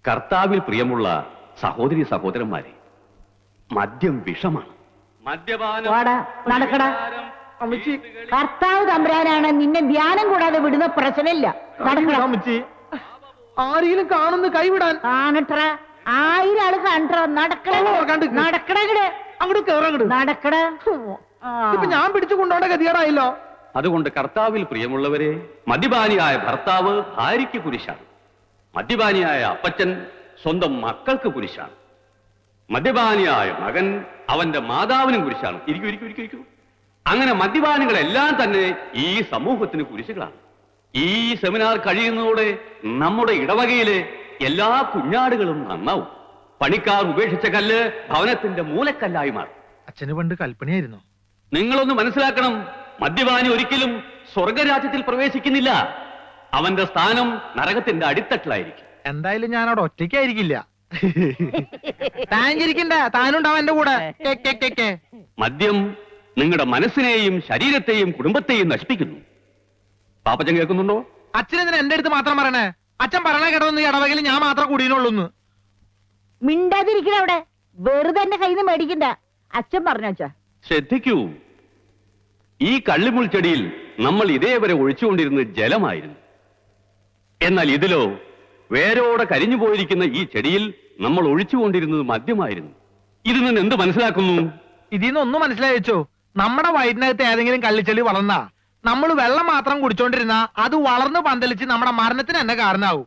കർത്താവിൽ പ്രിയമുള്ള സഹോദരി സഹോദരന്മാരെ, മദ്യം വിഷമാണ്. നടക്കടാ. കർത്താവ് തമ്പുരാനാണ്, നിന്നെ ധ്യാനം കൂടാതെ വിടുന്ന പ്രശ്നമില്ല. അമ്മച്ചി ആരെങ്കിലും കാണുന്ന കൈവിടാൻ കാണട്ട, 1000 ആള് കണ്ടോ. നടക്കട അങ്ങോട്ട് കേറങ്ങട് നടക്കട. ഇപ്പൊ ഞാൻ പിടിച്ചു കൊണ്ടോണ്ട ഗതികേടായല്ലോ. അതുകൊണ്ട് കർത്താവിൽ പ്രിയമുള്ളവരെ, മദ്യപാനിയായ ഭർത്താവ് ഭാര്യയ്ക്ക് കുരിശാണ്. മദ്യപാനിയായ അപ്പച്ചൻ സ്വന്തം മക്കൾക്ക് കുരിശാണ്. മദ്യപാനിയായ മകൻ അവന്റെ മാതാവിനും കുരിശാണ്. ഇരിക്കൂ. അങ്ങനെ മദ്യപാനികളെല്ലാം തന്നെ ഈ സമൂഹത്തിന് കുരിശുകളാണ്. ഈ സെമിനാർ കഴിയുന്നതോടെ നമ്മുടെ ഇടവകയിലെ എല്ലാ കുഞ്ഞാടുകളും നന്നാവും. പണിക്കാർ ഉപേക്ഷിച്ച കല്ല് ഭവനത്തിന്റെ മൂലക്കല്ലായി മാറും. അച്ഛന് പണ്ട് കൽപ്പനയായിരുന്നു. നിങ്ങളൊന്ന് മനസ്സിലാക്കണം, മദ്യപാനി ഒരിക്കലും സ്വർഗരാജ്യത്തിൽ പ്രവേശിക്കുന്നില്ല. അവന്റെ സ്ഥാനം നരകത്തിന്റെ അടിത്തട്ടിലായിരിക്കും. എന്തായാലും ഞാൻ അവിടെ ഒറ്റയ്ക്കായിരിക്കില്ല. താഞ്ചിരിക്കണ്ട, താനുണ്ടാവും എന്റെ കൂടെ. മദ്യം നിങ്ങളുടെ മനസ്സിനെയും ശരീരത്തെയും കുടുംബത്തെയും നശിപ്പിക്കുന്നു. പാപ്പച്ചൻ കേൾക്കുന്നുണ്ടോ? അച്ഛനെന്തിനാ എന്റെ അടുത്ത് മാത്രം പറയണേ? അച്ഛൻ പറയണ കേട്ടൊന്ന് ഇടവകയിൽ ഞാൻ മാത്രം കൂടിയുള്ളൂ. മിണ്ടാതിരിക്കണ അവിടെ, വെറുതെ എന്റെ കയ്യിൽ നിന്ന് മേടിക്കണ്ട. അച്ഛൻ പറഞ്ഞോച്ചാ. ശ്രദ്ധിക്കൂ, ഈ കള്ളിമുൾ ചെടിയിൽ നമ്മൾ ഇതേവരെ ഒഴിച്ചുകൊണ്ടിരുന്നത് ജലമായിരുന്നു. എന്നാൽ ഇതിലോ വേരോടെ കരിഞ്ഞു പോയിരിക്കുന്ന ഈ ചെടിയിൽ നമ്മൾ ഒഴിച്ചുകൊണ്ടിരുന്നത് മദ്യമായിരുന്നു. ഇതിൽ നിന്ന് എന്ത് മനസ്സിലാക്കുന്നു? ഇതിൽ നിന്ന് ഒന്നും മനസ്സിലായിച്ചോ? നമ്മുടെ വയറ്റിനകത്ത് ഏതെങ്കിലും കള്ളിച്ചെടി വളർന്നാ നമ്മൾ വെള്ളം മാത്രം കുടിച്ചോണ്ടിരുന്ന അത് വളർന്നു പന്തലിച്ച് നമ്മുടെ മരണത്തിന് തന്നെ കാരണമാവും.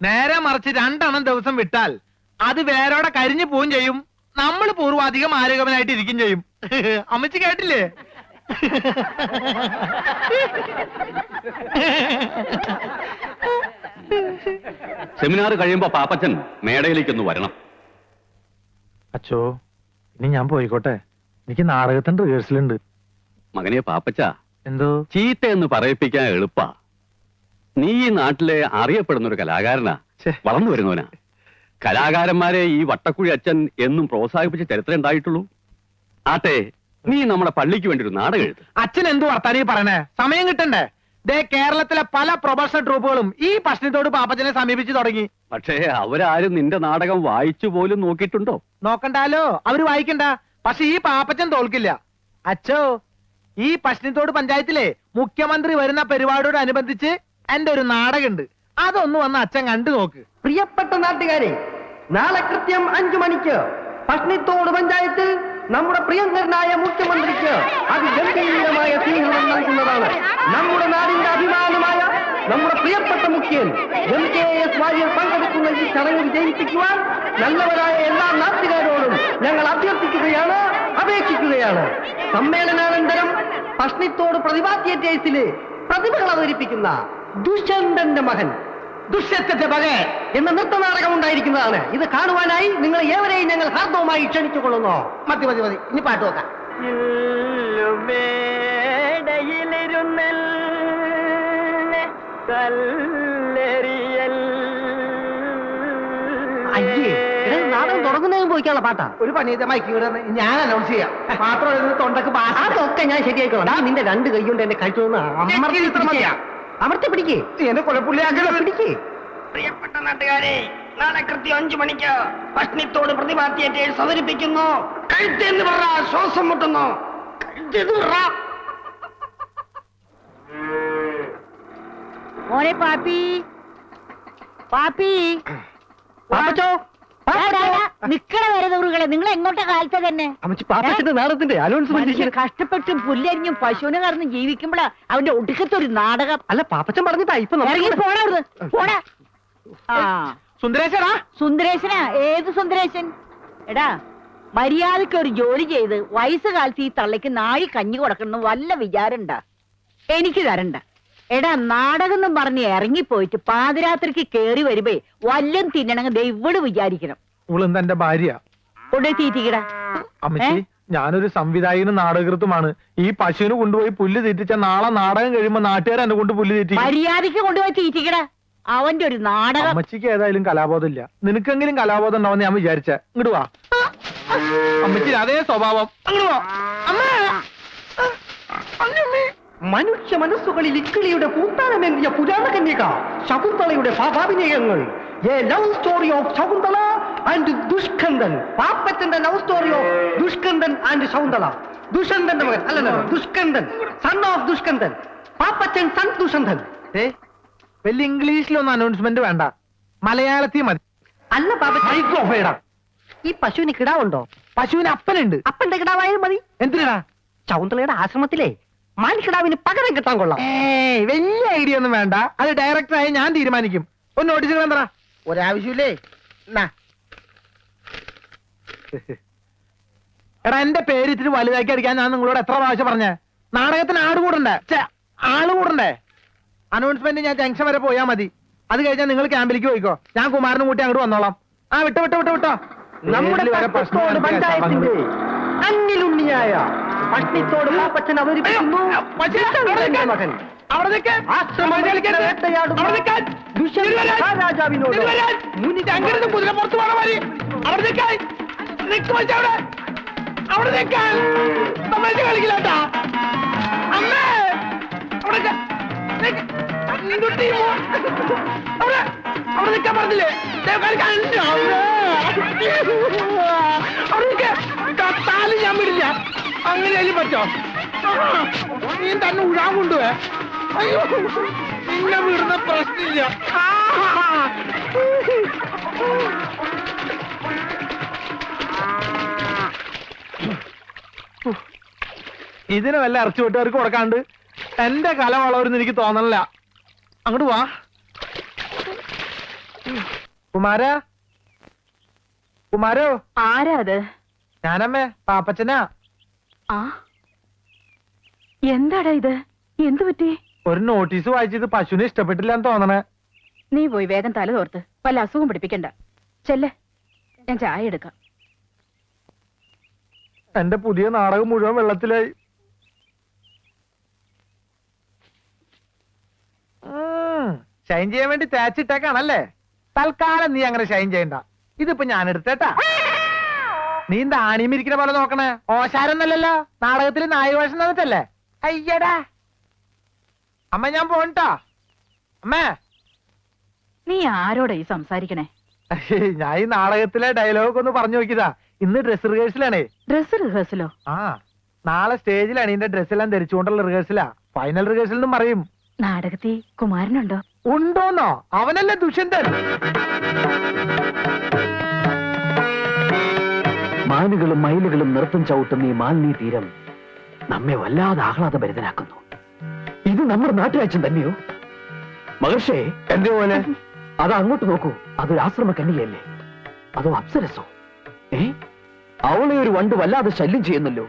നേരെ മറിച്ച് 2 എണ്ണം ദിവസം വിട്ടാൽ അത് വേരോടെ കരിഞ്ഞു പോവുകയും ചെയ്യും. നമ്മൾ പൂർവാധികം ആരോഗ്യവനായിട്ട് ഇരിക്കും ചെയ്യും. അമ്മച്ചി കേട്ടില്ലേ? സെമിനാർ കഴിയുമ്പോ പാപ്പച്ചൻ മേടയിലേക്കൊന്ന് വരണം. അച്ചോ, ഇനി ഞാൻ പോയിക്കോട്ടെ. എനിക്ക് നാടകത്തിന്റെ റിഹേഴ്സൽ ഉണ്ട്. മകനെ പാപ്പച്ച, എന്തോ ചീത്ത എന്ന് പറയിപ്പിക്കാൻ എളുപ്പാ. നീ ഈ നാട്ടിലെ അറിയപ്പെടുന്ന ഒരു കലാകാരനാ, വളർന്നു വരുന്നവനാ. കലാകാരന്മാരെ ഈ വട്ടക്കുഴി അച്ഛൻ എന്നും പ്രോത്സാഹിപ്പിച്ച ചരിത്രം ഉണ്ടായിട്ടുള്ളൂ. ആട്ടെ, നീ നമ്മുടെ പള്ളിക്ക് വേണ്ടി ഒരു നാടകം എഴുത്. അച്ഛൻ എന്തു വർത്താനീ പറയണേ? സമയം കിട്ടണ്ടേ? ദേ, കേരളത്തിലെ പല പ്രൊഫഷണൽ ട്രൂപ്പുകളും ഈ പ്രശ്നത്തോട് പാപ്പച്ചനെ സമീപിച്ചു തുടങ്ങി. പക്ഷേ അവരാരും നിന്റെ നാടകം വായിച്ചു പോലും നോക്കിയിട്ടുണ്ടോ? നോക്കണ്ടാലോ, അവര് വായിക്കണ്ട. പക്ഷെ ഈ പാപ്പച്ചൻ തോൽക്കില്ല. അച്ഛോ, ഈ പശ്ചിമത്തോട് പഞ്ചായത്തിലെ മുഖ്യമന്ത്രി വരുന്ന പരിപാടിയോടനുബന്ധിച്ച് എന്റെ ഒരു നാടകമുണ്ട്. അതൊന്ന് വന്ന് അച്ഛൻ കണ്ടു നോക്ക്. പ്രിയപ്പെട്ട നാട്ടുകാരെ, നാളെ കൃത്യം 5 മണിക്ക് പശ്ചിമത്തോട് പഞ്ചായത്തിൽ നമ്മുടെ പ്രിയങ്കരനായ മുഖ്യമന്ത്രിക്ക് അതിഗംഭീരമായ സ്വീകരണം നൽകുന്നതാണ്. നമ്മുടെ നാടിന്റെ അഭിമാനമായ നമ്മുടെ പ്രിയപ്പെട്ട മുഖ്യൻ MKS വാര്യർ പങ്കെടുക്കുന്ന ഈ ചടങ്ങ് വിജയിപ്പിക്കുവാൻ നല്ലവരായ എല്ലാ നാട്ടുകാരോടും ഞങ്ങൾ അഭ്യർത്ഥിക്കുകയാണ്, അപേക്ഷിക്കുകയാണ്. സമ്മേളനാനന്തരം പശ്ചിമത്തോട് പ്രതിഭാ തിയേറ്റേഴ്സിലെ പ്രതിഭകൾ അവതരിപ്പിക്കുന്ന ദുഷ്യന്തന്റെ മകൻ ദുഷ്യത്തിന്റെ മകൻ എന്ന നൃത്തനാടകം ഉണ്ടായിരിക്കുന്നതാണ്. ഇത് കാണുവാനായി നിങ്ങൾ ഏവരെയും ഞങ്ങൾ ഹാർദവുമായി ക്ഷണിച്ചു കൊള്ളുന്നു. മതി, ഇനി പാട്ട് നോക്കാം. അയ്യേ, നാടകം തുടങ്ങുന്നതിന് പോയിക്കാനുള്ള പാട്ടാ. ഒരു പണിയത്തെ മൈക്ക് ഞാൻ അനൗൺസ് ചെയ്യാം. മാത്രം തൊണ്ടക്ക് അതൊക്കെ ഞാൻ ശരിയായിക്കോളാം. നിന്റെ 2 കൈ കൊണ്ട് എന്നെ കഴിച്ചു അമർത്തി പിടിക്കേ. എന്നെ കൊലപ്പുള്ളിയാക്കല പിടിക്കേ. പ്രിയപ്പെട്ട നാട്ടുകാരെ, നാളെ കൃത്യം 5 മണിക്ക് പശ്ചിമത്തോട് പ്രതിഭാ തിയേറ്റേഴ്സ് അവതരിപ്പിക്കുന്നു. കഴുത്തെന്ന് പറ, ശ്വാസം മുട്ടുന്നു. കഴുത്തെന്ന് പറ. മോനെ പാപ്പി, നിക്കണ വരെ ദൂറുകളെ, നിങ്ങൾ എങ്ങോട്ടാ കാലത്തെ തന്നെ? നാടകത്തിന്റെ മനുഷ്യൻ കഷ്ടപ്പെട്ടും പുല്ലരിഞ്ഞും പശുവിനെ കറന്ന് ജീവിക്കുമ്പോഴാ അവന്റെ ഒടുക്കത്തൊരു നാടകം. അല്ല, പാപ്പച്ചൻ പറഞ്ഞിട്ടാ ഇപ്പൊ പോടാ. സുന്ദരേശനാ? സുന്ദരേശനാ? ഏത് സുന്ദരേശൻ? എടാ, മര്യാദക്ക് ഒരു ജോലി ചെയ്ത് വയസ്സുകാലത്ത് ഈ തള്ളയ്ക്ക് നാഴി കഞ്ഞി കൊടുക്കണം വല്ല വിചാരണ്ട. എനിക്ക് തരണ്ട. എടാ, നാടകം എന്നും പറഞ്ഞ് ഇറങ്ങിപ്പോയിട്ട് പാതിരാത്രിക്ക് കേറി വരുമ്പേ വല്ലം തിന്നണമെങ്കിൽ ദൈവട് വിചാരിക്കണം. എന്റെ ഭാര്യ കൊണ്ടേ തീറ്റിക്കടാ. അമ്മച്ചി, ഞാനൊരു സംവിധായകനും നാടകൃത്തുമാണ്. ഈ പശുവിന് കൊണ്ടുപോയി പുല്ല് തീറ്റിച്ച നാളെ നാടകം കഴിയുമ്പോ നാട്ടുകാർ എന്നെ കൊണ്ട് പുല്ല് തീറ്റി. മര്യാദക്ക് കൊണ്ടുപോയി തീറ്റിക്കടാ. അവന്റെ ഒരു നാടകം. അമ്മച്ചിക്ക് ഏതായാലും കലാബോധം ഇല്ല. നിനക്കെങ്കിലും കലാബോധം ഉണ്ടാവും ഞാൻ വിചാരിച്ച. ഇങ്ങോട്ട് വാ അമ്മച്ചി, അതേ സ്വഭാവം. മനുഷ്യ മനസ്സുകളിൽ ഇക്കിളിയുടെ പൂത്താനമേന്തിയ പുരാണ കന്യക ശകുന്തളയുടെ ഭാവാഭിനയങ്ങൾ a love story of Shakuntala and Dushkandan. പാപ്പച്ചന്റെ love story of Dushkandan and Shakuntala. ദുഷ്യന്തന്റെ മകൻ അല്ലല്ലോ, Dushkandan, son of Dushkandan. Pappachan son Dushyanthan. വലിയ ഇംഗ്ലീഷിലൊന്നും അനൗൺസ്മെന്റ് വേണ്ട, മലയാളത്തിൽ മതി. അല്ല പാപ്പച്ചൻ, മൈക്രോഫേഡാ. ഈ പശുവിന് കിടാവുണ്ടോ? പശുവിന് അപ്പനുണ്ട്. അപ്പന്റെ കിടാവായാലും മതി. എന്തിനാ? ശകുന്തളയുടെ ആശ്രമത്തിലെ മാൻകിടാവിന് പകരം കിട്ടാൻ കൊള്ളാം. വലിയ ഐഡിയ ഒന്നും വേണ്ട, അത് ഡയറക്ടറായി ഞാൻ തീരുമാനിക്കും. ഒന്ന് നോട്ടീസുകൾ എന്താ? ഒരാവശ്യമില്ലേ? എടാ, എന്റെ പേര് ഇത്തിരി വലുതാക്കി അടിക്കാൻ ഞാൻ നിങ്ങളോട് എത്ര പ്രാവശ്യം പറഞ്ഞേ? നാടകത്തിന് ആട് കൂടണ്ടേ? ആള് കൂടണ്ടേ? അനൗൺസ്മെന്റ് ഞാൻ ജംഗ്ഷൻ വരെ പോയാ മതി. അത് കഴിഞ്ഞാൽ നിങ്ങൾ ക്യാമ്പിലേക്ക് പോയിക്കോ. ഞാൻ കുമാരനും കൂട്ടി അങ്ങോട്ട് വന്നോളാം. ആ, വിട്ടോ. നമ്മുടെ പട്ടത്തോട് പഞ്ചായത്തിന്റെ അന്നിലുണ്ണിയായ പട്ടിത്തോട് പാപ്പച്ചൻ അവതരിപ്പിക്കുന്നു ദുഷ്യന്തന്റെ മകൻ. ആശ്രമത്തിൽ വേട്ടയാടുന്ന ദുഷ്യന്ത രാജാവിനോട് കുതിര പുറത്തു പോണ മതി. അവിടെ കളിക്കില്ലാട്ടാ. അമ്മേ, അവിടെ നിൽക്കാൻ പറഞ്ഞില്ലേ? താല് ഞാൻ വിടില്ല. അങ്ങനെയാലും പറ്റോ? നീ തന്നെ ഉഴാൻ കൊണ്ടുപോയെ. അയ്യോ, നിന്നെ വിടുന്ന പ്രശ്നമില്ല. ഇതിന് വല്ല ഇറച്ചി വെട്ടുകാർക്ക് കൊടുക്കാണ്ട് എന്റെ കല വളവരുന്ന് എനിക്ക് തോന്നണില്ല. അങ്ങോട്ട് വാ കുമാരോ. ആരാ അത്? ഞാനമ്മേ, പാപ്പച്ചനാ. ആ, എന്താടാ ഇത്? എന്തു പറ്റി? ഒരു നോട്ടീസ് വായിച്ചത് പശുവിനെ ഇഷ്ടപ്പെട്ടില്ല എന്ന് തോന്നണേ. നീ പോയി വേഗം തല തോർത്ത് വല്ല അസുഖം പിടിപ്പിക്കണ്ട. ചെല്ലേ, ഞാൻ ചായ എടുക്കാം. എന്റെ പുതിയ നാടകം മുഴുവൻ വെള്ളത്തിലായി. ഷൈൻ ചെയ്യാൻ വേണ്ടി തേച്ചിട്ടേക്കാണല്ലേ? തൽക്കാലം നീ അങ്ങനെ ഷൈൻ ചെയ്യണ്ട. ഇതിപ്പോ ഞാൻ എടുത്തേട്ടാ. നീ എന്താ ആണിമിരിക്കുന്ന പോലെ നോക്കണേ? ഓശാരൊന്നല്ലല്ലോ, നാടകത്തിൽ നായവേഷം തന്നിട്ടല്ലേ? അയ്യടാ അമ്മ, ഞാൻ പോണ്ടാ. അമ്മേ, നീ ആരോടാ ഈ സംസാരിക്കണേ? ഞാൻ ഈ നാടകത്തിലെ ഡയലോഗ് ഒന്ന് പറഞ്ഞു നോക്കിയതാ. ഇന്ന് ഡ്രസ് റിഹേഴ്സലാണേ. ഡ്രസ് റിഹേഴ്സലോ? ആ, നാളെ സ്റ്റേജിലാണ് ഇതിന്റെ ഡ്രസ്സെല്ലാം ധരിച്ചുകൊണ്ടുള്ള റിഹേഴ്സലാ. ഫൈനൽ റിഹേഴ്സൽ എന്നും പറയും. നാടകത്തിൽ കുമാരനുണ്ടോ? ഉണ്ടോന്നോ? അവനല്ലേ ദുഷ്യന്തൻ. മാനുകളും മയിലുകളും നൃത്തം ചവിട്ടുന്ന ഈ മാലിന്യ തീരം നമ്മെ വല്ലാതെ ആഹ്ലാദഭരിതനാക്കുന്നു. ഇത് നമ്മുടെ നാട്ടുരാജ്യം തന്നെയോ? മഹർഷേ, എന്റെ പോലെ അത് അങ്ങോട്ട് നോക്കൂ. അതൊരു ആശ്രമ കന്യകയല്ലേ? അതോ അപ്സരസോ? അവളെ ഒരു വണ്ട് വല്ലാതെ ശല്യം ചെയ്യുന്നല്ലോ.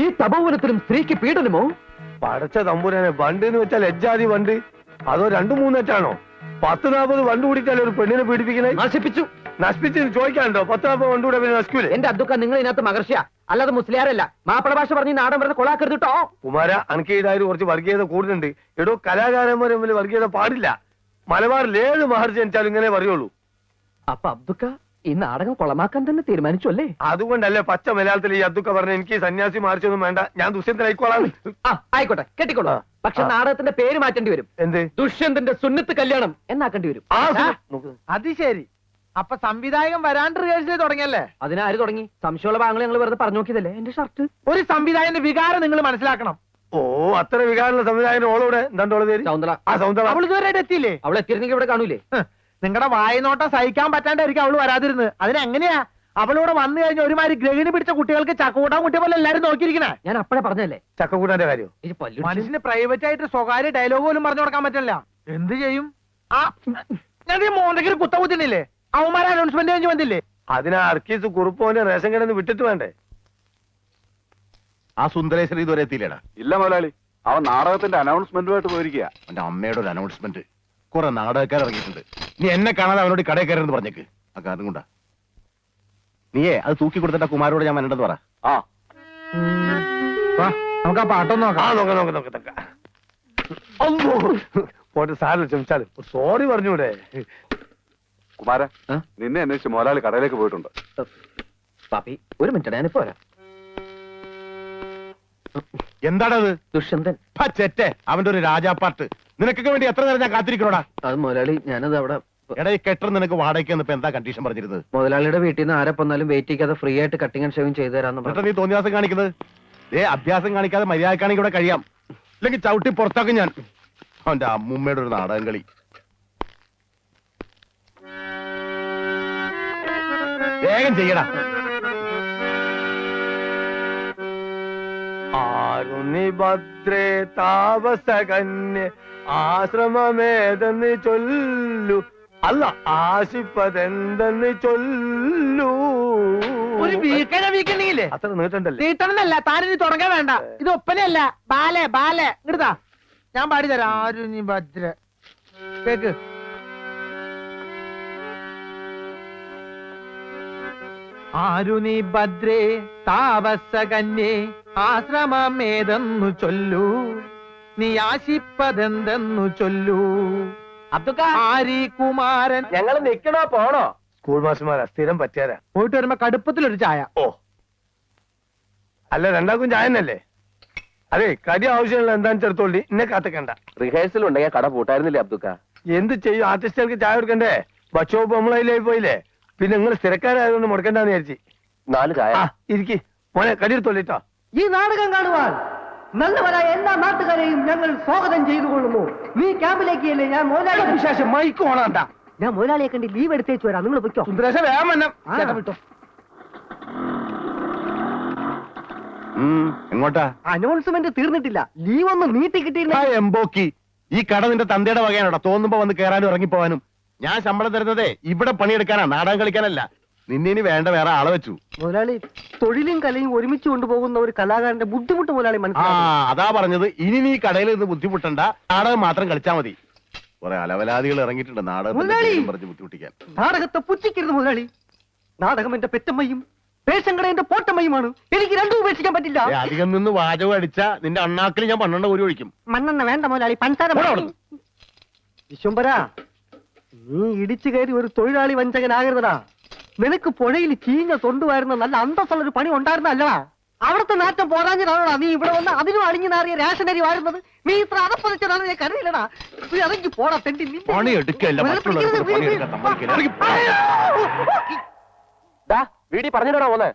ഈ തപോവനത്തിലും സ്ത്രീക്ക് പീഡനമോ? പടച്ച തമ്പുരാനെ, വണ്ട് എന്ന് വെച്ചാൽ എജ്ജാതി വണ്ട്. അതോ 2-3 എറ്റാണോ? 10-40 വണ്ട് കൂടിയിട്ടല്ലേ ഒരു പെണ്ണിനെ പീഡിപ്പിക്കണേ? നശിപ്പിച്ചു. നശിപ്പിച്ച് ചോദിക്കാനുണ്ടോ? 10-40 വണ്ട് കൂടെ പിന്നെ നശിക്കൂലേ? എന്റെ അദ്ദുക്ക, നിങ്ങൾ ഇതിനകത്ത് മഹർഷിയ അല്ലാതെ മുസ്ലിയാരല്ല. മാപ്പിള ഭാഷ പറഞ്ഞ് നാടൻ പറഞ്ഞ് കൊളാക്കരുത് കേട്ടോ. കുമാര, അനക്കീടായാലും കുറച്ച് വർഗീയത കൂടുതലുണ്ട്. എടോ, കലാകാരന്മാരെ തമ്മിൽ വർഗീയത പാടില്ല. മലബാറിൽ ഏത് മഹർജി ജനിച്ചാലും ഇങ്ങനെ പറയുള്ളൂ. അപ്പൊ അബ്ദുക്ക ഈ നാടകം കൊളമാക്കാൻ തന്നെ തീരുമാനിച്ചു അല്ലേ? അതുകൊണ്ടല്ലേ പച്ച മലയാളത്തിൽ ഈ അതൊക്കെ പറഞ്ഞ എനിക്ക് സന്യാസി മാറിച്ചൊന്നും വേണ്ട, ഞാൻ ദുഷ്യന്തനായിക്കോളാം. ആയിക്കോട്ടെ, കെട്ടിക്കോളൂ. പക്ഷെ നാടകത്തിന്റെ പേര് മാറ്റേണ്ടി വരും. എന്ത്? ദുഷ്യന്തന്റെ സുന്നത്ത് കല്യാണം എന്നാക്കേണ്ടി വരും. അത് ശരി. അപ്പൊ സംവിധായകൻ വരാണ്ട് റിഹേഴ്സൽ തുടങ്ങിയല്ലേ? അതിനാര് തുടങ്ങി? സംശയമുള്ള ഭാഗങ്ങൾ ഞങ്ങൾ വെറുതെ പറഞ്ഞു നോക്കിയതല്ലേ. എന്റെ ഷർട്ട്. ഒരു സംവിധായകന്റെ വികാരം നിങ്ങൾ മനസ്സിലാക്കണം. ഓ, അത്ര വികാരമുള്ള സംവിധായകൻ ഓളോടെ എന്താണ്ടോളെ പേര്? സൗന്ദര. ആ, സൗന്ദര്യ. അവൾ ഇതുവരെ എത്തിയില്ലേ? അവൾ എത്തിയിരുന്നെങ്കിൽ ഇവിടെ കാണൂലേ? നിങ്ങളുടെ വായനോട്ടം സഹിക്കാൻ പറ്റാണ്ടായിരിക്കും അവള് വരാതിരുന്നത്. അതിനെങ്ങനെയാ അവളോട് വന്നു കഴിഞ്ഞ ഒരുമാതിരി ഗ്രഹിണി പിടിച്ച കുട്ടികൾക്ക് ചക്കൂട്ടാൻ കുട്ടിയെ പോലെ എല്ലാരും നോക്കിയിരിക്കണേ? ഞാൻ അപ്പഴേ പറഞ്ഞല്ലേ ചക്കക്കൂട്ടാന്റെ കാര്യം. മനുഷ്യന് പ്രൈവറ്റ് ആയിട്ട് സ്വകാര്യ ഡയലോഗ് പോലും പറഞ്ഞു കൊടുക്കാൻ പറ്റില്ല. എന്ത് ചെയ്യും? ആ, ഞാൻ ഈ മോന്തയ്ക്ക് ഒരു കുത്തകുത്തിനില്ലേ? അവന്മാരെ അനൗൺസ്മെന്റ് കഴിഞ്ഞ് വന്നില്ലേ? അതിനാ അർക്കീസ് കുറുപ്പോന്റെ റേഷൻ കടന്ന് വിട്ടിട്ട് വേണ്ടേ? ആ സുന്ദരേശ്വരി ഇതുവരെ എത്തിയില്ലേടാ? ഇല്ല മുതലാളി, അവൻ നാടകത്തിന്റെ അനൗൺസ്മെന്റുമായിട്ട് പോയിരിക്കുക. അവന്റെ അമ്മയുടെ ഒരു അനൗൺസ്മെന്റ്. കുറെ നാടകക്കാർ ഇറങ്ങിയിട്ടുണ്ട്. നീ എന്നെ കാണാതെ അവനോട് കടയിൽ കയറെന്ന് പറഞ്ഞേക്ക്. ആ കാര്യം കൊണ്ടാ. നീയേ അത് തൂക്കി കൊടുത്തിട്ട് കുമാരോട് ഞാൻ വരണ്ടെന്ന് പറ. ആ, വാ, നമുക്ക് ആ പാട്ടൊന്നും നോക്കാം. നോക്കാം. പോട്ടെ, സാറിന് ക്ഷമിച്ചാലും സോറി പറഞ്ഞൂടെ? കുമാര, നിന്നെ അന്വേഷിച്ച് മുതലാളി കടയിലേക്ക് പോയിട്ടുണ്ട്. പാപ്പി ഒരു മിനിറ്റ്, ഞാനിപ്പോ വരാം. എന്താണത്? ദുഷ്യന്തൻ. ചെറ്റെ, അവന്റെ ഒരു രാജാപ്പാട്ട്. നിനക്കൊക്കെ വേണ്ടി എത്ര നേരം ഞാൻ കാത്തിരിക്കണോടാ? അത് മുതലാളി, ഞാനത് അവിടെ എടാ ഈ കെട്ടർ നിനക്ക് വാടകയ്ക്ക് ഇപ്പൊ എന്താ കണ്ടീഷൻ പറഞ്ഞിരുന്നത്? മുതലാളിയുടെ വീട്ടിൽ നിന്ന് ആരെ വന്നാലും വെയിറ്റ് ചെയ്യാതെ ഫ്രീ ആയിട്ട് കട്ടിങ് ആൻഡ് ഷേവിംഗ് ചെയ്തു തരാന്ന് എന്നിട്ട് നീ തോന്നിയാസം കാണിക്കുന്നത്? അഭ്യാസം കാണിക്കാതെ മര്യാദക്കാണെങ്കിൽ ഇവിടെ കഴിയാം, ഇല്ലെങ്കിൽ ചവിട്ടി പുറത്താക്കും ഞാൻ. അവന്റെ അമ്മൂമ്മയുടെ ഒരു നാടകം കളി. വേഗം ചെയ്യടാ. ആരുണി ഭദ്രേ താപസകന്യ ആശ്രമമേതെന്ന് ചൊല്ലു, അല്ല ആശിപ്പതെന്തെന്ന് ചൊല്ലു. ഒരു വീക്കണ്ടെങ്കിലേ അത്ര നീട്ടണ്ടല്ലേ? നീട്ടണമെന്നല്ല, താനിനി തുടങ്ങാൻ വേണ്ട. ഇത് ഒപ്പനയല്ല, ബാലെ ബാലെ. ഇങ്ങടുതാ, ഞാൻ പാടിത്തരാം. ആരും നീ ഭദ്ര കേക്ക്. ആരുനി ഭദ്രേ താപസകന്യേ ആശ്രമമേതെന്നു ചൊല്ലൂ, നീ ആശിപ്പതെന്തെന്നു ചൊല്ലൂ. ആരി കുമാരൻ. ഞങ്ങൾ നിക്കണോ പോണോ? സ്കൂൾ മാസ്റ്റർമാരാ, സ്ഥിരം പറ്റിയാരാ. പോയിട്ട് വരുമ്പോ കടുപ്പത്തിലൊരു ചായ. ഓ അല്ല, രണ്ടാക്കും ചായ തന്നെയല്ലേ? അതെ, കടി ആവശ്യമുള്ള എന്താണെന്ന് ചെറുത്തോളി, എന്നെ കാത്തക്കണ്ട. റിഹേഴ്സൽ ഉണ്ടെങ്കിൽ കട പൂട്ടായിരുന്നില്ലേ അബ്ദുക്ക? എന്ത് ചെയ്യും, ആർട്ടിസ്റ്റുകൾക്ക് ചായ കൊടുക്കണ്ടേ? ബക്ഷോപ്പ് നമ്മളതിലായി പോയില്ലേ, പിന്നെ നിങ്ങൾ സ്ഥിരക്കാരായതുകൊണ്ട് മുടക്കണ്ടെന്ന് വിചാരിച്ചു. 4 ചായ. ഇരിക്കി മോനെ, കടി എടുത്തോളിട്ടോ. ഈ നാടകം കാണുവാൻ നല്ലവരായ എല്ലാ നാട്ടുകാരെയും ഞങ്ങൾ സ്വാഗതം ചെയ്തു കൊള്ളുന്നു. നീ ക്യാമ്പിലേക്ക് അല്ലേ? ഞാൻ മുതലാളി വിശേഷം മൈക്ക് ഓണാണ്ട. ഞാൻ മുതലാളിയെ കണ്ട് ലീവ് എടുത്തേച്ചു വരാം, നിങ്ങൾ പൊയ്ക്കോ. സുന്ദരേശ വേഗം വന്നം. വിട്ടോ. എങ്ങോട്ടാ? അനൗൺസ്മെന്റ് തീർന്നിട്ടില്ല, ലീവ് ഒന്ന് നീട്ടി കിട്ടിയില്ല. എംബോക്കി, ഈ കട നിന്റെ തന്തയുടെ വകയാണോടാ? തോന്നുമ്പോ വന്ന് കയറാനും ഇറങ്ങിപ്പോവാനും. ഞാൻ ശമ്പളം തരുന്നതേ ഇവിടെ പണിയെടുക്കാനാ, നാടകം കളിക്കാനല്ല. നിന്നിനി വേണ്ട വേറെ ആളെ വെച്ചു. മുതലാളി, തൊഴിലും കലയും ഒരുമിച്ച് കൊണ്ടുപോകുന്ന ഒരു കലാകാരന്റെ ബുദ്ധിമുട്ട് മുതലാളി ആ മനസ്സിലാക്കി. അതാ പറഞ്ഞത്, ഇനി നീ കടയിൽ നിന്ന് ബുദ്ധിമുട്ടണ്ട, നാടകം മാത്രം കളിച്ചാ മതി. കുറെ അലവലാദികൾ ഇറങ്ങിയിട്ടുണ്ട് നാടകത്തിന്റെ പേരും പറഞ്ഞ് ബുദ്ധിമുട്ടിക്കാൻ. നാടകത്തെ പുച്ഛിക്കരുത് മുതലാളി. നാടകം എന്റെ പെറ്റമ്മയും പേശങ്കട എന്റെ പോട്ടമ്മയുമാണ്. എനിക്ക് രണ്ടും ഉപേക്ഷിക്കാൻ പറ്റില്ല. അധികം നിന്ന് വാചകം അടിച്ച നിന്റെ അണ്ണാക്കിൽ ഞാൻ 12 ഒരു ഒഴിക്കും. മണ്ണെണ്ണ വേണ്ട മുതലാളി, പഞ്ചാര വിശ്വംബര, നീ ഇടിച്ചു കയറി ഒരു തൊഴിലാളി വഞ്ചകനാകരുതടാ. നിനക്ക് പുഴയിൽ ചീഞ്ഞ തൊണ്ടുവായിരുന്ന നല്ല അന്തസ്സുള്ള ഒരു പണി ഉണ്ടായിരുന്നല്ലടാ. അവിടുത്തെ നാറ്റം പോരാഞ്ഞിട്ടാണോടാ നീ ഇവിടെ വന്ന് അതിനും അളിഞ്ഞു നാറിയ റേഷനരി വാഴുന്നത്? നീ ഇത്ര അതപ്പതിച്ചതാണ് ഞാൻ കരുതില്ലടാ. നീ ഇറങ്ങി പോടാ തെണ്ടി. പണി എടുക്കല്ല, മറ്റുള്ളവർക്ക് പണിയെടുക്കാൻ സമ്മതിക്കില്ല. ഇറങ്ങി പോ. വീടി പറഞ്ഞിട്ടാ പോന്നെ.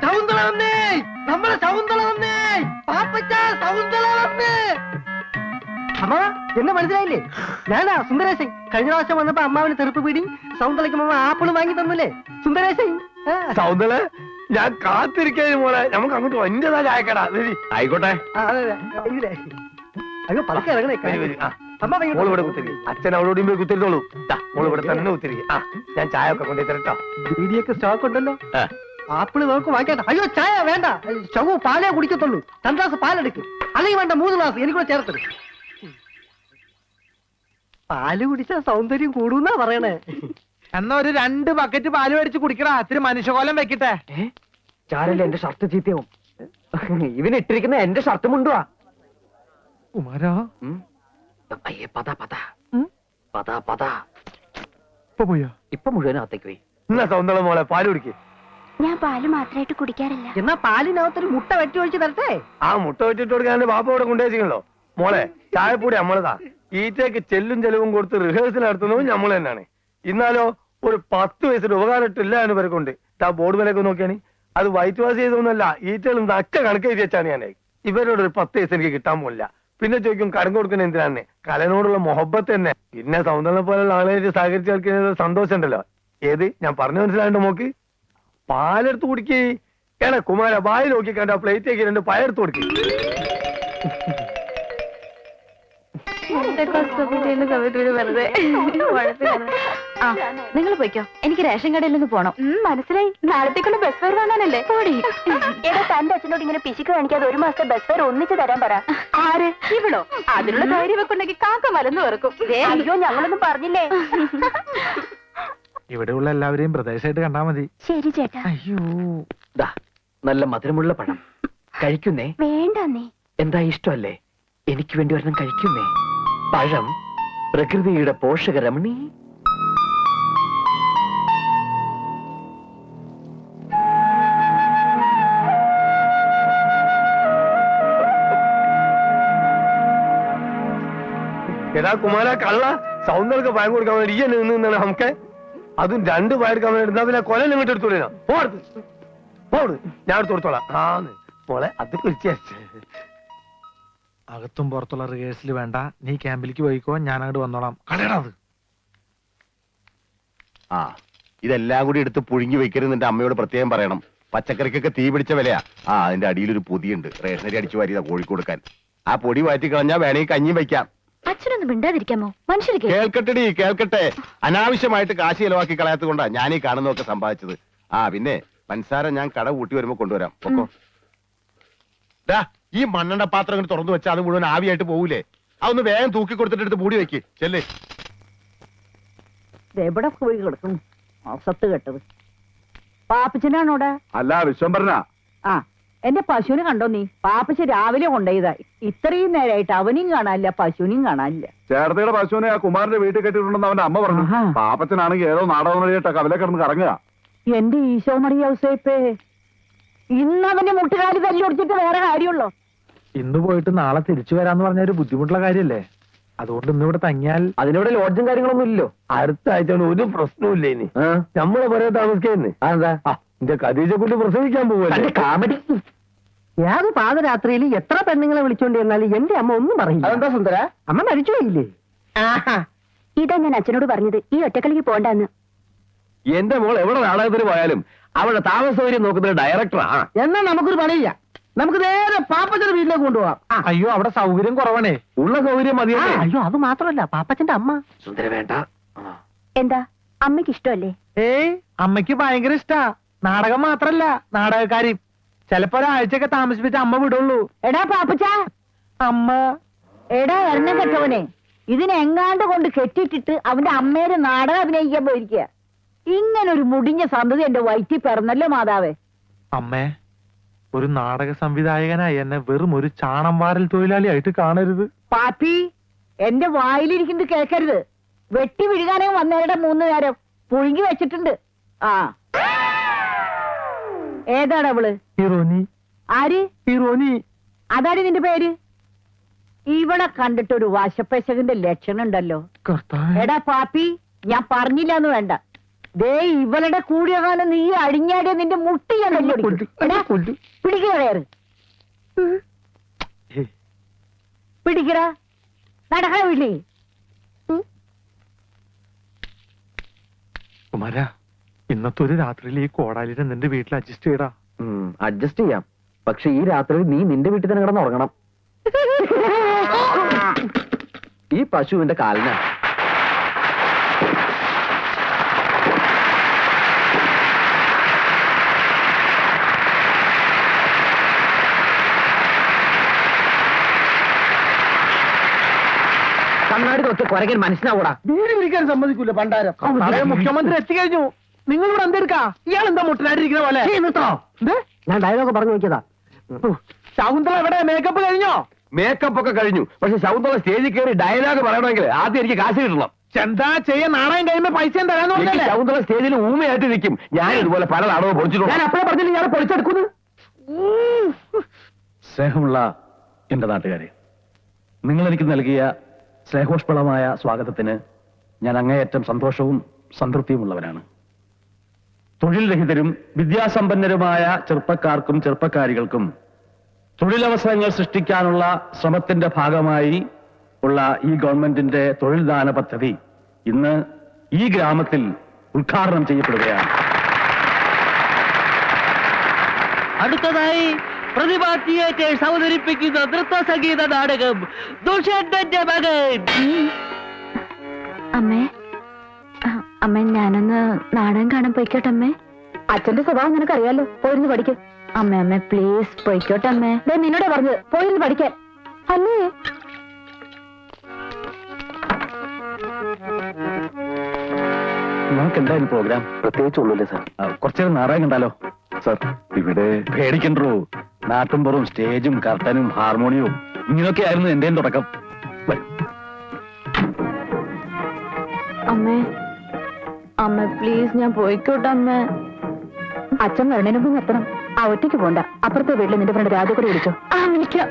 ശകുന്തള വന്നേ, നമ്മളെ ശകുന്തള വന്നേ, പാപ്പച്ച ശകുന്തള വന്നേ. അമ്മ എന്നെ മനസ്സിലായില്ലേ? ഞാനാ സുന്ദരേശൻ. കഴിഞ്ഞ പ്രാവശ്യം വന്നപ്പോ അമ്മാവിന് തെറുപ്പ് പീടി, സൗന്ദര്യക്ക് അമ്മ ആപ്പിള് വാങ്ങി തന്നില്ലേ സുന്ദരേശൻ? സൗന്ദര്യ, ഞാൻ കാത്തിരിക്കാൻ മോളെ, നമുക്ക് അങ്ങോട്ട് വന്റേതാ ചായക്കടാ. ആയിക്കോട്ടെ. അയ്യോ പതുക്കെ ഇറങ്ങണേ. അമ്മ മോള് ഇവിടെ കുത്തിരി, അച്ഛൻ അവളോടും പോയി കുത്തിരിത്തോളൂ. മോള് ഇവിടെ തന്നെ കുത്തിരിക്കും. ഞാൻ ചായ ഒക്കെ കൊണ്ടു തരട്ടോ. ബീഡിയൊക്കെ സ്റ്റോക്ക് ഉണ്ടല്ലോ. ആപ്പിള് നമുക്ക് വാങ്ങിക്കട്ടെ. അയ്യോ ചായ വേണ്ട, ചവു പാലേ കുടിക്കത്തുള്ളൂ. 2 ഗ്ലാസ് പാലെടുക്ക്, അല്ലെങ്കിൽ വേണ്ട 3 ഗ്ലാസ് എനിക്കൂടെ ചേർത്തത്. പാല് കുടിച്ചാ സൗന്ദര്യം കൂടുന്നാ പറയണേ. എന്നാ ഒരു 2 ബക്കറ്റ് പാല് മേടിച്ച് കുടിക്കടാ, ഇത്തിരി മനുഷ്യകോലം വെക്കട്ടെ. ചാരല്ലേ എന്റെ ഷർട്ട് ചീത്തയാവും. ഇവനിട്ടിരിക്കുന്ന എന്റെ ഷർട്ട് മുണ്ടുവാ. കുമാരാ, അയ്യേ പതാ പതാ പതാ പതാ. ഇപ്പൊ പോയോ? ഇപ്പൊ മുഴുവനകത്തേക്ക് പോയി. എന്നാ സൗന്ദര്യ മോളെ പാല് കുടിക്ക്. ഞാൻ പാല് മാത്രമായിട്ട് കുടിക്കാറില്ല. എന്നാ പാലിനകത്തൊരു മുട്ട വെട്ടി ഒഴിച്ച് തരട്ടെ? ആ മുട്ട വെച്ചിട്ട് കൊടുക്കാൻ ബാപ്പ ഇവിടെ കൊണ്ടുവച്ചിട്ടുണ്ടല്ലോ. മോളെ ചായപ്പൊടി നമ്മളതാ. ഈറ്റയ്ക്ക് ചെല്ലും ചെലവും കൊടുത്ത് റിഹേഴ്സൽ നടത്തുന്നതും നമ്മൾ തന്നെയാണ്. ഇന്നാലോ ഒരു 10 വയസ്സിന് ഉപകാരമില്ല എന്ന് പേർക്കുണ്ട്. ആ ബോർഡ് വിലയൊക്കെ നോക്കിയാണ്, അത് വൈറ്റ് വാഷ് ചെയ്തൊന്നുമല്ല, ഈറ്റകളും നക്ക കണക്ക് എഴുതി വെച്ചാണ് ഞാൻ. ഇവരോട് ഒരു 10 വയസ്സ് എനിക്ക് കിട്ടാൻ പോലില്ല. പിന്നെ ചോദിക്കും കടം കൊടുക്കുന്ന എന്തിനാണ്? കലനോടുള്ള മൊഹബത്ത് തന്നെ. പിന്നെ സൗന്ദര്യം പോലുള്ള ആളുകളായിട്ട് സഹകരിച്ച് കളിക്കുന്ന സന്തോഷം ഉണ്ടല്ലോ. ഏത് ഞാൻ പറഞ്ഞു മനസ്സിലായിട്ട് നോക്ക്. പാലെടുത്ത് കുടിക്കേ. ഏടാ കുമാര, വായി നോക്കി കണ്ട പ്ലേറ്റേക്ക് 2 പയർത്ത് കൊടുക്കേ. നിങ്ങൾ പോയിക്കോ, എനിക്ക് റേഷൻ കടയിൽ നിന്ന് പോണം. മനസ്സിലായി, നാളത്തേക്കുള്ള ബസ് ഫെയർ വാങ്ങാനല്ലേ? എടാ, തന്റെ അച്ഛനോട് ഇങ്ങനെ പിശുക്ക് കാണിക്കാതെ 1 മാസത്തെ ബസ് ഫെയർ ഒന്നിച്ച് തരാൻ പറ. ആര്? ഇവിടോ? അതിനുള്ള ധൈര്യം വെക്കുണ്ടെങ്കിൽ കാക്ക മലന്ന് വെറുക്കും. അയ്യോ, ഞങ്ങളൊന്നും പറഞ്ഞില്ലേ. ഇവിടെയുള്ള എല്ലാവരെയും പ്രദേശമായിട്ട് കണ്ടാ മതി. ശരി ചേട്ടാ. അയ്യോ, നല്ല മധുരമുള്ള പഴം കഴിക്കുന്നേ. വേണ്ടന്നേ. എന്താ ഇഷ്ടമല്ലേ? എനിക്ക് വേണ്ടി ഒരെണ്ണം കഴിക്കുന്നേ. പഴം പ്രകൃതിയുടെ പോഷകരമണി. എടാ കുമാര കള്ള സൗന്ദര്യ ഭയം കൊടുക്കാൻ വേണ്ടി ഈ നിന്നാണ് നമുക്ക് അതും 2 പായെടുക്കാൻ വേണ്ടി എടുത്താ പിന്നെ കൊല ഇങ്ങോട്ട് എടുത്തോളൂ പോട് ഞാൻ എടുത്ത് കൊടുത്തോളാം ആന്ന് മോളെ അത് പിടിച്ചേ അകത്തും പുറത്തുള്ള റിഹേഴ്സൽ വേണ്ട, നീ ക്യാമ്പിലേക്ക് പോയിക്കോ, ഞാൻ അങ്ങോട്ട് വന്നോളാം. കളയടാ അത്. ആ ഇതെല്ലാം കൂടി എടുത്ത് പുഴുങ്ങി വെക്കരുത് എന്റെ അമ്മയോട് പ്രത്യേകം പറയണം. പച്ചക്കറിക്കൊക്കെ തീ പിടിച്ച വിലയാ. ആ അതിന്റെ അടിയിലൊരു പൊതിയുണ്ട്, റേഷനരി അടിച്ചു വാരിയതാ കോഴിക്ക് കൊടുക്കാൻ. ആ പൊടി മാറ്റി കളഞ്ഞാ വേണമെങ്കിൽ കഞ്ഞിയും വെക്കാം. അച്ഛനൊന്നും മിണ്ടാതിരിക്കാമോ? മനുഷ്യർക്ക് കേൾക്കട്ടെടി കേൾക്കട്ടെ. അനാവശ്യമായിട്ട് കാശ് ചെലവാക്കി കളയാത്ത കൊണ്ടാ ഞാൻ ഈ കാണുന്നതൊക്കെ സമ്പാദിച്ചത്. ആ പിന്നെ പഞ്ചസാര ഞാൻ കട കൂട്ടി വരുമ്പോ കൊണ്ടുവരാം. പൊക്കോ. ഈ മണ്ണെണ്ണ പാത്രം ഇങ്ങനെ തുറന്നു വെച്ചാൽ അത് മുഴുവൻ ആവിയായിട്ട് പോകൂലേ? അതൊന്ന് വേഗം തൂക്കി കൊടുത്തിട്ട് എടുത്ത് മൂടി വെക്ക്. ചെല്ലേ. എവിടെ പോയി കിടക്കും അസത്ത് കെട്ടത്? പാപ്പച്ചനാണോടെ? അല്ല വിശ്വംഭരനാ. ആ എന്റെ പശുവിനെ കണ്ടോ നീ? പാപ്പച്ച രാവിലെ കൊണ്ടുപോയതാ. ഇത്രയും നേരമായിട്ട് അവനെയും കാണാനില്ല, പശുവിനെയും കാണാനില്ല. ചേർത്തയുടെ പശുവിനെ ആ കുമാരന്റെ വീട്ടിൽ കെട്ടിട്ടുണ്ടെന്ന് അവന്റെ അമ്മ പറഞ്ഞു. ആഹാ. പാപ്പച്ചനാണെങ്കിൽ ഏതോ നാടകം വഴിയിട്ട കവല കിടന്ന് കറങ്ങുക. എന്റെ ഈശോ മറിയ ഔസേപ്പേ, ഇന്ന് അവന്റെ മുട്ടുകാലി തല്ലി ഒടിച്ചിട്ട് വേറെ കാര്യമുള്ളോ? ഇന്ന് പോയിട്ട് നാളെ തിരിച്ചു വരാന്ന് പറഞ്ഞ ഒരു ബുദ്ധിമുട്ടുള്ള കാര്യല്ലേ? അതുകൊണ്ട് ഇന്ന് ഇവിടെ തങ്ങിയാൽ അതിനിവിടെ ലോഡ്ജും കാര്യങ്ങളൊന്നും ഇല്ലല്ലോ. അടുത്ത ആഴ്ച ഒരു പ്രശ്നവും ഇനി നമ്മളെ പറയാൻ താമസിക്കുന്നേ. അതെന്താ? എന്റെ കദീജ കുട്ടി പ്രസവിക്കാൻ പോവല്ലേ? കാമഡി. ഏത് പാതരാത്രിയിൽ എത്ര പെണ്ണുങ്ങളെ വിളിച്ചോണ്ട് ചെന്നാലും എന്റെ അമ്മ ഒന്നും പറയില്ല. അതെന്താ സുന്ദര? അമ്മ മരിച്ചുപോയില്ലേ? ഇതാ ഞാൻ അച്ഛനോട് പറഞ്ഞത്, ഈ ഒറ്റക്കളിക്ക് പോണ്ടെന്ന്. എന്റെ മോൾ എവിടെ നാടകത്തിന് പോയാലും അവിടെ താമസ സൗകര്യം നോക്കുന്ന ഡയറക്ടറാ. എന്നാ നമുക്കൊരു പണിയില്ല, നമുക്ക് നേരെ പാപ്പച്ചന്റെ വീട്ടിലേക്ക് കൊണ്ടുപോവാം. അയ്യോ അവിടെ സൗകര്യം കുറവാണേ. ഉള്ള സൗകര്യം മതിയല്ലേ? അയ്യോ അത് മാത്രമല്ല, പാപ്പച്ചന്റെ അമ്മ. സുന്ദര വേണ്ട. എന്താ അമ്മയ്ക്ക് ഇഷ്ടമല്ലേ? ഏയ് അമ്മയ്ക്ക് ഭയങ്കര ഇഷ്ടാ. നാടകം മാത്രല്ല, നാടകക്കാരി. ചിലപ്പോ ഒരാഴ്ചയൊക്കെ താമസിപ്പിച്ച് അമ്മ വിടുള്ളൂ. എടാ പാപ്പച്ച, അമ്മ എടാ എണ്ണ കെട്ടവനെ, ഇതിനെങ്ങാണ്ട് കൊണ്ട് കെട്ടിട്ടിട്ട് അവന്റെ അമ്മേരെ നാടകം അഭിനയിക്കാൻ പോയിരിക്കുക. ഇങ്ങനൊരു മുടിഞ്ഞ സന്തതി എന്റെ വയറ്റിൽ പിറന്നല്ലോ മാതാവേ. അമ്മേ, ഒരു നാടക സംവിധായകനായി എന്നെ വെറും ഒരു ചാണം വാരൽ തൊഴിലാളിയായിട്ട് കാണരുത്. പാപ്പി, എന്റെ വായിലിരിക്കുന്നത് കേൾക്കരുത്. വെട്ടി വിഴുകാനേ വന്നവരുടെ 3 നേരം പുഴുങ്ങി വെച്ചിട്ടുണ്ട്. ആ ഏതാണ് അവള്? ഹീറോനി. ആര്? ഹീറോനി. അതാണ് നിന്റെ പേര്? ഇവിടെ കണ്ടിട്ടൊരു വാശപ്പശകന്റെ ലക്ഷണം ഉണ്ടല്ലോ. കർത്താവേ. എടാ പാപ്പി, ഞാൻ പറഞ്ഞില്ലാന്ന് വേണ്ട. ദേ ഇവളുടെ കൂടിയ കാലം നീ അടിഞ്ഞാടിയ നിന്റെ മുട്ടി ഞാൻ പിടിക്കുക കയറ്. പിടിക്കടാ, നടക്കാ വീട്ടിൽ. കുമാര, ഇന്നത്തെ ഒരു രാത്രിയിൽ ഈ കോടാലിനെ നിന്റെ വീട്ടിൽ അഡ്ജസ്റ്റ് ചെയ്യടാ. അഡ്ജസ്റ്റ് ചെയ്യാം, പക്ഷെ ഈ രാത്രി നീ നിന്റെ വീട്ടിൽ തന്നെ കിടന്ന് ഉറങ്ങണം. ഈ പശുവിന്റെ കാലിനാ. കണ്ണാടി നോക്കി കുരകൻ മനസ്സിലാവൂടാ. വീട് പിടിക്കാൻ സമ്മതിക്കൂല പണ്ടാരം. നാളെ മുഖ്യമന്ത്രി എത്തിക്കഴിഞ്ഞു. നിങ്ങൾ ഇവിടെ എന്തെടുക്കാ? ഇയാൾ എന്താ മുട്ടനായിട്ടിരിക്കുന്ന പോലെ? ഞാൻ ഡയലോഗ് പറഞ്ഞു നോക്കിയതാ. ശകുന്തള എവിടെ? മേക്കപ്പ് കഴിഞ്ഞോ? മേക്കപ്പ് ഒക്കെ കഴിഞ്ഞു, പക്ഷെ ശകുന്തള സ്റ്റേജിൽ കയറി ഡയലോഗ് പറയണമെങ്കിൽ ആദ്യം എനിക്ക് കാശ് കിട്ടണം. എന്താ ചെയ്യാൻ? നാണയം കഴിയുമ്പോ പൈസ തരാന്ന് പറഞ്ഞല്ലേ? ശകുന്തള സ്റ്റേജിൽ ഊമയായിട്ട് നിൽക്കും. ഞാൻ ഇതുപോലെ പല നാടകവും പൊളിച്ചിട്ടുണ്ട്. ഞാൻ അപ്പോഴേ പറഞ്ഞില്ല ഇയാളെ പൊളിച്ചെടുക്കുന്നു. സ്നേഹമുള്ള എന്റെ നാട്ടുകാരെ, നിങ്ങൾ എനിക്ക് നൽകിയ സ്നേഹോഷ്പളമായ സ്വാഗതത്തിന് ഞാൻ അങ്ങേയറ്റം സന്തോഷവും സംതൃപ്തിയുമുള്ളവനാണ്. തൊഴിൽ രഹിതരും വിദ്യാസമ്പന്നരുമായ ചെറുപ്പക്കാർക്കും ചെറുപ്പക്കാരികൾക്കും തൊഴിലവസരങ്ങൾ സൃഷ്ടിക്കാനുള്ള ശ്രമത്തിന്റെ ഭാഗമായി ഉള്ള ഈ ഗവൺമെന്റിന്റെ തൊഴിൽ ദാന പദ്ധതി ഇന്ന് ഈ ഗ്രാമത്തിൽ ഉദ്ഘാടനം ചെയ്യപ്പെടുകയാണ്. അടുത്തതായി പ്രതിഭാ തിയേറ്റേഴ്സ് അവതരിപ്പിക്കുന്ന നൃത്ത സംഗീത നാടകം ദുഷ്യന്തന്റെ മകൻ. അമ്മേ, അമ്മ ഞാനൊന്ന് നാടകം കാണാൻ പോയിക്കോട്ടെ അമ്മേ. അച്ഛന്റെ സ്വഭാവം നിനക്കറിയാലോ, പോയിരുന്നു പഠിക്കും. അമ്മ അമ്മ പ്ലീസ് പോയിക്കോട്ടെ അമ്മേ. നിന്നോടെ പറഞ്ഞത് പോയിരുന്നു പഠിക്കാൻ അല്ലേ? നമുക്ക് എന്തായാലും പ്രോഗ്രാം പ്രത്യേകിച്ച് ഒന്നുമില്ല സാർ. കുറച്ചേരം നാടകം കണ്ടാലോ? സാർ ഇവിടെ പേടിക്കണ്ടോ? നാട്ടുംപുറവും സ്റ്റേജും കർട്ടനും ഹാർമോണിയവും ഇങ്ങനെയൊക്കെ ആയിരുന്നു എന്റെയും തുടക്കം. വരൂ. അമ്മേ അമ്മ പ്ലീസ് ഞാൻ പോയിക്കോട്ടെ അമ്മേ. അച്ഛൻ വരണേന് മുമ്പ് എത്തണം. ആ ഒറ്റയ്ക്ക് പോണ്ട. അപ്പുറത്തെ വീട്ടിൽ നിന്റെ ഫ്രണ്ട് രാജ കൂടെ വിളിച്ചോ. ആ വിളിക്കാം.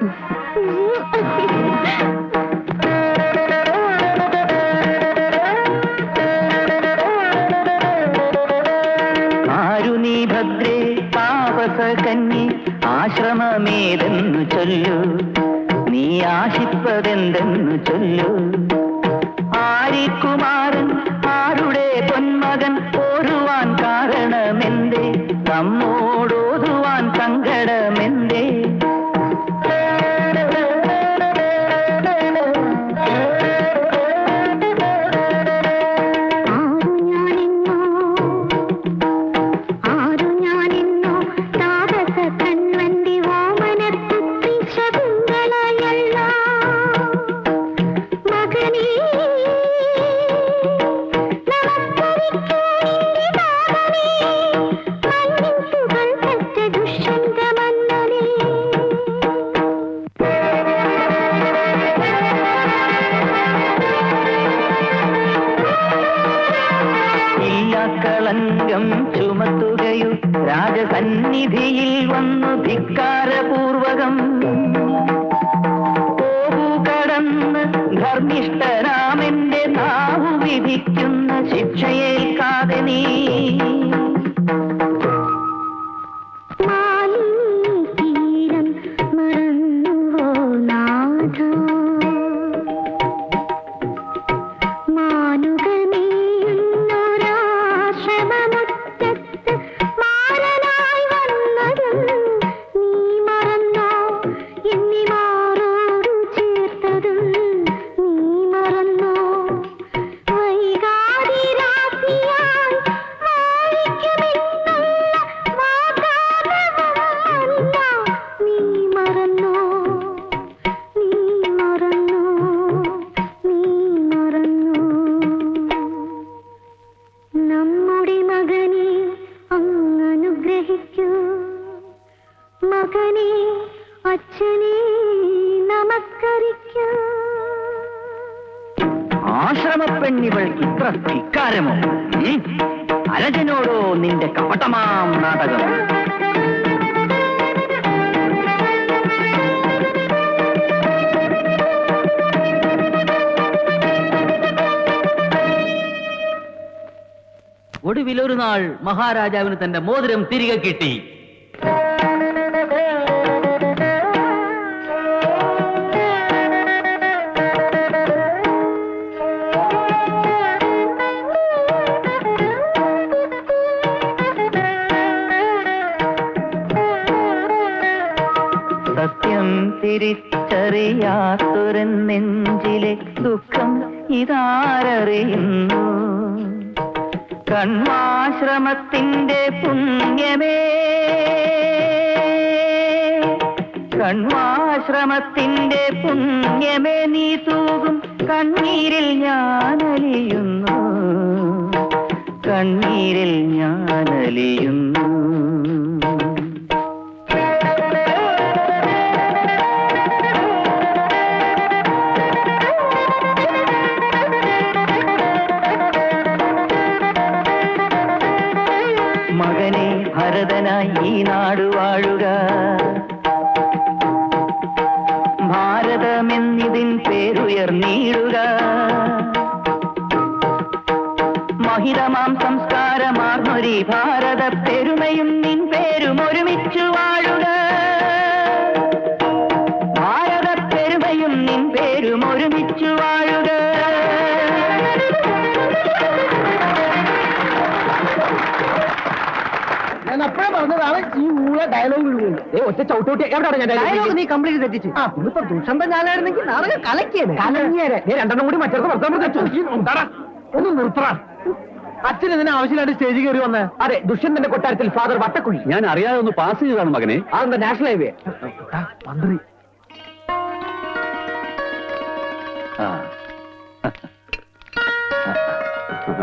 ചൊല്ലു, നീ ആശിപ്പതെന്തെന്നു ചൊല്ലു. ആര്യകുമാരൻ ആരുടെ പൊന്മകൻ ഓരുവാൻ കാരണമെന്തേ, നമ്മോടോതുവാൻ സങ്കടമെന്തേ. കളങ്കം ചുമത്തുകയു രാജസന്നിധിയിൽ വന്നു ധിക്കാരപൂർവകം. പോകു കടന്ന് ധർമ്മിഷ്ഠരാമെന്റെ നാവു വിധിക്കുന്ന ശിക്ഷയേൽക്കാതെ നീ. ആശ്രമപ്പെണ്ണിവൾക്ക് ഇത്ര ധിക്കാരമോ? അരജനോടോ നിന്റെ കപടമാം നാടകം. ഒടുവിലൊരു നാൾ മഹാരാജാവിന് തന്റെ മോതിരം തിരികെ കിട്ടി. സത്യം തിരിച്ചറിയാത്തൊരു നെഞ്ചിലെ ദുഃഖം ഇതാരറിയുന്നു. കണ്വാശ്രമത്തിന്റെ പുണ്യമേ, കണ്വാശ്രമത്തിന്റെ പുണ്യമേ, നീ തൂകും കണ്ണീരിൽ ഞാനലിയുന്നു, കണ്ണീരിൽ ഞാനലിയുന്നു. മകനെ ഭരതനായി ഈ നാട് വാഴുക, ഭാരതമെന്നിതിൻ പേരുയർന്നിടുക. മഹിതമാം സംസ്കാരമാർന്നൊരി ഭാരത പെരുമയും നിൻ പേരും ഒരുമിച്ചു വാഴുക, ഭാരത പെരുമയും നിൻ പേരും ഒരുമിച്ചു വാഴുക. ഞാൻ അപ്പോഴേ പറഞ്ഞതാണ് ഈ ഊള ഡയലോഗ് ഒറ്റ ചവിട്ടോട്ടി എവിടെയാണ് ഞാൻ ഡയലോഗ് നീ കംപ്ലീറ്റ് തെറ്റിച്ച്. ആ ഇന്നിപ്പോ ദുഷന്തം ഞാനായിരുന്നെങ്കിൽ നാടകം കലക്കിയേനെ. രണ്ടെണ്ണം കൂടി മറ്റൊക്കെ ഒന്ന് നിർത്തറ. അച്ഛൻ ഇതിന് ആവശ്യമായിട്ട് സ്റ്റേജിൽ കയറി വന്നേ? അതെ, ദുഷ്യന്തന്റെ കൊട്ടാരത്തിൽ ഫാദർ വട്ടക്കുഴി. ഞാൻ അറിയാതെ ഒന്ന് പാസ് ചെയ്തതാണ് മകനെ. അതെന്താ നാഷണൽ ഹൈവേ? മന്ത്രി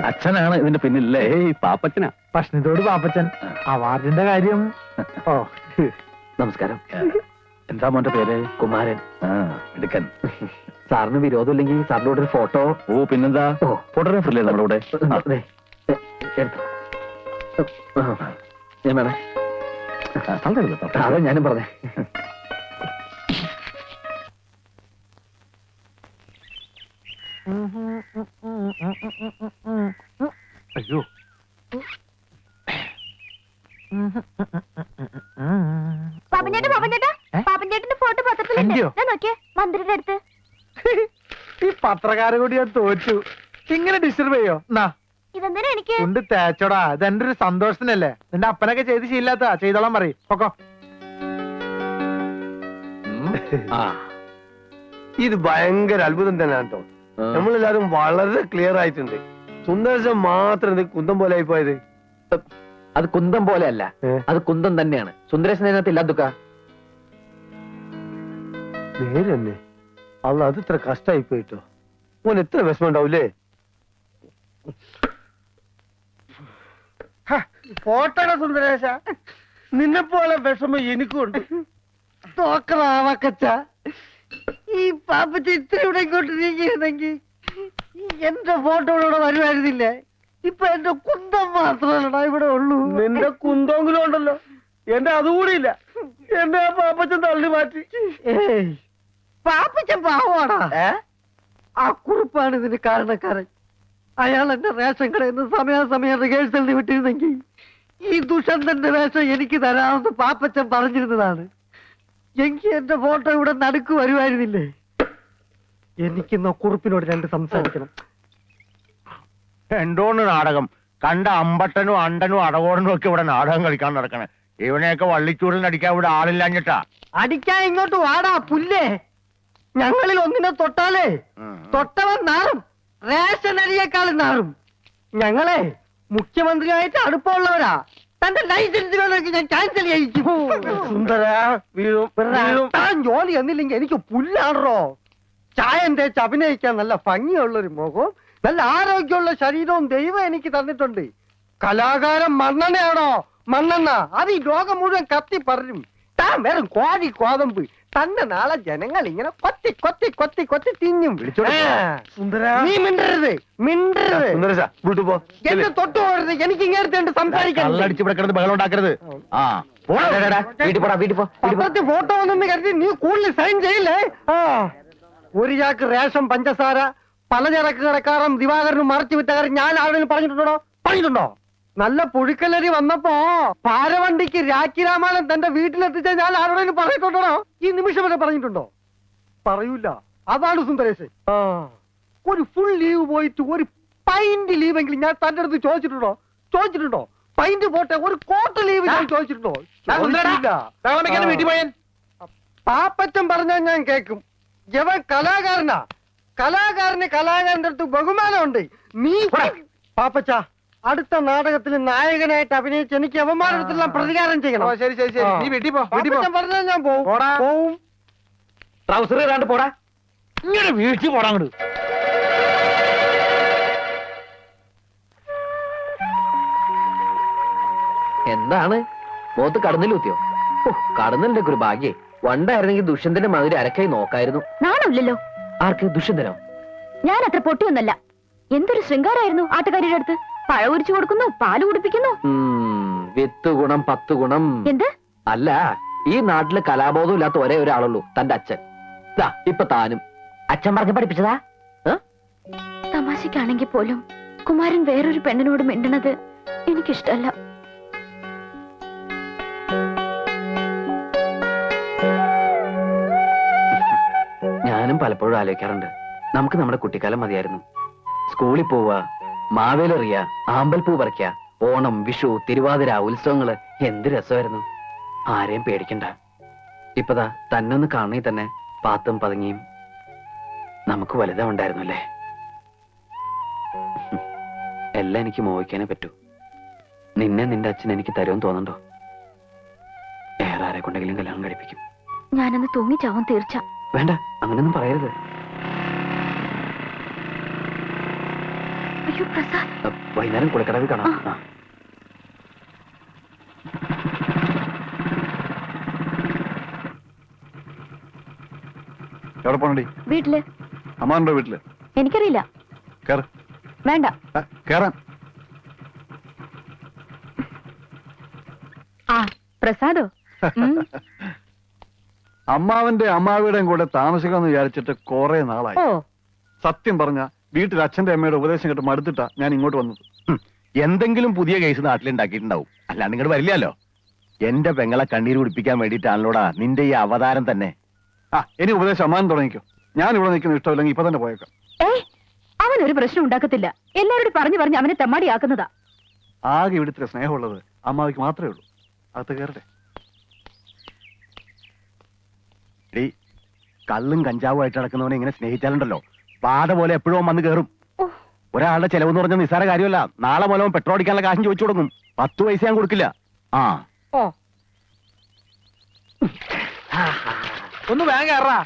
അച്ഛനാണ് ഇതിന്റെ പിന്നിലല്ലേ? പാപ്പച്ചനാ. പ്രശ്നത്തോട് പാപ്പച്ചൻ. അവാർഡിന്റെ കാര്യം. ഓ നമസ്കാരം. എന്താ മോന്റെ പേര്? കുമാരൻ. എടുക്കൻ. സാറിന് വിരോധമില്ലെങ്കിൽ സാറിന്റെ കൂടെ ഒരു ഫോട്ടോ. ഓ പിന്നെന്താ, ഫോട്ടോഗ്രാഫർ അല്ലേ നമ്മുടെ കൂടെ? ഞാൻ വേണേ. അതെ ഞാനും പറഞ്ഞേ. അയ്യോ പാപ്പൻചേട്ടന്റെ ഫോട്ടോ എന്റെയോ? നോക്കിയേ മന്ത്രിയുടെ അടുത്ത്. ഈ പത്രക്കാരെ കൂടി ഞാൻ തോറ്റു. ഇങ്ങനെ ഡിസ്റ്റർബ് ചെയ്യോ? എന്നാ ഇതെന്തിനാ എനിക്ക്? കൊണ്ട് തേച്ചോടാ, ഇതെന്റെ ഒരു സന്തോഷത്തിനല്ലേ. നിന്റെ അപ്പനൊക്കെ ചെയ്ത് ശീലാത്ത ചെയ്തോളാൻ പറയും. പൊക്കോ. ആ ഇത് ഭയങ്കര അത്ഭുതം തന്നെയാണ് കേട്ടോ. നമ്മളെല്ലാരും വളരെ ക്ലിയർ ആയിട്ടുണ്ട്. സുന്ദരശം മാത്രം ഇത് കുന്തം പോലെ ആയി പോയത്. അത് കുന്തം പോലെ അല്ല, അത് കുന്തം തന്നെയാണ്. സുന്ദരേശൻ അതിനകത്ത് ഇല്ല ദുഃഖ. നേരെ തന്നെ അല്ല, അത് ഇത്ര കഷ്ടായി പോയിട്ടോ. ഓൻ എത്ര വിഷമം ഉണ്ടാവൂലേ? പോട്ടട സുന്ദരേശ, നിന്നെ പോലെ വിഷമം എനിക്കുണ്ട്. തോക്കറാവക്കച്ച, ഈ പാപ്പച്ച ഇത്ര ഇവിടെ ഇങ്ങോട്ട് നീങ്ങിയിരുന്നെങ്കിൽ എന്റെ ഫോട്ടോ ഇവിടെ വരുമായിരുന്നില്ലേ? ഇപ്പൊ എന്റെ കുന്തം മാത്രമല്ലടാ ഇവിടെ ഉള്ളൂ. നിന്റെ കുന്തെങ്കിലും ഉണ്ടല്ലോ, എന്റെ അതുകൂടി ഇല്ല. എന്റെ ആ പാപ്പച്ചൻ തള്ളി മാറ്റി. പാപ്പച്ചൻ പാവാടാ. ആ കുറിപ്പാണ് ഇതിന് കാരണക്കാരൻ. അയാൾ എന്റെ റേഷൻ കടയിൽ നിന്ന് സമയാസമയം റിഹേഴ്സലിന് വിട്ടിരുന്നെങ്കിൽ ഈ ദുഷന്തന്റെ വേഷം എനിക്ക് തരാമെന്ന് പാപ്പച്ചൻ പറഞ്ഞിരുന്നതാണ്. എങ്കിൽ എന്റെ ഫോട്ടോ ഇവിടെ നടുക്ക് വരുമായിരുന്നില്ലേ? എനിക്കിന്ന് കുറിപ്പിനോട് രണ്ട് സംസാരിക്കണം. എന്തോന്ന് നാടകം കണ്ട അമ്പട്ടനും അണ്ടനും അടകോടനും ഒക്കെ ഇവിടെ നാടകം കളിക്കാൻ നടക്കണേ. ഇവനെയൊക്കെ വള്ളിച്ചൂടിൽ അടിക്കാൻ ഇവിടെ ആളില്ലാഞ്ഞിട്ടാ. അടിക്കാൻ ഇങ്ങോട്ട് വാടാ പുല്ലേ. ഞങ്ങളിൽ ഒന്നിനെ തൊട്ടാലേ തൊട്ടവൻ നാറും, റേഷൻ അരിയേക്കാളും നാറും. ഞങ്ങളെ മുഖ്യമന്ത്രിയായിട്ട് അടുപ്പമുള്ളവരാ. തന്റെ ലൈസൻസ് വേണമെങ്കിൽ ഞാൻ ക്യാൻസൽ ചെയ്യിക്കും. താൻ ജോലി എന്നില്ലെങ്കിൽ എനിക്ക് പുല്ലാണോ? ചായം തേച്ച് അഭിനയിക്കാൻ നല്ല ഭംഗിയുള്ളൊരു മുഖവും നല്ല ആരോഗ്യമുള്ള ശരീരവും ദൈവം എനിക്ക് തന്നിട്ടുണ്ട്. കലാകാരൻ മണ്ണെണ്ണയാണോ? മണ്ണെണ്ണ അത് ഈ ലോകം മുഴുവൻ കത്തി പറയും. താൻ വെറും കോഴി കോതമ്പ്. തന്നെ നാളെ ജനങ്ങൾ ഇങ്ങനെ കൊത്തി കൊത്തി കൊത്തി കൊത്തി തിന്നും. നീ മിണ്ടരുത്, മിണ്ടരുത്. എന്നെ തൊട്ടു പോകരുത്. എനിക്ക് ഇങ്ങനത്തെ സംസാരിക്കാൻ ബഹളം ഉണ്ടാക്കരുത്. പത്രത്തിൽ ഫോട്ടോ വന്നെന്ന് കരുതി നീ കൂടുതൽ സൈൻ ചെയ്യില്ലേ? ഒരു ചാക്ക് റേഷൻ പഞ്ചസാര പലചരക്ക് കടക്കാരൻ ദിവാകരനും മറച്ചു വിറ്റ കാര്യം ഞാൻ ആരോടും പറഞ്ഞിട്ടുണ്ടോ? നല്ല പുഴുക്കലരി വന്നപ്പോ പാരവണ്ടിക്ക് രാഖി രാമായണൻ തന്റെ വീട്ടിലെത്തിച്ച ഞാൻ ആരോടും പറഞ്ഞിട്ടുണ്ടോ? ഈ നിമിഷം വരെ പറഞ്ഞിട്ടുണ്ടോ? പറയൂല. അതാണ് സുന്ദരേശ്. ഒരു ഫുൾ ലീവ് പോയിട്ട് ഒരു പൈന്റ് ലീവെങ്കിലും ഞാൻ തന്റെ അടുത്ത് ചോദിച്ചിട്ടുണ്ടോ? പൈന്റ് പോട്ടെ, ഒരു കോട്ട് ലീവ് ഞാൻ ചോദിച്ചിട്ടുണ്ടോ? വീട്ടിൽ പോയാൽ പാപ്പച്ചൻ പറഞ്ഞാൽ ഞാൻ കേക്കും. ജവൻ കലാകാരനാ. കലാകാരന്റെ അടുത്ത് ബഹുമാനമുണ്ട്. നീ പാപ്പച്ച അടുത്ത നാടകത്തിൽ നായകനായിട്ട് അഭിനയിച്ച് എനിക്ക് അവന്മാരുടെ പ്രതികാരം ചെയ്യണം. ശരി ശരി ശരി, നീ വീട്ടിൽ പോ. പറഞ്ഞാൽ ഞാൻ പോവും. ട്രൗസർ ഇടാണ്ട് പോടാ. ഇങ്ങനെ വീഴ്ച പോടാ അങ്ങോട്ട്. എന്താണ് മുഖത്ത് കടന്നിലൂത്തിയോ? കടന്നലിന്റെ ഒരു ഭാഗ്യേ. വണ്ടായിരുന്നെങ്കിൽ ദുഷ്യന്തന്റെ മാതിരി അരക്കായി നോക്കായിരുന്നു. നാണമില്ലല്ലോ. ആർക്ക്? ദുഷ്യന്തനോ? ഞാൻ അത്ര പൊട്ടിയൊന്നല്ല. എന്തൊരു ശൃംഗാരായിരുന്നു ആട്ടുകാരിയുടെ അടുത്ത്. പഴ ഉരിച്ചു കൊടുക്കുന്നു, പാല് കുടിപ്പിക്കുന്നു. വിത്ത് ഗുണം 10 ഗുണം. എന്ത്? അല്ല, ഈ നാട്ടില് കലാബോധം ഇല്ലാത്ത ഒരേ ഒരാളുള്ളൂ, തന്റെ അച്ഛൻ. ഇപ്പൊ താനും അച്ഛൻ പറഞ്ഞ് പഠിപ്പിച്ചതാ. തമാശക്കാണെങ്കിൽ പോലും കുമാരൻ വേറൊരു പെണ്ണിനോട് മിണ്ടണത് എനിക്കിഷ്ടല്ല. ഞാനും പലപ്പോഴും ആലോചിക്കാറുണ്ട്, നമുക്ക് നമ്മുടെ കുട്ടിക്കാലം മതിയായിരുന്നു. സ്കൂളിൽ പോവുക, മാവേലെറിയ, ആമ്പൽപ്പൂ പറിക്കുക, ഓണം, വിഷു, തിരുവാതിര, ഉത്സവങ്ങള് എന്ത് രസമായിരുന്നു. ആരെയും പേടിക്കണ്ട. ഇപ്പതാ തന്നൊന്ന് കാണണേ തന്നെ പാത്തും പതുങ്ങിയും നമുക്ക് വലുതാ ഉണ്ടായിരുന്നു അല്ലേ. എല്ലാം എനിക്ക് മോഹിക്കാനേ പറ്റൂ. നിന്നെ നിന്റെ അച്ഛൻ എനിക്ക് തരുമെന്ന് തോന്നുന്നുണ്ടോ? വേറെ ആരെ കൊണ്ടെങ്കിലും കല്യാണം കഴിപ്പിക്കും. ഞാനൊന്ന് തൂങ്ങിച്ചാവും തീർച്ച. വേണ്ട, അങ്ങനൊന്നും പറയരുത്. അയ്യോ പ്രസാദ്, വൈകുന്നേരം കുളക്കടവിൽ കാണാം. എവിടെ പോണടി? വീട്ടില്. അമ്മാണ്ടോ വീട്ടില്? എനിക്കറിയില്ല. വേണ്ട. കേറാൻ. ആ പ്രസാദോ? അമ്മാവന്റെ അമ്മാവിയുടെയും കൂടെ താമസിക്കാന്ന് വിചാരിച്ചിട്ട് കുറെ നാളായി. സത്യം പറഞ്ഞ വീട്ടിൽ അച്ഛന്റെ അമ്മയുടെ ഉപദേശം കേട്ട് മടുത്തിട്ടാ ഞാൻ ഇങ്ങോട്ട് വന്നത്. എന്തെങ്കിലും പുതിയ കേസ് നാട്ടിലുണ്ടാക്കിയിട്ടുണ്ടാവും, അല്ലാണ്ട് ഇങ്ങോട്ട് വരില്ലല്ലോ. എന്റെ പെങ്ങളെ കണ്ണീര് കുടിപ്പിക്കാൻ വേണ്ടിയിട്ടാണല്ലോടാ നിന്റെ ഈ അവതാരം തന്നെ. ഇനി ഉപദേശം അമ്മാൻ തുടങ്ങിക്കോ. ഞാൻ ഇവിടെ നിൽക്കുന്ന ഇഷ്ടമില്ലെങ്കിൽ ഇപ്പൊ തന്നെ പോയേക്കാം. അവനൊരു പ്രശ്നം ഉണ്ടാക്കത്തില്ല. എല്ലാവരോടും പറഞ്ഞു പറഞ്ഞ് അവനെ തെമ്മാടിയാക്കുന്നതാ. ആകെ ഇവിടുത്തെ സ്നേഹമുള്ളത് അമ്മാവിക്ക് മാത്രമേ ഉള്ളൂ. അകത്ത് കയറട്ടെ. കള്ളും കഞ്ചാവും ആയിട്ട് നടക്കുന്നവനെ ഇങ്ങനെ സ്നേഹിച്ചാലുണ്ടല്ലോ പാത പോലെ എപ്പോഴും വന്ന് കയറും. ഒരാളുടെ ചെലവെന്ന് പറഞ്ഞ നിസ്സാര കാര്യമല്ല. നാളെ മൂലം പെട്രോൾ അടിക്കാനുള്ള കാശും ചോദിച്ചു കൊടുക്കും. 10 പൈസ ഞാൻ കൊടുക്കില്ല. ഒന്ന് വേഗം കയറാ.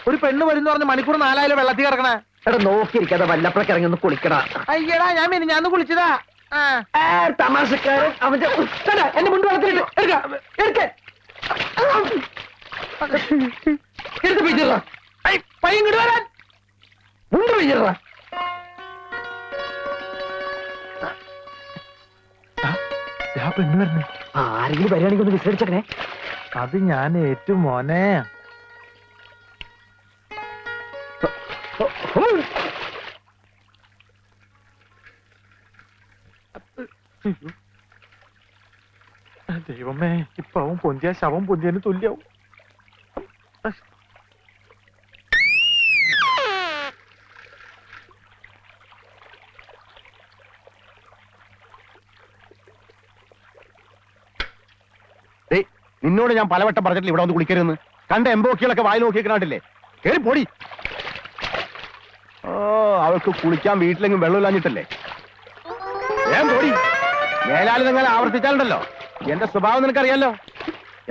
ഒരു പെണ്ണ് വരുന്ന പറഞ്ഞ് മണിക്കൂർ 4 വെള്ളത്തിൽ കിടക്കണേ. എടാ നോക്കിയിരിക്കാതെ വല്ലപ്പോഴൊക്കെ ഇറങ്ങി ഒന്ന് കുളിക്കടാ. അയ്യടാ ഞാൻ ഞാന്ന് കുളിച്ചതാ. തമാശക്കാരൻ അവന്റെ എന്നെ മുണ്ട് വളർത്തിട്ട് എടുത്ത് പിടിച്ചിട പയ്യങ്ങോട്ട് വരാൻ മുണ്ട് പിടിച്ചിട. പെണ്ണ് വരണേ. ആരെങ്കിലും വരികയാണെങ്കിൽ ഒന്ന് വിസരിച്ചേ. അത് ഞാൻ ഏറ്റവും മോനെ. ദൈവമേ, ഇപ്പൊ അവൻ പൊന്തിയ ശവം പൊന്തിയതിന് തുല്യാവും. നിന്നോട് ഞാൻ പലവട്ടം പറഞ്ഞിട്ടില്ല ഇവിടെ ഒന്ന് കുളിക്കരുതെന്ന്. കണ്ട എംബോക്കികളൊക്കെ വായി നോക്കിക്കണ്ടില്ലേ? കേറി പൊടി. അവൾക്ക് കുളിക്കാൻ വീട്ടിലെങ്കിലും വെള്ളമില്ലാഞ്ഞിട്ടല്ലേ? ഞാൻ പൊടി. മേലാല് നിങ്ങൾ ആവർത്തിച്ചാലുണ്ടല്ലോ എന്റെ സ്വഭാവം നിനക്കറിയാലോ.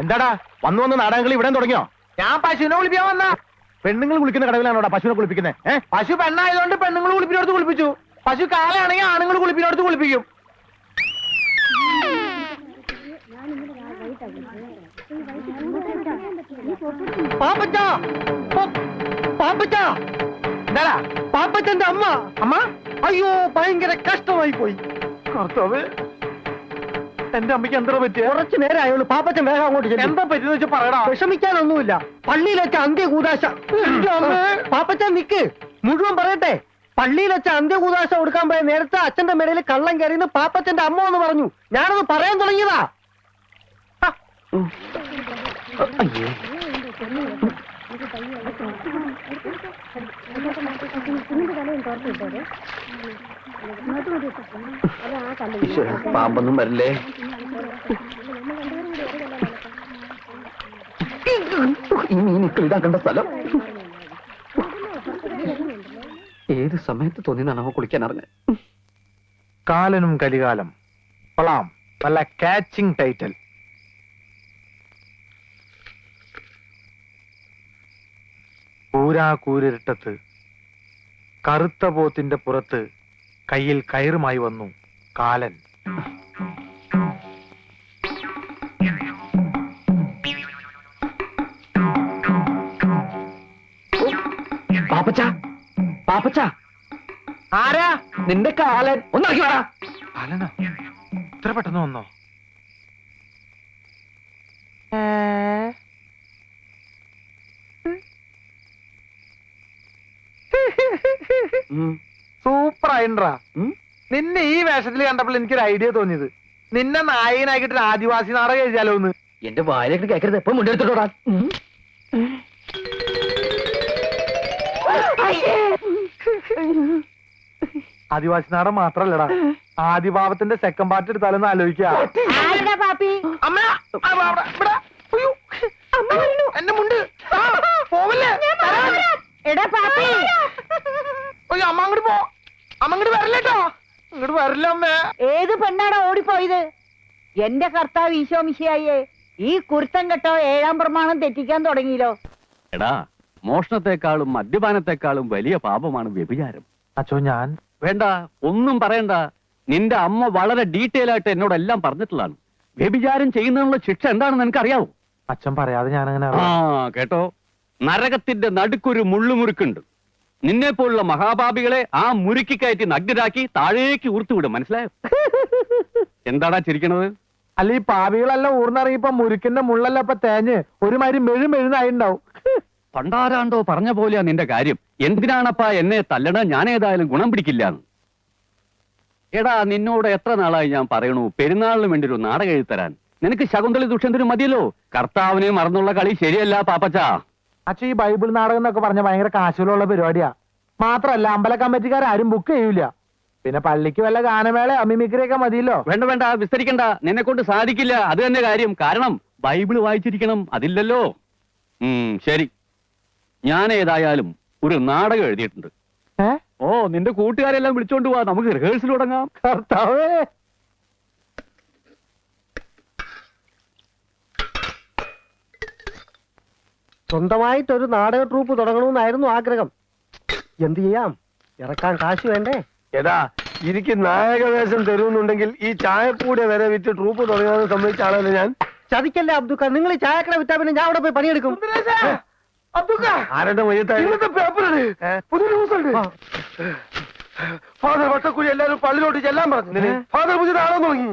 എന്താടാ വന്ന് നാടകങ്ങൾ ഇവിടെ തുടങ്ങിയോ? ഞാൻ പശുവിനെ കുളിപ്പിക്കാൻ വന്ന. പെണ്ണുങ്ങൾ കുളിക്കുന്ന കടവിലാണോടാ പശുവിനെ കുളിപ്പിക്കുന്നത്? പശു പെണ്ണായതുകൊണ്ട് പെണ്ണുങ്ങൾ കുളിപ്പിനോടത്ത് കുളിപ്പിച്ചു. പശു കാലാണെങ്കിൽ ആണുങ്ങൾ കുളിപ്പിനോടത്ത് കുളിപ്പിക്കും. പാപ്പച്ചന്റെ അമ്മ അമ്മ, അയ്യോ ഭയങ്കര കഷ്ടമായി പോയി. കർത്താവ്, എന്റെ അമ്മയ്ക്ക് എന്താ പറ്റിയ? കുറച്ചു നേരം ആയുള്ളൂ. പാപ്പച്ചൻ വേഗം അങ്ങോട്ട് ചെല്ലും. എന്താ പറ്റിയെന്ന് വെച്ചാൽ പറയടാ. വിഷമിക്കാനൊന്നുമില്ല. പള്ളിയിൽ വെച്ച അന്ത്യകൂദാശ. പാപ്പച്ചൻ നിക്ക്, മുഴുവൻ പറയട്ടെ. പള്ളിയിൽ വെച്ച അന്ത്യകൂദാശ കൊടുക്കാൻ പോയ നേരത്തെ അച്ഛന്റെ മേടയിൽ കള്ളം കയറിയെന്ന് പാപ്പച്ചന്റെ അമ്മ എന്ന് പറഞ്ഞു. ഞാനത് പറയാൻ തുടങ്ങിയതാ. പാമ്പൊന്നും വരില്ലേ? ഈ മീനിക്കൾ ഇതാ കണ്ട സ്ഥലം. ഏത് സമയത്ത് തോന്നിയതാണ് അവ കുളിക്കാൻ ഇറങ്ങാൻ. കാലനും കലികാലം കൊള്ളാം. നല്ല കാച്ചിങ് ടൈറ്റിൽ. കൂരിരുട്ടത്ത് കറുത്ത പോത്തിന്റെ പുറത്ത് കയ്യിൽ കയറുമായി വന്നു കാലൻ. പാപ്പച്ച, പാപ്പച്ച, ആരാ? നിന്റെ കാലൻ. ഒന്നിറക്കി വേടാ. കാലനാ? ഇത്ര പെട്ടെന്ന് വന്നോ? സൂപ്പർ ആയിട്ടാ. നിന്നെ ഈ വേഷത്തിൽ കണ്ടപ്പോൾ എനിക്കൊരു ഐഡിയ തോന്നിയത്, നിന്നെ നായകനാക്കിട്ട് ആദിവാസി നാടകം എഴുതിയാലോ എന്ന്. എന്റെ വായിലേക്ക് കേൾക്കരുത്. എപ്പോഴും മുണ്ടെടുത്തിട്ടോടാ. ആദിവാസി നാടകം മാത്രല്ലടാ, ആദിഭാവത്തിന്റെ സെക്കൻഡ് പാർട്ട് എടുത്താലൊന്ന് ആലോചിക്കാം. എന്റെ മുണ്ട് പോവല്ലേ? അമ്മ അങ്ങോട്ട് പോ. അമ്മ അങ്ങോട്ട് വരല്ലേട്ടോ. ഇങ്ങോട്ട് വരില്ല അമ്മേ. ഏത് പെണ്ണാടാ ഓടിപ്പോയത്? എന്റെ കർത്താവ് ഈശോ മിശിഹായേ, ഈ കുരുത്തം കെട്ടോ 7-ാം പ്രമാണം തെറ്റിക്കാൻ തുടങ്ങിയല്ലോ. എടാ, മോഷണത്തെക്കാളും മദ്യപാനത്തെക്കാളും വലിയ പാപമാണ് വ്യഭിചാരം. അച്ചോ, ഞാൻ വേണ്ട, ഒന്നും പറയണ്ട. നിന്റെ അമ്മ വളരെ ഡീറ്റെയിൽ ആയിട്ട് എന്നോടെല്ലാം പറഞ്ഞിട്ടുള്ളതാണ്. വ്യഭിചാരം ചെയ്യുന്നതിനുള്ള ശിക്ഷ എന്താണെന്ന് എനിക്കറിയാവോ? അച്ഛൻ പറയാതെ ഞാനങ്ങനെ. കേട്ടോ, നരകത്തിന്റെ നടുക്കൊരു മുള്ളുമുറുക്കുണ്ട്. നിന്നെ പോലുള്ള മഹാപാപികളെ ആ മുറുക്കി കയറ്റി നഗ്നരാക്കി താഴേക്ക് ഊർത്തുവിടും. മനസ്സിലായോ? എന്താടാ ചിരിക്കണത്? അല്ല, ഈ പാപികളെല്ലാം ഊർന്നിറങ്ങിയപ്പോ മുരുക്കിന്റെ മുള്ളല്ല ഇപ്പൊ തേഞ്ഞ് ഒരുമാതിരി മെഴുമെഴുന്നായിണ്ടാവും. പണ്ടാരാണ്ടോ പറഞ്ഞ പോലെയാ നിന്റെ കാര്യം. എന്തിനാണപ്പാ എന്നെ തല്ലണ? ഞാൻ ഏതായാലും ഗുണം പിടിക്കില്ലാന്ന്. എടാ, നിന്നോട് എത്ര നാളായി ഞാൻ പറയണു പെരുന്നാളിന് വേണ്ടി ഒരു നാടകം എഴുതി തരാൻ. നിനക്ക് ശകുന്തള ദുഷ്യന്തനും മതിയല്ലോ. കർത്താവിനെ മറന്നുള്ള കളി ശരിയല്ല പാപ്പച്ച. അച്ഛൻ ഈ ബൈബിൾ നാടകം എന്നൊക്കെ പറഞ്ഞ ഭയങ്കര കാശുകളുള്ള പരിപാടിയാ. മാത്രല്ല അമ്പല കമ്മിറ്റിക്കാരും ബുക്ക് ചെയ്യൂല. പിന്നെ പള്ളിക്ക് വല്ല ഗാനമേള അമിമിക്രിയൊക്കെ മതിയല്ലോ. വേണ്ട വേണ്ട, വിസ്തരിക്കണ്ട. നിന്നെ കൊണ്ട് സാധിക്കില്ല, അത് തന്നെ കാര്യം. കാരണം ബൈബിള് വായിച്ചിരിക്കണം, അതില്ലല്ലോ. ശരി, ഞാൻ ഏതായാലും ഒരു നാടകം എഴുതിയിട്ടുണ്ട്. ഓ, നിന്റെ കൂട്ടുകാരെല്ലാം വിളിച്ചോണ്ട് പോവാ, നമുക്ക് റിഹേഴ്സൽ തുടങ്ങാം. കർത്താവേ, സ്വന്തമായിട്ടൊരു നാടക ട്രൂപ്പ് തുടങ്ങണമെന്നായിരുന്നു ആഗ്രഹം. എന്ത് ചെയ്യാം, ഇറക്കാൻ കാശ് വേണ്ടേ? എടാ, എനിക്ക് നായകവേഷം തരുന്നുണ്ടെങ്കിൽ ഈ ചായപ്പൂടെ വരെ വിറ്റ് ട്രൂപ്പ് തുടങ്ങാൻ സമ്മതിച്ച ആളല്ലേ ഞാൻ. ചതിക്കല്ലേ അബ്ദുക്ക, നിങ്ങൾ ഈ ചായക്കട വിറ്റാ പിന്നെ ഞാൻ അവിടെ പോയി പണിയെടുക്കും. ആരുടെ മയ്യത്തായി പുതിയ ന്യൂസ് ഉണ്ട്. ഫാദർ വട്ടക്കുഴി എല്ലാവരും പള്ളിയിലോട്ട് ചെല്ലാൻ പറഞ്ഞു. ഫാദർ പുതിയ ആളോ തുടങ്ങി.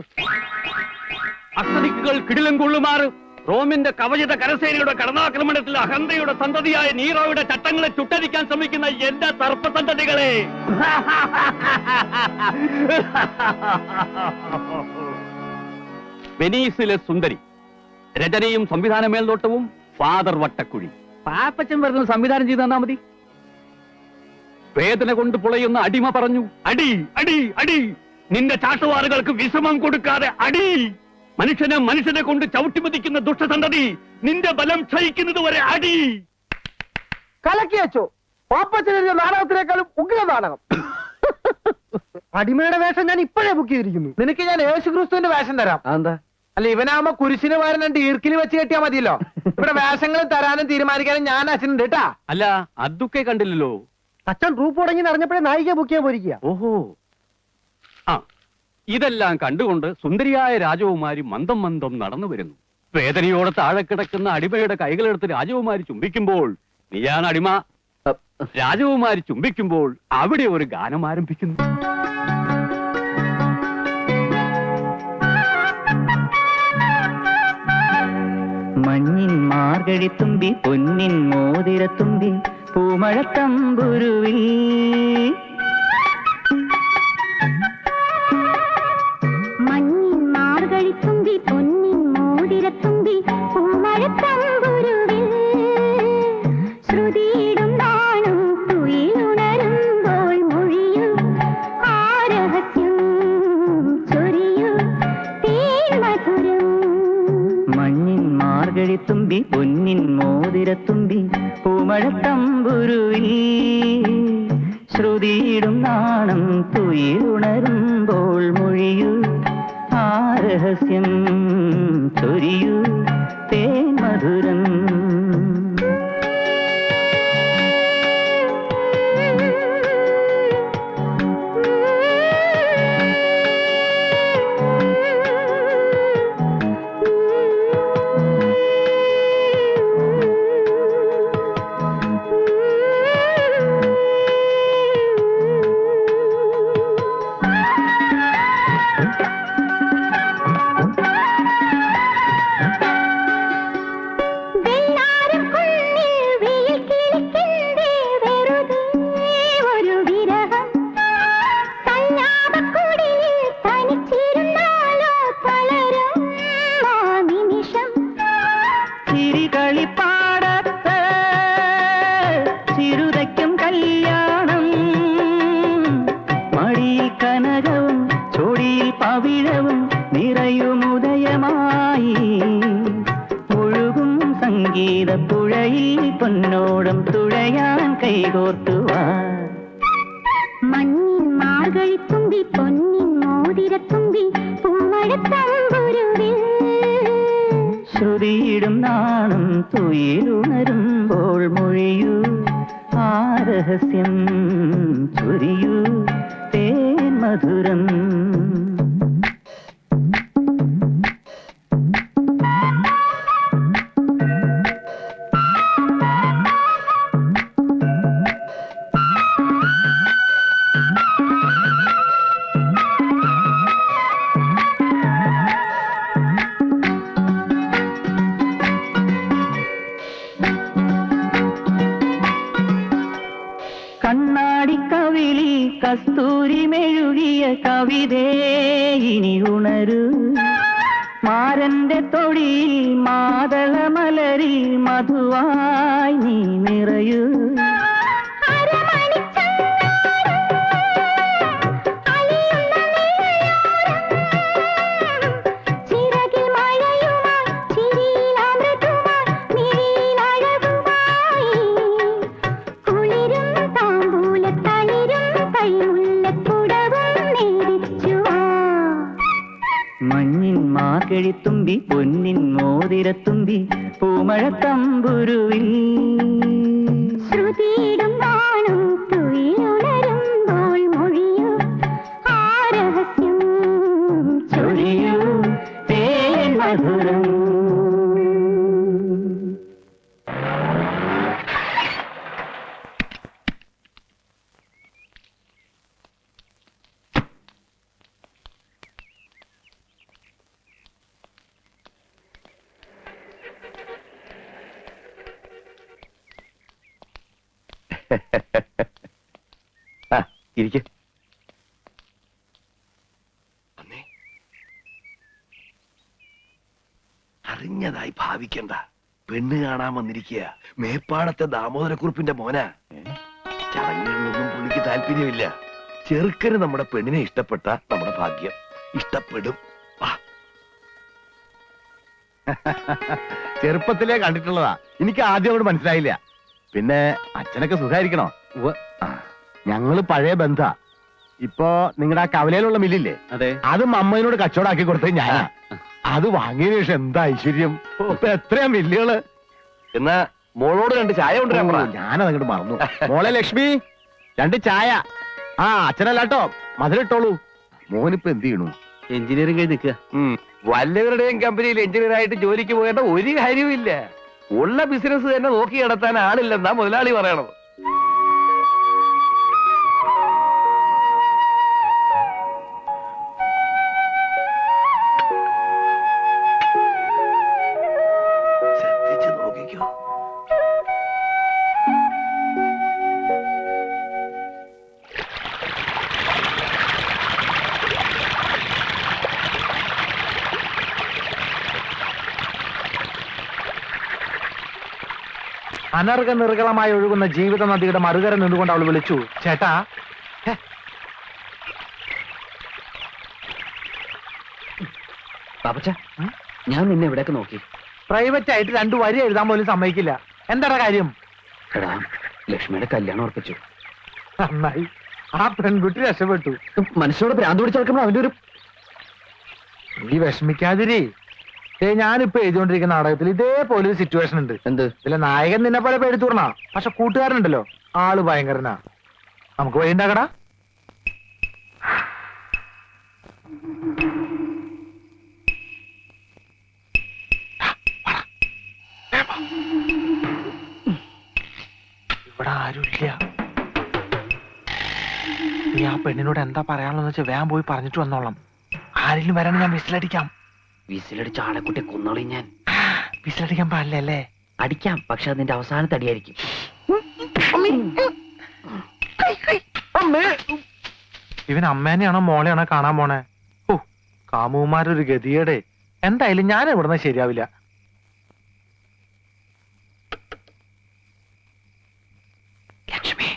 അക്രമിക്കുകൾ കിടിലം കൊള്ളുമാറ് റോമിന്റെ കവചിത കരസേനയുടെ കടന്നാക്രമണത്തിൽ അഹന്തയുടെ സന്തതിയായ നീറോയുടെ ചട്ടങ്ങളെ ചുട്ടരിക്കാൻ ശ്രമിക്കുന്ന എന്റെ സർപ്പസന്തതികളെ, വെനീസിലെ സുന്ദരി, രചനയും സംവിധാന മേൽനോട്ടവും ഫാദർ വട്ടക്കുഴി. പാപ്പച്ചൻ വരുന്ന സംവിധാനം ചെയ്ത് തന്നാ മതി. വേദന കൊണ്ട് പുളയുന്ന അടിമ പറഞ്ഞു, അടി അടി അടി, നിന്റെ ചാട്ടുവാറുകൾക്ക് വിശ്രമം കൊടുക്കാതെ അടി. മനുഷ്യനെ കൊണ്ട് ചവിട്ടിമതിക്കുന്ന ദുഷ്ടസന്തതി, നിന്റെ ബലം ക്ഷയിക്കുന്നത് വരെ അടി. കലക്കി വെച്ചോ, പാപ്പച്ചനെഴുതിയ നാടകത്തിനേക്കാളും ഉഗ്ര നാടകം. അടിമയുടെ വേഷം ഞാൻ ഇപ്പോഴേ ബുക്ക് ചെയ്തിരിക്കുന്നു. നിനക്ക് ഞാൻ യേശുക്രിസ്തുവിന്റെ വേഷം തരാം. എന്താ? അല്ല, ഇവനാകുമ്പോ കുരിശിന് പകരം രണ്ട് ഈർക്കിൽ വെച്ച് കെട്ടിയാ മതിയല്ലോ. ഇവിടെ വേഷങ്ങൾ തരാനും തീരുമാനിക്കാനും ഞാൻ അച്ഛനുണ്ട് കേട്ടാ. അല്ല, അതൊക്കെ കണ്ടില്ലല്ലോ. അച്ഛൻ ട്രൂപ്പ് തുടങ്ങി അറിഞ്ഞപ്പോഴേ നായിക ബുക്ക് ചെയ്യാൻ പോയിരിക്കുക. ഓഹോ, ആ, ഇതെല്ലാം കണ്ടുകൊണ്ട് സുന്ദരിയായ രാജകുമാരി മന്ദം മന്ദം നടന്നു വരുന്നു. വേദനയോടെ താഴെ കിടക്കുന്ന അടിമയുടെ കൈകളെടുത്ത് രാജകുമാരി ചുംബിക്കുമ്പോൾ, നീയാണ് അടിമ. രാജകുമാരി ചുംബിക്കുമ്പോൾ അവിടെ ഒരു ഗാനം ആരംഭിക്കുന്നു. മഞ്ഞിൻ മാർഗഴിത്തുമ്പി പൊന്നിൻ മോതിരത്തുമ്പി പൂമഴത്തമ്പുരുവിൽ മഞ്ഞിൻ മാർഗഴിത്തുമ്പി പൊന്നിൻ മോതിരത്തുമ്പി പൂമഴത്തമ്പുരുവിൽ ശ്രുതിയിടും നാണം തുയിലുണരുമ്പോൾ മൊഴിയൂ ആ രഹസ്യം ചൊരിയൂ തേൻ മധുരം. മഞ്ഞിൻ മാർഗഴിത്തുമ്പി പൊന്നിൻ മോതിരത്തുമ്പി പൂമഴത്തമ്പുരുവിൽ ശ്രുതിയിടും നാണം തുയിലുണരുമ്പോൾ മൊഴിയൂ ആ രഹസ്യം ചൊരിയൂ തേൻ മധുരം. ചിരികളിപ്പാടത്ത് ചിരുതയ്ക്കും കല്യാണം, മടിയിൽ കനകവും ചൊടിയിൽ പവിഴവും നിറയുമുദയമായി ഒഴുകും സംഗീത പുഴയിൽ പൊന്നോടം തുഴയാൻ കൈകോർത്തുവാ. മഞ്ഞിൻ മാർഗഴിത്തുമ്പി പൊന്നിൻ മോതിരത്തുമ്പി പൂമഴത്തമ്പുരുവിൽ ശ്രുതിയിടും നാണം തുയിലുണരുമ്പോൾ മൊഴിയൂ ആ രഹസ്യം ചൊരിയൂ തേൻ മധുരം. കണ്ണാടിക്കവിളി കസ്തൂരി മെഴുകിയ കവിതേ ഇനി ഉണരൂ, മാരന്റെ തൊടിയിൽ മാതളമലരിൽ മധുവായി നീ നിറയൂ. മഞ്ഞിൻ മാകഴിത്തുമ്പി പൊന്നിൻ മോതിരത്തുമ്പി പൂമഴത്തമ്പുരുവിൽ ശ്രുതിയിടും നാണും തുയിലുണരുമ്പോൾ മൊഴിയൂ ആരഹസ്യം ചൊരിയൂ തേൻ മധുരം. ഇരിക്ക. അറിഞ്ഞതായി ഭാവിക്കണ്ട. പെണ്ണ് കാണാൻ വന്നിരിക്കുക. മേപ്പാടത്തെ ദാമോദരക്കുറിപ്പിന്റെ മോനാ. ചടങ്ങുകളിലൊന്നും പുള്ളിക്ക് താല്പര്യമില്ല. ചെറുക്കന് നമ്മുടെ പെണ്ണിനെ ഇഷ്ടപ്പെട്ട നമ്മുടെ ഭാഗ്യം. ഇഷ്ടപ്പെടും. ചെറുപ്പത്തിലേ കണ്ടിട്ടുള്ളതാ. എനിക്ക് ആദ്യം അങ്ങോട്ട് മനസ്സിലായില്ല. പിന്നെ അച്ഛനൊക്കെ സുഖായിരിക്കണോ? ഞങ്ങള് പഴയ ബന്ധ. ഇപ്പൊ നിങ്ങളുടെ ആ കവലയിലുള്ള മില്ലില്ലേ, അതെ, അത് അമ്മയോട് കച്ചവടാക്കി കൊടുത്തത് ഞാനാ. അത് വാങ്ങിയതിനു ശേഷം എന്താ ഐശ്വര്യം. ഇപ്പൊ എത്രയാ മില്ലുകള്. എന്നാ മോളോട് 2 ചായ കൊണ്ടുവരാൻ പറ. ഞാനതങ്ങോട്ട് മറന്നു. മോളെ ലക്ഷ്മി, 2 ചായ. ആ അച്ഛനല്ലാട്ടോ, മധുരട്ടോളൂ. മോനിപ്പോ എന്ത് ചെയ്യണു? എഞ്ചിനീയറിംഗ് കഴിഞ്ഞ് നിൽക്കുക. വല്ലവരുടെയും കമ്പനിയിൽ എഞ്ചിനീയർ ആയിട്ട് ജോലിക്ക് പോകേണ്ട ഒരു കാര്യവുമില്ല. ഉള്ള ബിസിനസ് തന്നെ നോക്കി നടത്താൻ ആളില്ലെന്നാ മുതലാളി പറയണത്. ശ്രദ്ധിച്ചു നോക്കിക്കോ. അനർഘ നിർഗളമായി ഒഴുകുന്ന ജീവിത നദിയുടെ മറുകര നിന്നുകൊണ്ട് അവൾ വിളിച്ചു, ചേട്ടാ. പാപ്പച്ച, ഞാൻ നിന്നെ എവിടെയൊക്കെ നോക്കി. പ്രൈവറ്റ് ആയിട്ട് 2 വരി എഴുതാൻ പോലും സമ്മതിക്കില്ല. എന്താ കാര്യം? എടാ, ലക്ഷ്മിയുടെ കല്യാണം ഉറപ്പിച്ചു. നന്നായി, ആ പെൺകുട്ടി രക്ഷപ്പെട്ടു. മനുഷ്യനോട് ഭ്രാന്ത് പിടിച്ചെടുക്കുമ്പോൾ അവന്റെ ഒരു നീ വിഷമിക്കാതിരി. ഞാനിപ്പോ എഴുതിക്കൊണ്ടിരിക്കുന്ന നാടകത്തിൽ ഇതേപോലെ ഒരു സിറ്റുവേഷൻ ഉണ്ട്. എന്ത്? ഇതിലെ നായകൻ നിന്നെ പോലെ പേടിത്തൂർണ, പക്ഷെ കൂട്ടുകാരനുണ്ടല്ലോ, ആള് ഭയങ്കരനാ. നമുക്ക് വഴി ഉണ്ടാക്കടാ. ഇവിടെ ആരുമില്ല. നീ ആ പെണ്ണിനോട് എന്താ പറയാനുള്ളതെന്ന് വെച്ചാൽ വേഗം പോയി പറഞ്ഞിട്ട് വന്നോളാം. ആരെങ്കിലും വരാൻ ഞാൻ വിസിലടിക്കാം. വിസിലടിച്ച ആളെക്കുട്ടി കൊന്നോളി ഞാൻ. വിസിലടിക്കാൻ പാടില്ലല്ലേ? അടിക്കാം, പക്ഷെ അതിന്റെ അവസാനത്തെ അടിയായിരിക്കും. ഇവൻ അമ്മേനെയാണോ മോളെയാണോ കാണാൻ പോണേ? ഓ, കാമുമാരൊരു ഗതിയുടെ. എന്തായാലും ഞാൻ ഇവിടുന്ന് ശരിയാവില്ല. ലക്ഷ്മി,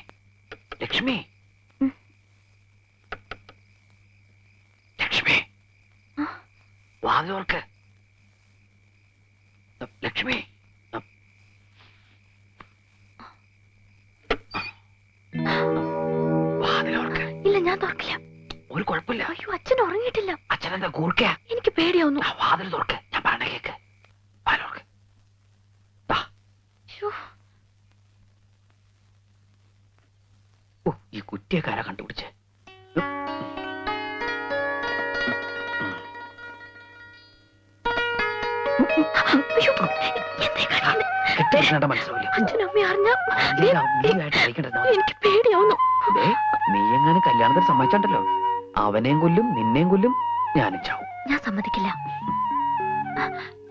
ലക്ഷ്മി, ലക്ഷ്മി, വാതിലോർക്ക്. ലക്ഷ്മി, വാതിലോർക്ക്. ഇല്ല, ഞാൻ തുറക്കില്ല. ഒരു കുഴപ്പമില്ല. അയ്യോ, അച്ഛൻ ഉറങ്ങിയിട്ടില്ല. അച്ഛനെന്താ കൂർക്കയാ? എനിക്ക് പേടിയാവുന്നു. വാതിൽ തുറക്ക്, ഞാൻ പറഞ്ഞ കേക്ക്. വാതിലോർക്ക്. ഓ, ഈ കുറ്റിയക്കാരാ കണ്ടുപിടിച്ച്. മനസ്സിലാവില്ല. അച്ഛനമ്മ അറിഞ്ഞാ എനിക്ക് പേടിയാവുന്നു. നീ എങ്ങനെ കല്യാണത്തിന് സമ്മതിച്ചാണ്ടല്ലോ, അവനെയും കൊല്ലും നിന്നെയും കൊല്ലും, ഞാനും ചാവും. ഞാൻ സമ്മതിക്കില്ല.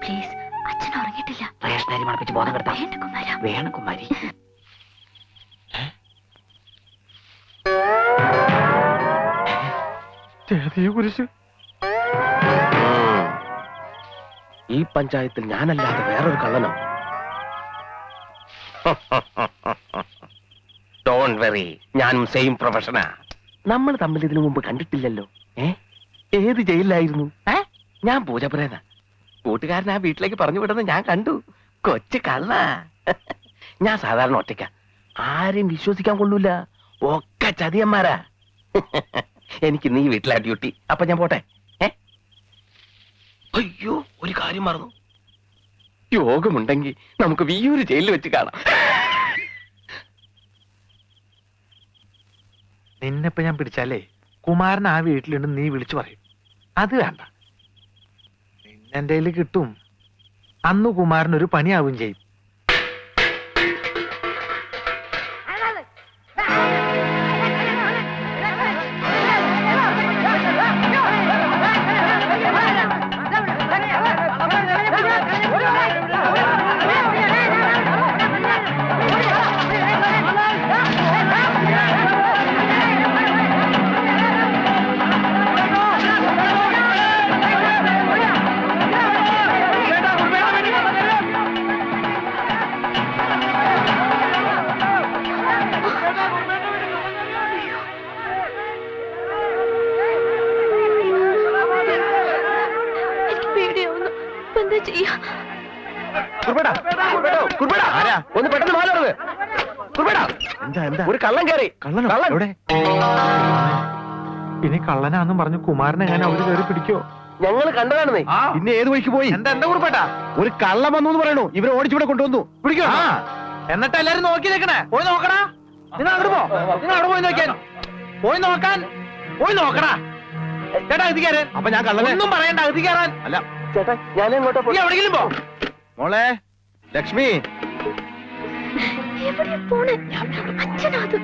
പ്ലീസ്, അച്ഛൻ ഉറങ്ങിയിട്ടില്ല. റേഷനരി മണപ്പിച്ച് ബോധം കെടുത്താം. വേണ്ട കുമാര. വേണം കുമാരി. കുരിശ് ഈ പഞ്ചായത്തിൽ ഞാനല്ലാതെ വേറൊരു കള്ളനോ? ഡോണ്ട് വെറി, ഞാനും സെയിം പ്രൊഫഷനാ. നമ്മൾ തമ്മിൽ ഇതിനു മുമ്പ് കണ്ടിട്ടില്ലല്ലോ. ഏത് ജയിലിലായിരുന്നു? ഞാൻ പൂജപ്രേത. കൂട്ടുകാരൻ ആ വീട്ടിലേക്ക് പറഞ്ഞു വിടുന്നത് ഞാൻ കണ്ടു. കൊച്ചു കള്ള. ഞാൻ സാധാരണ ഒറ്റയ്ക്ക, ആരെയും വിശ്വസിക്കാൻ കൊള്ളൂല, ഒക്കെ ചതിയന്മാരാ. എനിക്ക് നീ വീട്ടിലാ ഡ്യൂട്ടി. അപ്പൊ ഞാൻ പോട്ടെ. അയ്യോ, ഒരു കാര്യം മറന്നു. യോഗമുണ്ടെങ്കിൽ നമുക്ക് വിയ്യൂര് ജയിലിൽ വെച്ച് കാണാം. നിന്നെപ്പോ ഞാൻ പിടിച്ചാലേ കുമാരൻ ആ വീട്ടിലുണ്ട് നീ വിളിച്ചു പറയും. അത് വേണ്ട, നിന്നെന്റെ കയ്യിൽ കിട്ടും. അന്ന് കുമാരൻ ഒരു പണിയാവും ചെയ്യും. ഒന്ന് പെട്ടെന്ന് മാറുന്നത്. ഒരു കള്ളൻ കയറി. എവിടെ? ഇനി കള്ളനാന്നും പറഞ്ഞു കുമാരനെ ഞാൻ അവര് കയറി പിടിക്കോ? ഞങ്ങൾ കണ്ടതാണെന്നേ. പിന്നെ ഏത് വഴിക്ക് പോയി? എന്താ കുറിപ്പേട്ടാ? ഒരു കള്ളം വന്നു എന്ന് പറയണു. ഇവരെ ഓടിച്ചിവിടെ കൊണ്ടുവന്നു. പിടിക്കോ? എന്നിട്ട് എല്ലാരും നോക്കി നിൽക്കണേ. പോയി നോക്കടാ. നിങ്ങൾ അങ്ങോട്ട് പോ. നിങ്ങൾ അവിടെ പോയി നോക്കാൻ. പോയി നോക്കാൻ. പോയി നോക്കടാ. ചേട്ടാ ഇത് കയറാൻ. അപ്പൊ ഞാൻ കള്ളനെ ഒന്നും പറയണ്ട. ഇത് കയറാൻ. അല്ല ചേട്ടാ, ഞാൻ എങ്ങോട്ടാ നീ എവിടെയെങ്കിലും പോ. മോളെ ലക്ഷ്മി, അച്ഛനാത്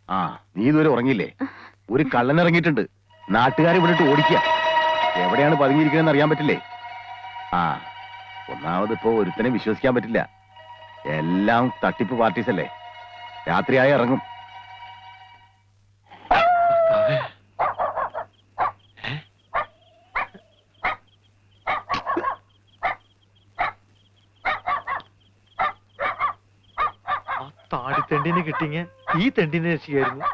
ആ നീ ഇതുവരെ ഉറങ്ങിയില്ലേ? ഒരു കള്ളൻ ഇറങ്ങിയിട്ടുണ്ട്. നാട്ടുകാരെ വിട്ടിട്ട് ഓടിക്കുക. എവിടെയാണ് പതുങ്ങിയിരിക്കുന്നതെന്ന് അറിയാൻ പറ്റില്ലേ? ആ ഒന്നാമത് ഇപ്പോ ഒരുത്തനെ വിശ്വസിക്കാൻ പറ്റില്ല. എല്ലാം തട്ടിപ്പ് പാർട്ടീസ് അല്ലേ. രാത്രിയായി ഇറങ്ങും. ആ താടിത്തെണ്ടിനെ കിട്ടിങ്ങ ഈ തെണ്ടിനെ രക്ഷിക്കായിരുന്നു.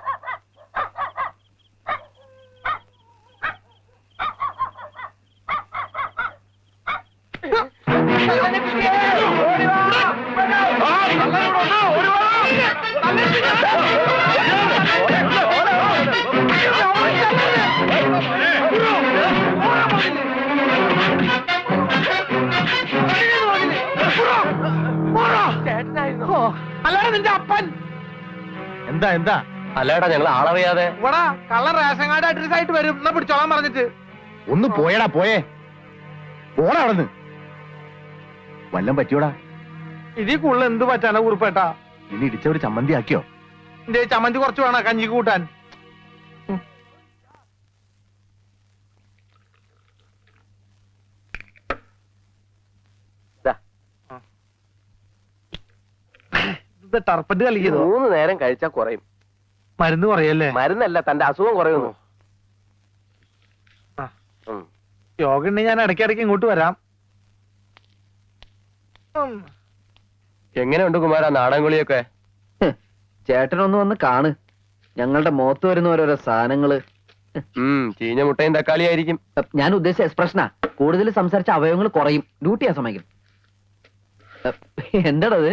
അല്ലാതെ നിന്റെ അപ്പൻ എന്താ എന്താ? അല്ലേടാ, ഞങ്ങൾ ആളറിയാതെ. ഇവിടെ കള്ളൻ റേഷൻ കാർഡ് അഡ്രസ് ആയിട്ട് വരും. എന്നാ പിടിച്ചോളാൻ പറഞ്ഞിട്ട്. ഒന്ന് പോയടാ, പോയേ. പോടാ അവിടുന്ന്. വല്ലം പറ്റിയോടാ? ഇതിൽ കൂടുതൽ എന്ത് പറ്റാനാ കുറിപ്പേട്ടാ? ഇനി ഇടിച്ചവര് ചമ്മന്തി ആക്കിയോ? എന്റെ ചമ്മന്തി കുറച്ച് വേണം കഞ്ഞി കൂട്ടാൻ. ഇത് ടർപ്പന്റ് കളിക്കുന്നു. 3 നേരം കഴിച്ചാ കുറയും. മരുന്ന് കുറയല്ലേ? മരുന്നല്ല, തന്റെ അസുഖം കുറയുന്നു. യോഗ ഉണ്ടെങ്കിൽ ഞാൻ ഇടയ്ക്കിടയ്ക്ക് ഇങ്ങോട്ട് വരാം. എങ്ങനെയുണ്ട് കുമാര നാടൻകുളിയൊക്കെ? ചേട്ടനൊന്ന് വന്ന് കാണ്. ഞങ്ങളുടെ മുഖത്ത് വരുന്ന ഓരോരോ സാധനങ്ങള്. ചീഞ്ഞ മുട്ടയും തക്കാളി ആയിരിക്കും. ഞാൻ ഉദ്ദേശിച്ച എക്സ്പ്രഷനാ. കൂടുതൽ സംസാരിച്ച അവയവങ്ങൾ കുറയും. ഡ്യൂട്ടി ആ സമയം. എന്താടത്?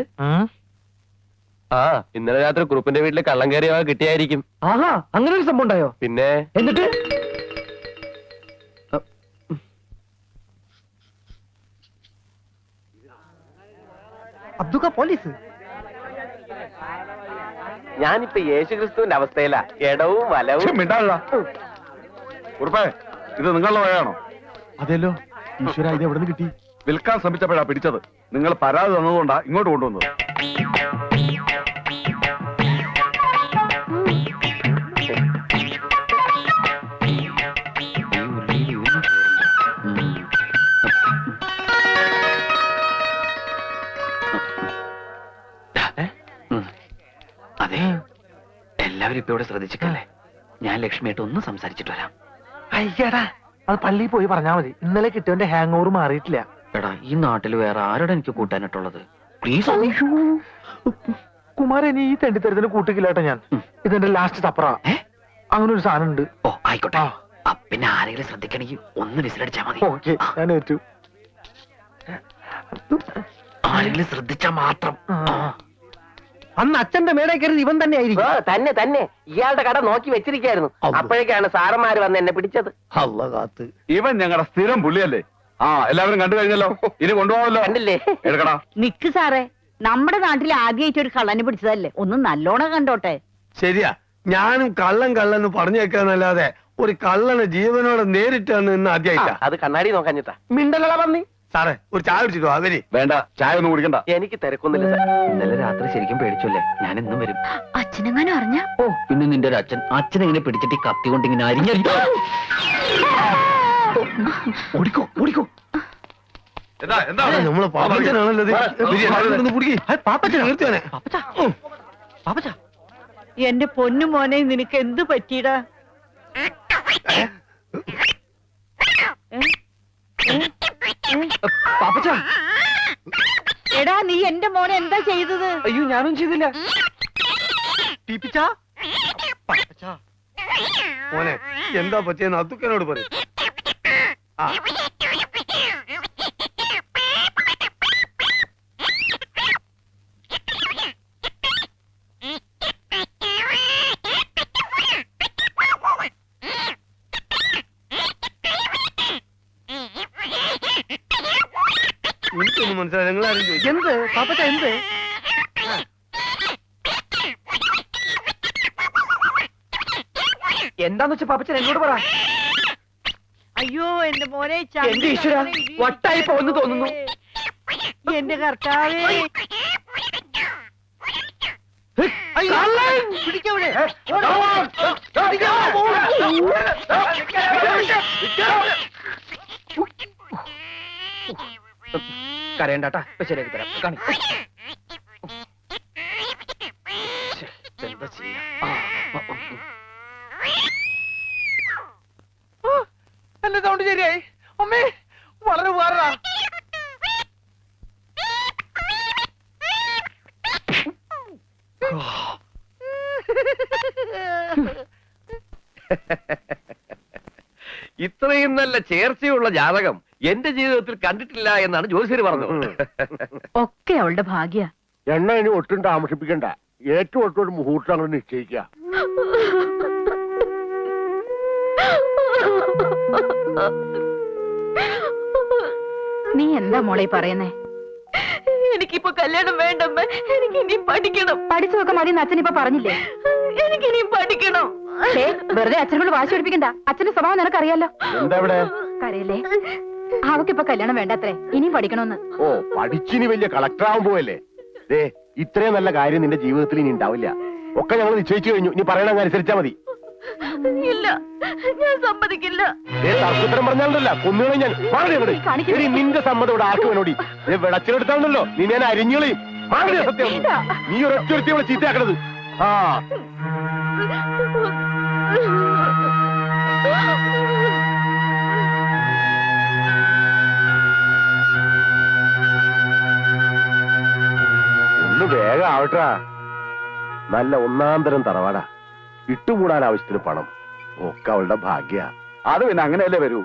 ആ, ഇന്നലെ രാത്രി കുറുപ്പിന്റെ വീട്ടില് കള്ളം കയറിയ കിട്ടിയായിരിക്കും. ആഹാ, അങ്ങനെ ഒരു സംഭവം ഉണ്ടായോ? പിന്നെ എന്നിട്ട് അബ്ദുക്ക പോലീസ്. ഞാനിപ്പോ യേശുക്രിസ്തുവിന്റെ അവസ്ഥയിലാ. ഇടവും വലവും. ഇത് നിങ്ങളുടെ വഴയാണോ? അതെല്ലോ. ഈശ്വര, ഇത് എവിടെ നിന്ന് കിട്ടി? വിൽക്കാൻ ശ്രമിച്ചപ്പോഴാ പിടിച്ചത്. നിങ്ങൾ പരാതി തന്നതുകൊണ്ടാ ഇങ്ങോട്ട് കൊണ്ടുവന്നത്. എല്ലാവരും ഇപ്പൊ ഇവിടെ ശ്രദ്ധിച്ചിട്ടല്ലേ? ഞാൻ ലക്ഷ്മിയായിട്ട് ഒന്ന് സംസാരിച്ചിട്ട് വരാം. അയ്യടാ, അത് പള്ളിയിൽ പോയി പറഞ്ഞാ മതി. ഇന്നലെ കിട്ടിയവന്റെ ഹാങ് ഓവർ മാറിയിട്ടില്ല. എടാ, ഈ നാട്ടിൽ വേറെ ആരോടെ എനിക്ക് കൂട്ടാനായിട്ടുള്ളത്? പ്ലീസ്. കുമാരൻ, ഈ തെണ്ടിത്തരത്തിന് കൂട്ടിക്കില്ലാട്ടോ ഞാൻ. ഇതെന്റെ ലാസ്റ്റ് തപ്പറ. അങ്ങനെ ഒരു സാധനം ഉണ്ട്. ഓ ആയിക്കോട്ടെ. പിന്നെ ആരെങ്കിലും ശ്രദ്ധിക്കണമെങ്കിൽ ഒന്ന് വിസിലടിച്ചാ മതി. ഓക്കെ, ഞാൻ ഏറ്റു. ആരെങ്കിലും ശ്രദ്ധിച്ചാ മാത്രം. അന്ന് അച്ഛന്റെ മേടെ കയറി ഇവൻ തന്നെ ആയിരിക്കും. തന്നെ തന്നെ ഇയാളുടെ കട നോക്കി വെച്ചിരിക്കായിരുന്നു. അപ്പോഴേക്കാണ് സാറന്മാര് വന്ന് എന്നെ പിടിച്ചത്. അല്ല കാത്ത്. ഇവൻ ഞങ്ങളുടെ സ്ഥിരം പുള്ളിയല്ലേ? എല്ലാവരും കണ്ടു കഴിഞ്ഞല്ലോ, ഇനി കൊണ്ടുപോകാമല്ലോ. കണ്ടില്ലേ? എടുക്കടാ. നിക്ക് സാറേ, നമ്മുടെ നാട്ടിൽ ആദ്യമായിട്ട് ഒരു കള്ളനെ പിടിച്ചതല്ലേ, ഒന്ന് നല്ലോണം കണ്ടോട്ടെ. ശരിയാ, ഞാനും കള്ളൻ പറഞ്ഞു വെക്കാന്നല്ലാതെ ഒരു കള്ളനെ ജീവനോടെ നേരിട്ട് ഇന്ന് ആദ്യമായിട്ടാ. അത് കണ്ണാടി നോക്കാഞ്ഞിട്ടാ. മിണ്ടലട പന്നി. സാറേ, ഒരു ചായ കുടിച്ചിട്ടോ? അവര് വേണ്ട, ചായ ഒന്നും കുടിക്കണ്ട. എനിക്ക് തിരക്കൊന്നുമില്ല സാർ. ഇന്നലെ രാത്രി ശരിക്കും പേടിച്ചല്ലേ? ഞാൻ ഇന്നും വരും. അച്ഛനെങ്ങാനും അറിഞ്ഞ? ഓ, പിന്നെ നിന്റെ ഒരു അച്ഛനെങ്ങനെ പിടിച്ചിട്ട് ഈ കത്തി കൊണ്ട് ഇങ്ങനെ അരിഞ്ഞരിഞ്ഞോ? ഓടിക്കോ ഓടിക്കോ. നമ്മളെ പാപ്പച്ചനാണല്ലോ ഇത്. പാപ്പച്ചൻ നിർത്തിയാനെ. എന്റെ പൊന്നു മോനെ, നിനക്ക് എന്ത് പറ്റിയിടാ? പാപ്പച്ച, എടാ, നീ എന്റെ മോനെ എന്താ ചെയ്തത്? അയ്യോ, ഞാനും ചെയ്തില്ല. മോനെ, എന്താ പറ്റിയെന്ന് അത്തുക്കനോട് പറയും. എനിക്കൊന്നും മനസ്സിലായി. നിങ്ങളാരും ചോദിക്കും എന്ത് പാപ്പച്ച, എന്ത്? എന്താന്ന് വെച്ചാ പാപ്പച്ചൻ എന്നോട് പറ. അയ്യോ, എന്റെ മോനെ, എന്റെ ഈശ്വരാ, വട്ടായി പോന്ന് തോന്നുന്നു. എന്റെ കർത്താവേ. പിടിക്കവിടെ. കരയണ്ടാട്ടാ, ഇപ്പൊ ശരിയാക്കി തരാം. കാണി. എന്താ ചെയ്യാ? എന്റെ സൗണ്ട് ശരിയായി. അമ്മേ, വളരെ ഉപകാരടാ. ഇത്രയും നല്ല ചേർച്ചയുള്ള ജാതകം എന്റെ ജീവിതത്തിൽ കണ്ടിട്ടില്ല എന്നാണ് ജ്യോതിഷര് പറഞ്ഞത്. ഒക്കെ അവളുടെ ഭാഗ്യ. എണ്ണ ഇനി ഒട്ടും താമസിപ്പിക്കണ്ട. ഏറ്റവും ഒട്ടും ഒരു മുഹൂർത്തം അങ്ങോട്ട് നിശ്ചയിക്കുക. നീ എന്താ മോളെ പറയുന്നേ? എനിക്കിപ്പോ കല്യാണം വേണ്ടമ്മ, എനിക്ക് ഇനി പഠിക്കണം. പഠിച്ചു നോക്കാൻ മതി അച്ഛൻ ഇപ്പൊ പറഞ്ഞില്ലേ? എനിക്കിനി പഠിക്കണം. വെറുതെ അച്ഛനോട് വാശി പഠിപ്പിക്കണ്ട. അച്ഛന്റെ സ്വഭാവം നിനക്കറിയാലോ. എന്താ ഇവിടെ? കരയല്ലേ? അവക്കിപ്പൊ കല്യാണം വേണ്ടത്രേ, ഇനിയും പഠിക്കണമെന്ന്. ഓ, പഠിച്ചിനി വലിയ കളക്ടർ ആവാൻ പോവല്ലേ? ദേ, ഇത്രയും നല്ല കാര്യം നിന്റെ ജീവിതത്തിൽ ഇനി ഉണ്ടാവില്ല. ഒക്കെ ഞങ്ങൾ നിശ്ചയിച്ചു കഴിഞ്ഞു. നീ പറയണ അനുസരിച്ചാ മതി. ഇല്ല, ഞാൻ സമ്മതിക്കില്ല. തർക്കുത്തരം പറഞ്ഞാലല്ല കൊന്നുകളെ ഞാൻ. ഇനി നിന്റെ സമ്മതം ഇവിടെ ആർക്ക് വേണോടി? വിളച്ചിലെടുത്താണല്ലോ നീ ഞാൻ അരിഞ്ഞുകളയും. സത്യം, നീ ഒരൊറ്റ ഇവിടെ ചീത്തയാക്കണത്. ആ, ഒന്ന് വേഗം ആവട്ടാ. നല്ല ഒന്നാം തരം തറവാടാ. ഇട്ടുകൂടാൻ ആവശ്യത്തിന് പണം. ഒക്കെ അവളുടെ ഭാഗ്യ. അത് പിന്നെ അങ്ങനെയല്ലേ വരൂ.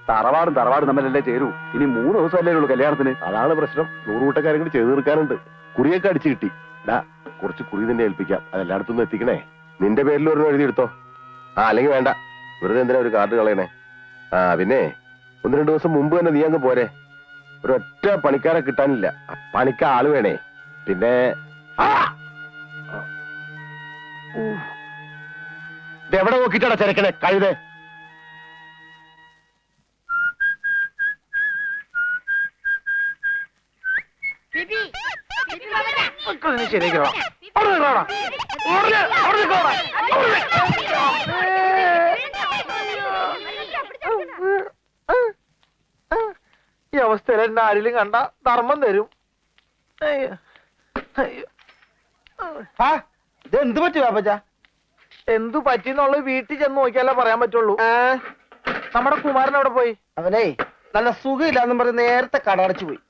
തറവാടും തമ്മിലല്ലേ ചേരൂ. ഇനി 3 ദിവസമല്ലേ ഉള്ളൂ കല്യാണത്തിന്. അതാണ് പ്രശ്നം. 100 കൂട്ടക്കാരും കൂടി ചെയ്തു തീർക്കാനുണ്ട്. കുറിയൊക്കെ അടിച്ചു കിട്ടി. കുറച്ച് കുറി നിന്നെ ഏൽപ്പിക്കാം. അതെല്ലായിടത്തുനിന്ന് എത്തിക്കണേ. നിന്റെ പേരിൽ ഒരു എഴുതി എടുത്തോ. അല്ലെങ്കിൽ വേണ്ട, വെറുതെ എന്തിനാ ഒരു കാർഡ് കളയണേ. പിന്നെ 1-2 ദിവസം മുമ്പ് തന്നെ നീ അങ്ങ് പോരെ. ഒരൊറ്റ പണിക്കാരെ കിട്ടാനില്ല. പണിക്ക് ആള് വേണേ. പിന്നെ എവിടെ നോക്കിട്ടാടാ ചെരക്കണേ കഴുതേ? ശരിയാക്കണം. ഈ അവസ്ഥയിൽ എന്നെ ആരെങ്കിലും കണ്ട ധർമ്മം തരും. എന്ത് പറ്റി പാപ്പച്ച? എന്തു പറ്റിന്നുള്ളത് വീട്ടിൽ ചെന്ന് നോക്കിയാലേ പറയാൻ പറ്റുള്ളൂ. നമ്മുടെ കുമാരൻ അവിടെ പോയി? അവനേ നല്ല സുഖമില്ലാന്നും പറഞ്ഞ് നേരത്തെ കടടച്ചു പോയി.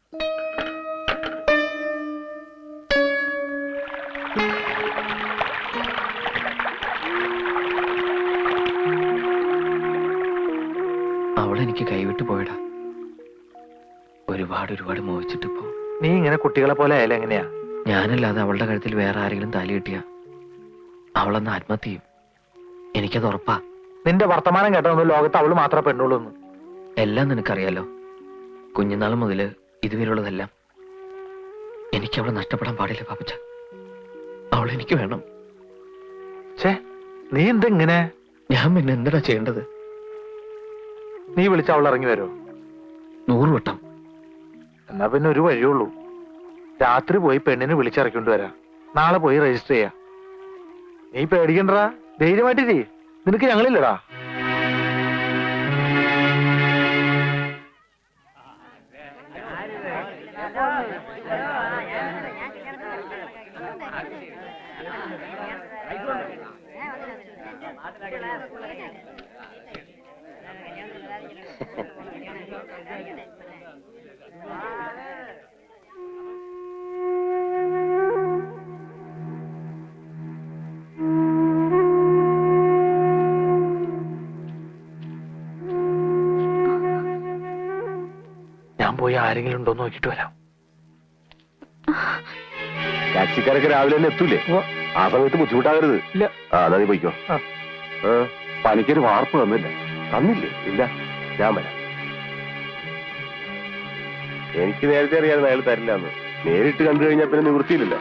അവളെനിക്ക് കൈവിട്ട് പോയടാ. ഒരുപാട് മോഹിച്ചിട്ടിപ്പോ. നീ ഇങ്ങനെ കുട്ടികളെ പോലെ ആയാലും എങ്ങനെയാ? ഞാനല്ലാതെ അവളുടെ കഴുത്തിൽ വേറെ ആരെങ്കിലും താലി കിട്ടിയ അവളന്ന് ആത്മഹത്യ ചെയ്യും. എനിക്കത് ഉറപ്പാ. നിന്റെ വർത്തമാനം കേട്ടതൊന്നും ലോകത്ത് അവള് മാത്രമേ പെണ്ണുള്ളൂ. എല്ലാം നിനക്കറിയാലോ. കുഞ്ഞുനാൾ മുതല് ഇതുവരെയുള്ളതെല്ലാം. എനിക്ക് അവളെ നഷ്ടപ്പെടാൻ പാടില്ല പാപ്പച്ച. അവളെനിക്ക് വേണം. നീ എന്തെങ്ങനെ? ഞാൻ പിന്നെ എന്താ ചെയ്യേണ്ടത്? നീ വിളിച്ച അവൾ ഇറങ്ങി വരുമോ? 100 വട്ടം. എന്നാ പിന്നെ ഒരു വഴിയുള്ളൂ. രാത്രി പോയി പെണ്ണിനെ വിളിച്ചിറക്കിക്കൊണ്ട് വരാം. നാളെ പോയി രജിസ്റ്റർ ചെയ്യാം. നീ പേടിക്കണ്ടടാ, ധൈര്യമായിട്ടിരി. നിനക്ക് ഞങ്ങളില്ലടാ. ഞാൻ പോയി ആരെങ്കിലും ഉണ്ടോ നോക്കിട്ട് വരാം. ടാക്സിക്കാരൊക്കെ രാവിലെ തന്നെ എത്തൂലേ? ആ സമയത്ത് ബുദ്ധിമുട്ടാകരുത്. ഇല്ല. എന്നാ നീ പോയിക്കോ. പണിക്കൊരു വാർപ്പ് തന്നില്ലേ? ഇല്ല, ഞാൻ വരാം. എനിക്ക് നേരത്തെ അറിയാതെ അയാൾ തരില്ല എന്ന്. നേരിട്ട് കണ്ടു കഴിഞ്ഞാൽ പിന്നെ നിവൃത്തിയില്ലല്ലോ.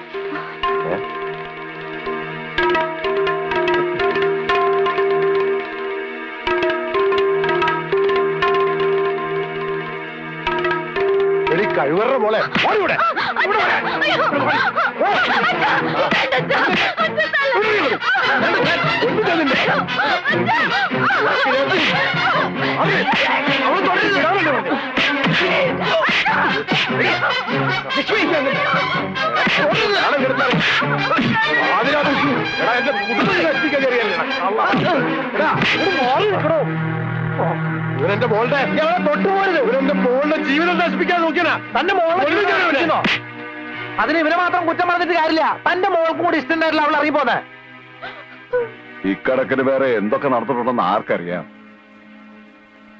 കഴിവറ മോളെ ഓടിവിടെ. ഇവരെന്റെ മോളുടെ തൊട്ടുപോയത്. ഇവരെന്റെ മോളുടെ ജീവിതം നശിപ്പിക്കാൻ നോക്കിയാ തന്റെ മോളെ. അതിന് ഇവരെ മാത്രം കുറ്റം പറഞ്ഞിട്ട് കാര്യമില്ല. തന്റെ മോൾക്കും കൂടി ഇഷ്ടണ്ടായിട്ടില്ല അവൾ ഇറങ്ങി പോന്നെ. ഇക്കണക്കിന് വേറെ എന്തൊക്കെ നടന്നിട്ടുണ്ടെന്ന് ആർക്കറിയാം?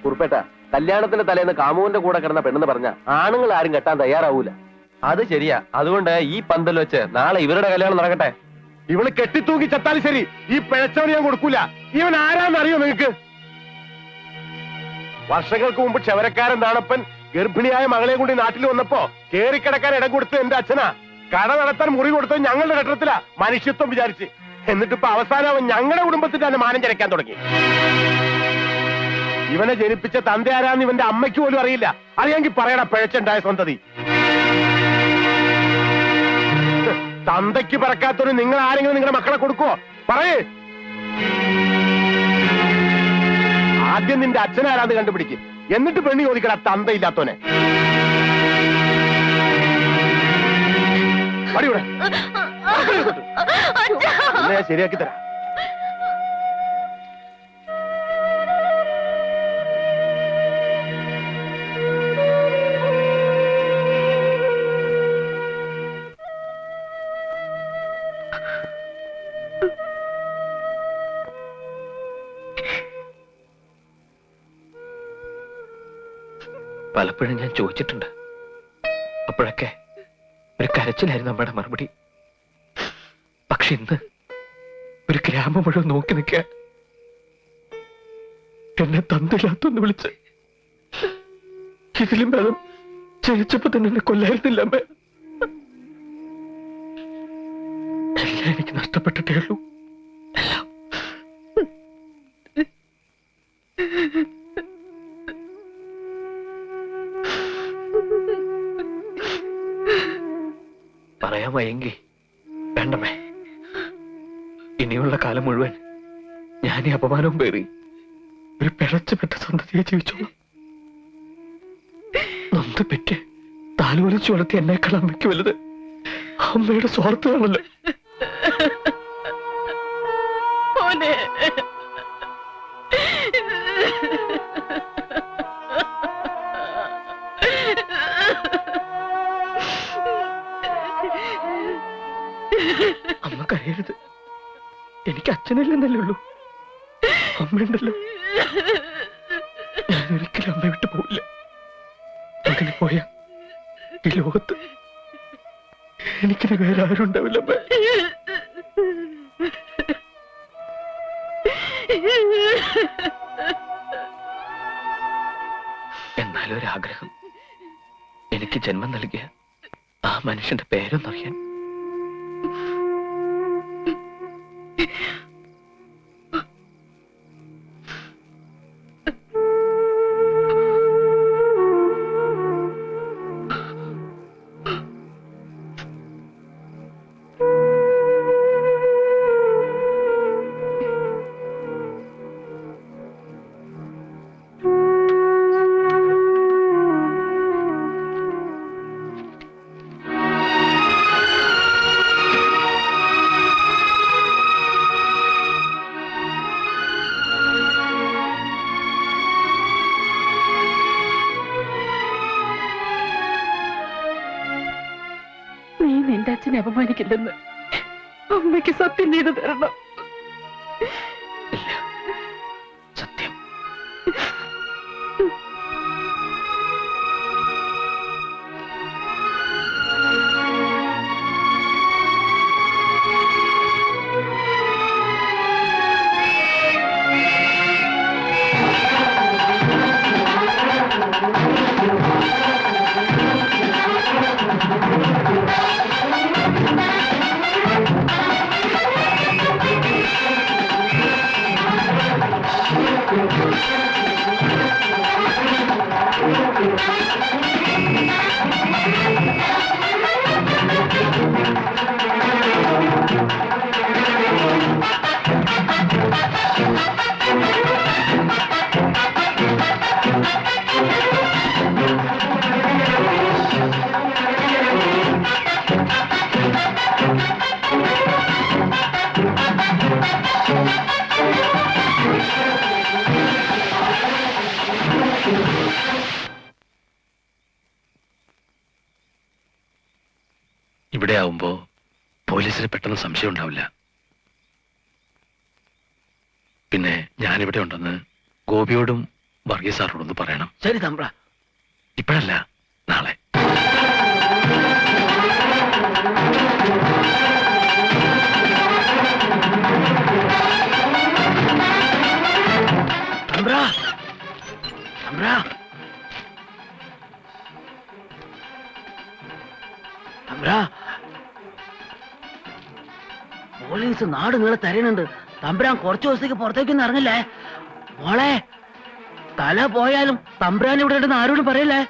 കുറുപ്പേട്ട, കല്യാണത്തിന്റെ തലേന്ന് കാമുവിന്റെ കൂടെ കിടന്ന പെണ്ണെന്ന് പറഞ്ഞ ആണുങ്ങൾ ആരും കെട്ടാൻ തയ്യാറാവൂല. അത് ശരിയാ. അതുകൊണ്ട് ഈ പന്തൽ വെച്ച് നാളെ ഇവരുടെ കല്യാണം നടക്കട്ടെ. ഇവള് കെട്ടിത്തൂക്കി ചത്താലും ശരി, ഈ പിഴച്ചവന് ഞാൻ കൊടുക്കൂല. ഇവൻ ആരാന്നറിയോ നിങ്ങക്ക്? വർഷങ്ങൾക്ക് മുമ്പ് ക്ഷവരക്കാരൻ നാണപ്പൻ ഗർഭിണിയായ മകളെ കൂടി നാട്ടിൽ വന്നപ്പോ കേറിക്കിടക്കാൻ ഇടം കൊടുത്ത് എന്റെ അച്ഛനാ. കട നടത്താൻ മുറി കൊടുത്തത് ഞങ്ങളുടെ ഘട്ടത്തിലാ, മനുഷ്യത്വം വിചാരിച്ച്. എന്നിട്ടിപ്പോ അവസാനം അവൻ ഞങ്ങളുടെ കുടുംബത്തിൽ തന്നെ മാനം ചരക്കാൻ തുടങ്ങി. ഇവനെ ജനിപ്പിച്ച തന്ത ആരാന്ന് ഇവന്റെ അമ്മയ്ക്ക് പോലും അറിയില്ല. അറിയാമെങ്കിൽ പറയണ പിഴച്ചുണ്ടായ സന്തതി. തന്തയ്ക്ക് പറക്കാത്തൊരു നിങ്ങൾ ആരെങ്കിലും നിങ്ങളുടെ മക്കളെ കൊടുക്കുവോ? പറയേ. ആദ്യം നിന്റെ അച്ഛനാരാന്ന് കണ്ടുപിടിക്കും, എന്നിട്ട് പെണ്ണി ചോദിക്കട തന്തയില്ലാത്തോനെ. അടിയൂടെ ശരിയാക്കി തരാം. പലപ്പോഴും ഞാൻ ചോദിച്ചിട്ടുണ്ട്. അപ്പോഴൊക്കെ ഒരു കരച്ചിലായിരുന്നു അമ്മയുടെ മറുപടി. പക്ഷെ ഇന്ന് ഒരു ഗ്രാമം മുഴുവൻ നോക്കി നിൽക്കുക. എന്നെ തന്നില്ലാത്തൊന്ന് വിളിച്ച് ഇതിലും ഭേദം ജനിച്ചപ്പോ തന്നെ എന്നെ കൊല്ലായിരുന്നില്ല അമ്മ. എല്ലാം എനിക്ക് നഷ്ടപ്പെട്ടിട്ടേ ഉള്ളൂ. എല്ലാം. പറയാൻ വയ്യെങ്കിൽ വേണ്ടമേ. ഇനിയുള്ള കാലം മുഴുവൻ ഞാൻ ഈ അപമാനവും പേറി ഒരു പിഴച്ചുപെട്ട സന്തതിയെ ജീവിച്ചോളാം. നൊന്ത് പെറ്റ് താലോലിച്ചു വളർത്തി എന്നേക്കാൾ അമ്മയ്ക്ക് വലുത് അമ്മയുടെ സ്വാർത്ഥമാണല്ലോ. മോനെ. അമ്മ കരയരുത്. എനിക്ക് അച്ഛനില്ലെന്നല്ലേ ഉള്ളൂ, അമ്മയുണ്ടല്ലോ. ഞാൻ ഒരിക്കലും അമ്മ വിട്ടു പോവില്ല. അങ്ങനെ പോയാ ഈ ലോകത്ത് എനിക്കിന് വേറെ ആരും ഉണ്ടാവില്ല അമ്മ. എന്നാലും ഒരാഗ്രഹം, എനിക്ക് ജന്മം നൽകിയ ആ മനുഷ്യന്റെ പേരൊന്നറിയാൻ. നീ നിന്റെ അച്ഛനെ അപമാനിക്കില്ലെന്ന് അമ്മയ്ക്ക് സത്യം ചെയ്തു തരണം. ഇല്ല, സത്യം. ഇവിടെ ആവുമ്പോ പോലീസിന് പെട്ടെന്ന് സംശയം ഉണ്ടാവില്ല. പിന്നെ ഞാനിവിടെ ഉണ്ടെന്ന് ഗോപിയോടും വർഗീസ് സാറിനോടൊന്ന് പറയണം. ശരി തമ്പ്ര. ഇപ്പോഴല്ല, നാളെ. തമ്പ്ര, തമ്പ്ര, തമ്പ്ര, പോലീസ് നാട് നീളെ തരുന്നുണ്ട്. തമ്പ്രാൻ കുറച്ചു ദിവസത്തേക്ക് പുറത്തേക്കൊന്നും ഇറങ്ങില്ലേ. മോളെ, തല പോയാലും തമ്പ്രാൻ ഇവിടെ ഉണ്ടെന്ന് ആരോടും പറയല്ലേ.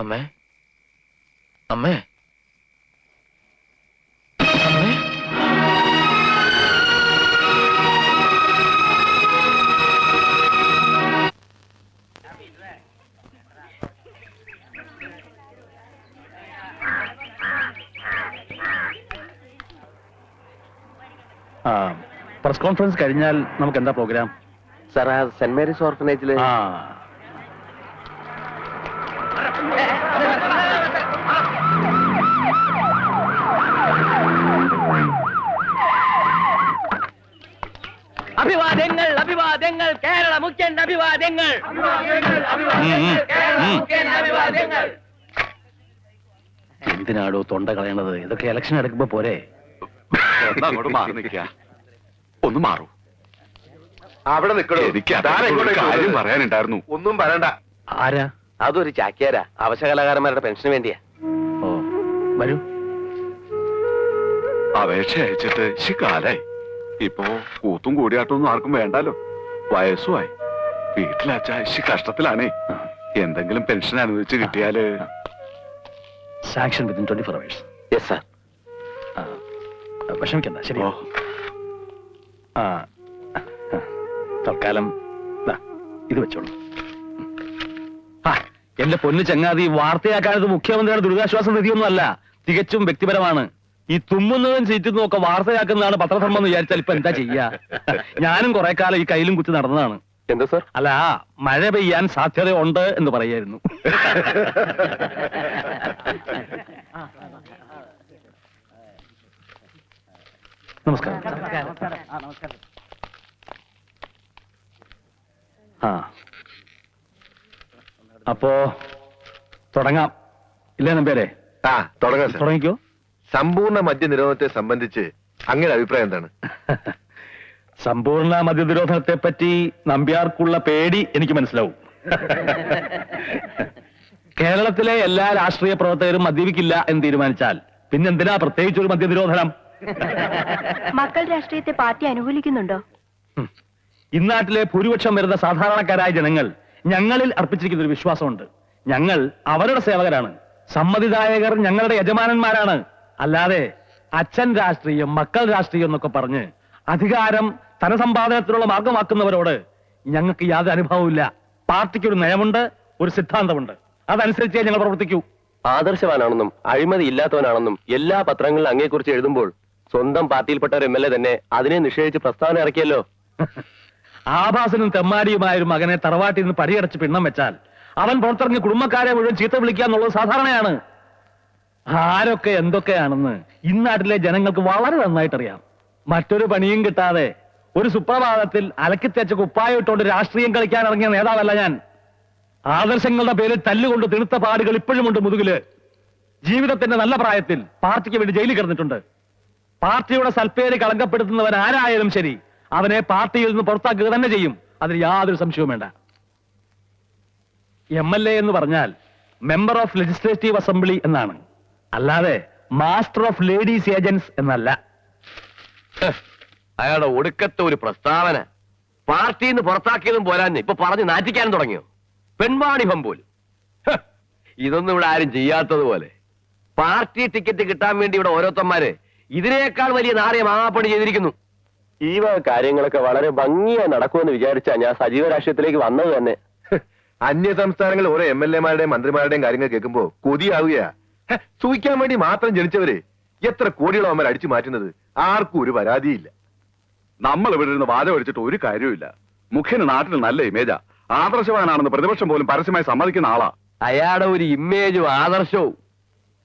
അമ്മേ അമ്മേ പ്രസ് കോൺഫറൻസ് കഴിഞ്ഞാൽ നമുക്ക് എന്താ പ്രോഗ്രാം? സാർ, സെന്റ് മേരീസ് ഓർഫനേജില് അഭിവാദ്യങ്ങൾ അഭിവാദ്യങ്ങൾ കേരള മുഖ്യൻ അഭിവാദ്യങ്ങൾ എന്തിനാടോ തൊണ്ട കളയണത്? ഇതൊക്കെ ഇലക്ഷൻ എടുക്കുമ്പോ പോരെ? അങ്ങോട്ട് മാറി നിൽക്കുക, ഒന്ന് മാറൂ. അവിടെ നിൽക്കണോ? എനിക്ക് ഒരു കാര്യം പറയാനുണ്ടായിരുന്നു. ഒന്നും പറയണ്ട. ആരാ? അതൊരു ചാക്യാരാ, അവശകലാകാരന്മാരുടെ പെൻഷന് വേണ്ടിയാ. ഓ, വരൂ. അപേക്ഷ അയച്ചിട്ട് കാലായി. ഇപ്പോ കൂത്തും കൂടിയാട്ടൊന്നും ആർക്കും വേണ്ടാലോ. വയസ്സുമായി. വീട്ടിലച്ഛ കഷ്ടത്തിലാണേ. എന്തെങ്കിലും പെൻഷൻ അനുവദിച്ച് കിട്ടിയാല്. Sanction within 24 hours. Yes sir. വിഷമിക്കണ്ട, ശരി. തൽക്കാലം ഇത് വെച്ചോളൂ. എന്റെ പൊന്നു ചങ്ങാതി, വാർത്തയാക്കാനത് മുഖ്യമന്ത്രിയുടെ ദുരിതാശ്വാസ നിധിയൊന്നും അല്ല, തികച്ചും വ്യക്തിപരമാണ്. ഈ തുമ്മുന്നതും ചീറ്റുന്നതും ഒക്കെ വാർത്തയാക്കുന്നതാണ് പത്രധർമ്മം എന്ന് വിചാരിച്ചാൽ ഇപ്പൊ എന്താ ചെയ്യാ? ഞാനും കുറെ കാലം ഈ കയ്യിലും കുത്തി നടന്നതാണ്. എന്താ സാർ? അല്ല, മഴ പെയ്യാൻ സാധ്യതയുണ്ട് എന്ന് പറയായിരുന്നു. നമസ്കാരം. അപ്പോ തുടങ്ങാം, ഇല്ലേ നമ്പേരെ? തുടങ്ങാം. തുടങ്ങിക്കോ. സമ്പൂർണ്ണ മദ്യനിരോധനത്തെ സംബന്ധിച്ച് അങ്ങനെ അഭിപ്രായം എന്താണ്? സമ്പൂർണ്ണ മദ്യനിരോധനത്തെ പറ്റി നമ്പ്യാർക്കുള്ള പേടി എനിക്ക് മനസ്സിലാവും. കേരളത്തിലെ എല്ലാ രാഷ്ട്രീയ പ്രവർത്തകരും മദ്യപിക്കില്ല എന്ന് തീരുമാനിച്ചാൽ പിന്നെന്തിനാ പ്രത്യേകിച്ചൊരു മദ്യനിരോധനം? മക്കൾ രാഷ്ട്രീയത്തെ പാർട്ടി അനുകൂലിക്കുന്നുണ്ടോ? ഇന്നാട്ടിലെ ഭൂരിപക്ഷം വരുന്ന സാധാരണക്കാരായ ജനങ്ങൾ ഞങ്ങളിൽ അർപ്പിച്ചിരിക്കുന്ന ഒരു വിശ്വാസമുണ്ട്. ഞങ്ങൾ അവരുടെ സേവകരാണ്. സമ്മതിദായകർ ഞങ്ങളുടെ യജമാനന്മാരാണ്. അല്ലാതെ അച്ഛൻ രാഷ്ട്രീയം, മക്കൾ രാഷ്ട്രീയം എന്നൊക്കെ പറഞ്ഞ് അധികാരം ധനസമ്പാദനത്തിനുള്ള മാർഗമാക്കുന്നവരോട് ഞങ്ങൾക്ക് യാതൊരു അനുഭവമില്ല. പാർട്ടിക്ക് ഒരു നയമുണ്ട്, ഒരു സിദ്ധാന്തമുണ്ട്. അതനുസരിച്ചേ ഞങ്ങൾ പ്രവർത്തിക്കൂ. ആദർശവാനാണെന്നും അഴിമതി ഇല്ലാത്തവനാണെന്നും എല്ലാ പത്രങ്ങളിലും അങ്ങേക്കുറിച്ച് എഴുതുമ്പോൾ സ്വന്തം പാർട്ടിയിൽപ്പെട്ട ഒരു MLA തന്നെ അതിനെ നിഷേധിച്ച് പ്രസ്താവന ഇറക്കിയല്ലോ. ആഭാസനും തെമ്മാടിയുമായ ഒരു മകനെ തറവാട്ടിൽ നിന്ന് പടിയടച്ച് പിണ്ണം വെച്ചാൽ അവൻ പുറത്തിറങ്ങി കുടുംബക്കാരെ മുഴുവൻ ചീത്ത വിളിക്കുക എന്നുള്ളത് സാധാരണയാണ്. ആരൊക്കെ എന്തൊക്കെയാണെന്ന് ഇന്നാട്ടിലെ ജനങ്ങൾക്ക് വളരെ നന്നായിട്ടറിയാം. മറ്റൊരു പണിയും കിട്ടാതെ ഒരു സുപ്രഭാതത്തിൽ അലക്കിത്തേച്ച കുപ്പായം ഇട്ടുകൊണ്ട് രാഷ്ട്രീയം കളിക്കാൻ ഇറങ്ങിയ നേതാവല്ല ഞാൻ. ആദർശങ്ങളുടെ പേരിൽ തല്ലുകൊണ്ട് തിണുത്ത പാടുകൾ ഇപ്പോഴുമുണ്ട് മുതുകില്. ജീവിതത്തിന്റെ നല്ല പ്രായത്തിൽ പാർട്ടിക്ക് വേണ്ടി ജയിലിൽ കിടന്നിട്ടുണ്ട്. പാർട്ടിയുടെ സൽപ്പേര് കളങ്കപ്പെടുത്തുന്നവൻ ആരായാലും ശരി, അവനെ പാർട്ടിയിൽ നിന്ന് പുറത്താക്കുക തന്നെ ചെയ്യും. അതിന് യാതൊരു സംശയവും വേണ്ട. MLA എന്ന് പറഞ്ഞാൽ മെമ്പർ ഓഫ് ലെജിസ്ലേറ്റീവ് അസംബ്ലി എന്നാണ്, അല്ലാതെ മാസ്റ്റർ ഓഫ് ലേഡീസ് ഏജന്റ്സ് എന്നല്ല. അയാളുടെ ഒടുക്കത്തെ ഒരു പ്രസ്താവന. പാർട്ടിയിൽ നിന്ന് പുറത്താക്കിയതും പോരാന്ന് ഇപ്പൊ പറഞ്ഞ് നാറ്റിക്കാനും തുടങ്ങിയോ? പെൺവാണിഭം പോലും. ഇതൊന്നും ഇവിടെ ആരും ചെയ്യാത്തതുപോലെ. പാർട്ടി ടിക്കറ്റ് കിട്ടാൻ വേണ്ടി ഇവിടെ ഓരോരുത്തന്മാര് ഇതിനേക്കാൾ വലിയ നാറിയ മാമാപ്പണി ചെയ്തിരിക്കുന്നു. ഈ വക കാര്യങ്ങളൊക്കെ വളരെ ഭംഗിയായി നടക്കുമെന്ന് വിചാരിച്ചാ ഞാൻ സജീവ രാഷ്ട്രീയത്തിലേക്ക് വന്നത് തന്നെ. അന്യ സംസ്ഥാനങ്ങളിൽ ഓരോ MLA-മാരുടെയും മന്ത്രിമാരുടെയും കാര്യങ്ങൾ കേൾക്കുമ്പോ കൊതിയാവുകയാ. സൂഹിക്കാൻ വേണ്ടി മാത്രം ജനിച്ചവര് എത്ര കോടികളോ അമ്മ അടിച്ചു മാറ്റുന്നത്. ആർക്കും ഒരു പരാതിയില്ല. നമ്മൾ ഇവിടെ ഇരുന്ന് വാദം അടിച്ചിട്ട് ഒരു കാര്യമില്ല. മുഖ്യന് നാട്ടിൽ നല്ല ഇമേജാ. ആദർശവാനാണെന്ന് പ്രതിപക്ഷം പോലും പരസ്യമായി സമ്മതിക്കുന്ന ആളാ. അയാളുടെ ഒരു ഇമേജും ആദർശവും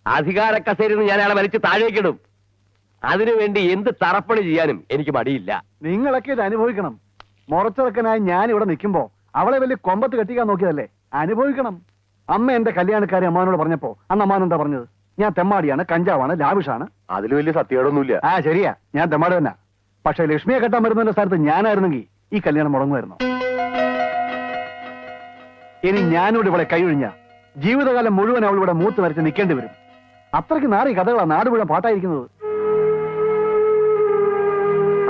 അധികാര കസേരയിൽ നിന്ന് ഞാൻ അയാളെ വലിച്ച് താഴേക്കിടും. അതിനുവേണ്ടി എന്ത് തറപ്പണി ചെയ്യാനും എനിക്ക് മടിയില്ല. നിങ്ങളൊക്കെ ഇത് അനുഭവിക്കണം. മുറച്ചിറക്കനായി ഞാൻ ഇവിടെ നിൽക്കുമ്പോ അവളെ വലിയ കൊമ്പത്ത് കെട്ടിക്കാൻ നോക്കിയതല്ലേ? അനുഭവിക്കണം. അമ്മ എന്റെ കല്യാണക്കാരി അമ്മാനോട് പറഞ്ഞപ്പോ അന്ന് അമ്മാൻ എന്താ പറഞ്ഞത്? ഞാൻ തെമ്മാടിയാണ്, കഞ്ചാവാണ്, ലാവിഷാണ്. അതിൽ വലിയ സത്യമൊന്നുമില്ല. ശരിയാ, ഞാൻ തെമ്മാടി തന്നെ. പക്ഷെ ലക്ഷ്മിയെ കെട്ടാൻ വരുന്നതിന്റെ സ്ഥാനത്ത് ഞാനായിരുന്നെങ്കിൽ ഈ കല്യാണം മുടങ്ങുമായിരുന്നു. ഇനി ഞാനോട് ഇവിടെ കൈയൊഴിഞ്ഞ ജീവിതകാലം മുഴുവൻ അവളിവിടെ മൂത്ത് വരച്ച് നിൽക്കേണ്ടി വരും. അത്രയ്ക്ക് നാറി കഥകളാ നാട് മുഴുവൻ പാട്ടായിരിക്കുന്നത്.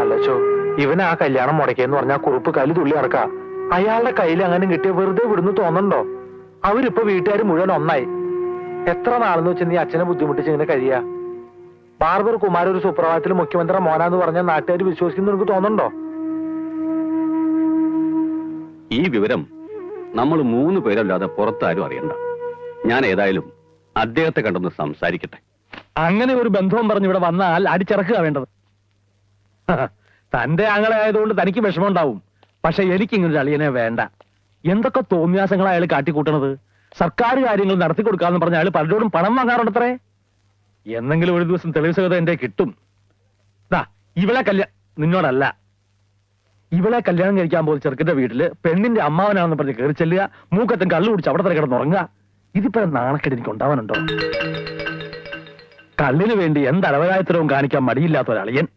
അല്ലച്ചോ, ഇവന് ആ കല്യാണം മുടക്കിയെന്ന് പറഞ്ഞാൽ കുറുപ്പ് കല്ല് തുള്ളി ഇറക്കാം. അയാളുടെ കയ്യിൽ അങ്ങനെ കിട്ടിയ വെറുതെ വിടുന്നു തോന്നണ്ടോ? അവരിപ്പോ വീട്ടുകാർ മുഴുവൻ ഒന്നായി. എത്ര നാളെന്ന് വെച്ച് നീ അച്ഛനെ ബുദ്ധിമുട്ടിച്ച് ഇങ്ങനെ കഴിയാ? ബാർബർ കുമാർ ഒരു സുപ്രഭാതത്തിൽ മുഖ്യമന്ത്രി മോനാന്ന് പറഞ്ഞ നാട്ടുകാർ വിശ്വസിക്കുന്നു എനിക്ക് തോന്നുന്നുണ്ടോ? ഈ വിവരം നമ്മൾ 3 പേരല്ലാതെ പുറത്താരും അറിയണ്ട. ഞാൻ ഏതായാലും അദ്ദേഹത്തെ കണ്ടൊന്ന് സംസാരിക്കട്ടെ. അങ്ങനെ ഒരു ബന്ധവും പറഞ്ഞ് ഇവിടെ വന്നാൽ അടിച്ചിറക്കുക വേണ്ടത്. തന്റെ ആങ്ങളെ ആയതുകൊണ്ട് തനിക്ക് വിഷമം ഉണ്ടാവും. പക്ഷെ എനിക്കിങ്ങനൊരു അളിയനെ വേണ്ട. എന്തൊക്കെ തോന്നിയാസങ്ങൾ അയാൾ കാട്ടിക്കൂട്ടണത്. സർക്കാർ കാര്യങ്ങൾ നടത്തി കൊടുക്കാന്ന് പറഞ്ഞ അയാൾ പലരോടും പണം വാങ്ങാറുണ്ടത്രേ. എന്നെങ്കിലും ഒരു ദിവസം തെളിവ് സഹിതം എന്റെ കിട്ടും. നിന്നോടല്ല, ഇവളെ കല്യാണം കഴിക്കാൻ പോകുന്ന ചെറുക്കന്റെ വീട്ടില് പെണ്ണിന്റെ അമ്മാവനാണെന്ന് പറഞ്ഞ് കയറി ചെല്ലുക, മൂക്കത്തും കള്ളു കുടിച്ച് അവിടെ തന്നെ കിടന്നുറങ്ങുക. ഇതിപ്പോ നാണക്കേട് എനിക്ക് ഉണ്ടാവാനുണ്ടോ? കള്ളിന് വേണ്ടി എന്ത് അളവരായത്തരവും കാണിക്കാൻ മടിയില്ലാത്ത ഒരളിയൻ.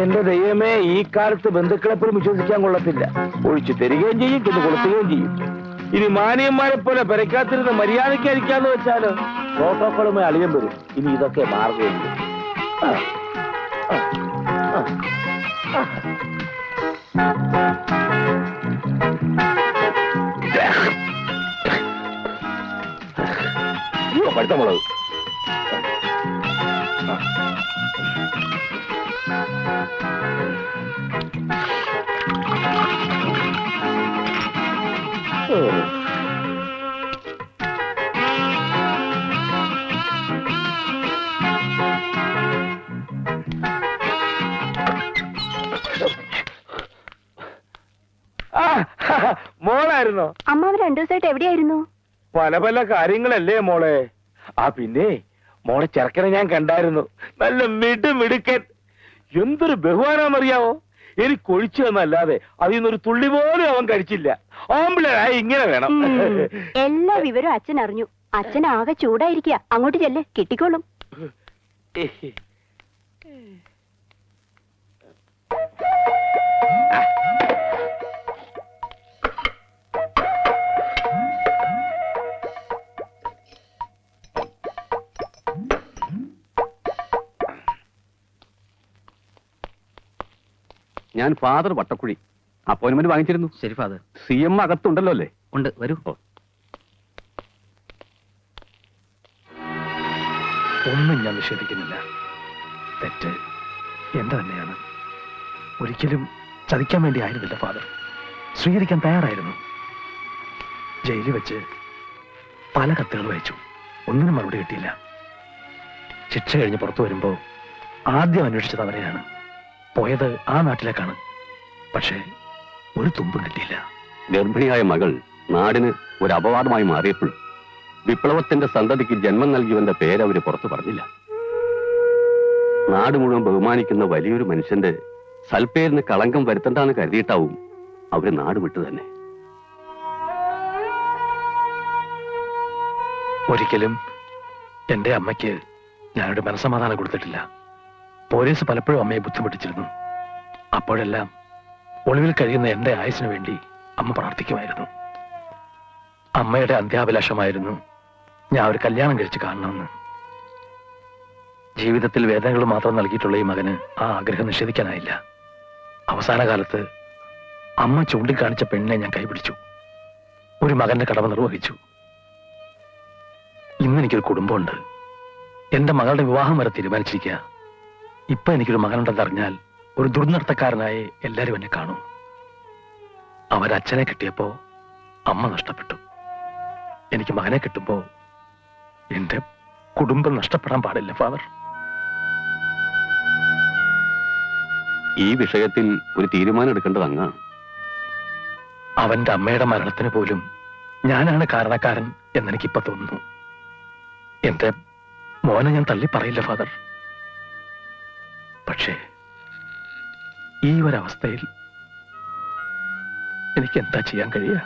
എന്റെ ദൈവമേ, ഈ കാലത്ത് ബന്ധുക്കളെപ്പോഴും വിശ്വസിക്കാൻ കൊള്ളത്തില്ല. ഒഴിച്ചു തരികയും ചെയ്യും, ചെന്ന് കൊടുക്കുകയും ചെയ്യും. ഇനി മാനിയന്മാരെ പോലെ പെരക്കാത്തിരുന്ന് മര്യാദയ്ക്കായിരിക്കാന്ന് വെച്ചാലോ പ്രോട്ടോക്കോളുമായി അളിയം വരും. ഇനി ഇതൊക്കെ മാറുകയുള്ളൂ. പഴുത്ത മുളക്. മോളായിരുന്നോ? അമ്മാവ് 2 ദിവസമായിട്ട് എവിടെയായിരുന്നു? പല പല കാര്യങ്ങളല്ലേ മോളെ. പിന്നെ മോളെ ചെറുക്കനെ ഞാൻ കണ്ടായിരുന്നു. നല്ല മിടുക്കൻ. എന്തൊരു ബഹുമാനമറിയാവോ? എനിക്ക് ഒഴിച്ചു തന്നല്ലാതെ അതിൽ നിന്നൊരു തുള്ളി പോലും അവൻ കഴിച്ചില്ല. ആമ്പിളായി ഇങ്ങനെ വേണം. എല്ലാ വിവരവും അച്ഛൻ അറിഞ്ഞു. അച്ഛൻ ആകെ ചൂടായിരിക്കുക. അങ്ങോട്ട് ചെല്ല്, കിട്ടിക്കോളും. ഞാൻ ഫാദർ വട്ടക്കുഴി. അപ്പോയിന്റ്മെന്റ് വാങ്ങിച്ചിരുന്നു. ശരി ഫാദർ. CM അകത്തുണ്ടല്ലോ അല്ലേ? ഉണ്ട്, വരൂ. ഒന്നും ഞാൻ നിഷേധിക്കുന്നില്ല. തെറ്റ് എന്റെ തന്നെയാണ്. ഒരിക്കലും ചതിക്കാൻ വേണ്ടി ആയിരുന്നില്ല ഫാദർ. സ്വീകരിക്കാൻ തയ്യാറായിരുന്നു. ജയിലിൽ വെച്ച് പല കത്തുകൾ വായിച്ചു. ഒന്നിനും മറുപടി കിട്ടിയില്ല. ശിക്ഷ കഴിഞ്ഞ് പുറത്തു വരുമ്പോ ആദ്യം അന്വേഷിച്ചത് അവരെയാണ്. പോയത് ആ നാട്ടിലേക്കാണ്. പക്ഷേ ഒരു തുമ്പും കിട്ടിയില്ല. ഗർഭിണിയായ മകൾ നാടിന് ഒരു അപവാദമായി മാറിയപ്പോൾ വിപ്ലവത്തിന്റെ സന്തതിക്ക് ജന്മം നൽകിയവന്റെ പേരവര് പുറത്തു പറഞ്ഞില്ല. നാട് മുഴുവൻ ബഹുമാനിക്കുന്ന വലിയൊരു മനുഷ്യന്റെ സൽപ്പേരിന് കളങ്കം വരുത്തണ്ടെന്ന് കരുതിയിട്ടാവും അവര് നാട് വിട്ടു തന്നെ. ഒരിക്കലും എന്റെ അമ്മയ്ക്ക് ഞാനൊരു മനസ്സമാധാനം കൊടുത്തിട്ടില്ല. പോലീസ് പലപ്പോഴും അമ്മയെ ബുദ്ധിമുട്ടിച്ചിരുന്നു. അപ്പോഴെല്ലാം ഒളിവിൽ കഴിയുന്ന എന്റെ ആയുസിന് വേണ്ടി അമ്മ പ്രാർത്ഥിക്കുമായിരുന്നു. അമ്മയുടെ അന്ത്യാഭിലാഷമായിരുന്നു ഞാൻ ഒരു കല്യാണം കഴിച്ച് കാണണമെന്ന്. ജീവിതത്തിൽ വേദനകൾ മാത്രം നൽകിയിട്ടുള്ള ഈ മകന് ആ ആഗ്രഹം നിഷേധിക്കാനായില്ല. അവസാന കാലത്ത് അമ്മ ചൂണ്ടിക്കാണിച്ച പെണ്ണിനെ ഞാൻ കൈപിടിച്ചു. ഒരു മകന്റെ കടമ നിർവഹിച്ചു. ഇന്നെനിക്കൊരു കുടുംബമുണ്ട്. എന്റെ മകളുടെ വിവാഹം വരെ തീരുമാനിച്ചിരിക്കുക. ഇപ്പൊ എനിക്കൊരു മകനുണ്ടെന്നറിഞ്ഞാൽ ഒരു ദുർനടത്തക്കാരനായി എല്ലാരും എന്നെ കാണും. അവരച്ഛനെ കിട്ടിയപ്പോ അമ്മ നഷ്ടപ്പെട്ടു. എനിക്ക് മകനെ കിട്ടുമ്പോ എന്റെ കുടുംബം നഷ്ടപ്പെടാൻ പാടില്ല ഫാദർ. ഈ വിഷയത്തിൽ ഒരു തീരുമാനം എടുക്കേണ്ടത് അങ്ങാണ്. അവന്റെ അമ്മയുടെ മരണത്തിന് പോലും ഞാനാണ് കാരണക്കാരൻ എന്നെനിക്കിപ്പോ തോന്നുന്നു. എന്റെ മോനെ ഞാൻ തള്ളി പറയില്ല ഫാദർ. പക്ഷേ ഈ ഒരവസ്ഥയിൽ എനിക്ക് എന്താ ചെയ്യാൻ കഴിയുക?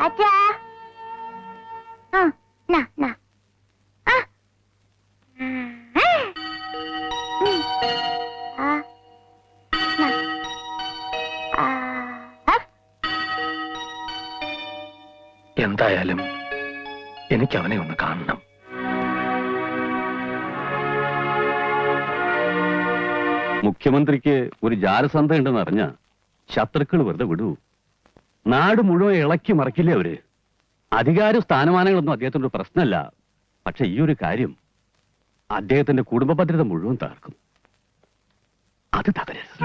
അച്ഛാ എന്തായാലും എനിക്ക് അവനെ ഒന്ന് കാണണം. മുഖ്യമന്ത്രിക്ക് ഒരു ജാരസന്ധ ഉണ്ടെന്ന് അറിഞ്ഞ ശത്രുക്കൾ വെറുതെ വിടൂ. നാട് മുഴുവൻ ഇളക്കി മറിക്കില്ലേ അവര്. അധികാര സ്ഥാനമാനങ്ങളൊന്നും അദ്ദേഹത്തിന്റെ ഒരു പ്രശ്നമല്ല. പക്ഷെ ഈ ഒരു കാര്യം അദ്ദേഹത്തിന്റെ കുടുംബ ഭദ്രത മുഴുവൻ തകർക്കും. അത് തകരരുത്.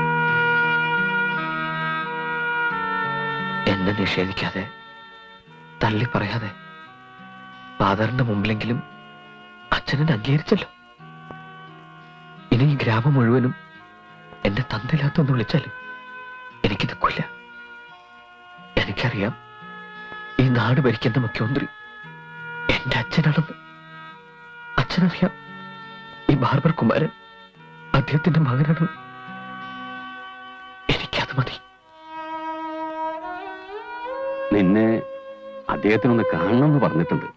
എന്നെ നിഷേധിക്കാതെ, തള്ളി പറയാതെ, ഫാദറിന്റെ മുമ്പിലെങ്കിലും അച്ഛനെ അംഗീകരിച്ചല്ലോ. ഇനി ഈ ഗ്രാമം മുഴുവനും എന്നെ തന്നില്ലാത്തൊന്ന് വിളിച്ചാലും എനിക്ക് നിൽക്കില്ല. എനിക്കറിയാം ഈ നാട് ഭരിക്കുന്ന മുഖ്യമന്ത്രി എന്റെ അച്ഛനാണെന്ന്. അച്ഛനറിയാം ഈ ബാർബർ കുമാരൻ അദ്ദേഹത്തിന്റെ മകനാണ്. എനിക്കത് മതി. നിന്നെ അദ്ദേഹത്തിനൊന്ന് കാണണമെന്ന് പറഞ്ഞിട്ടുണ്ട്.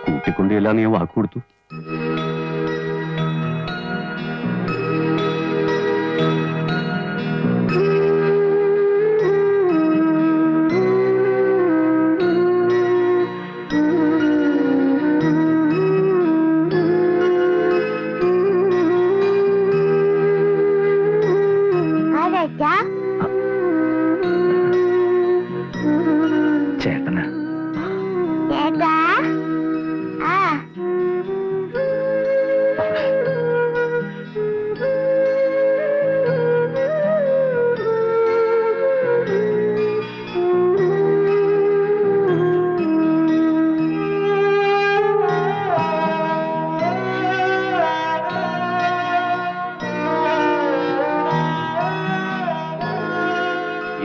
കൂട്ടിക്കൊണ്ടില്ല നീ വാക്ക് കൊടുത്തു. ചേട്ടന്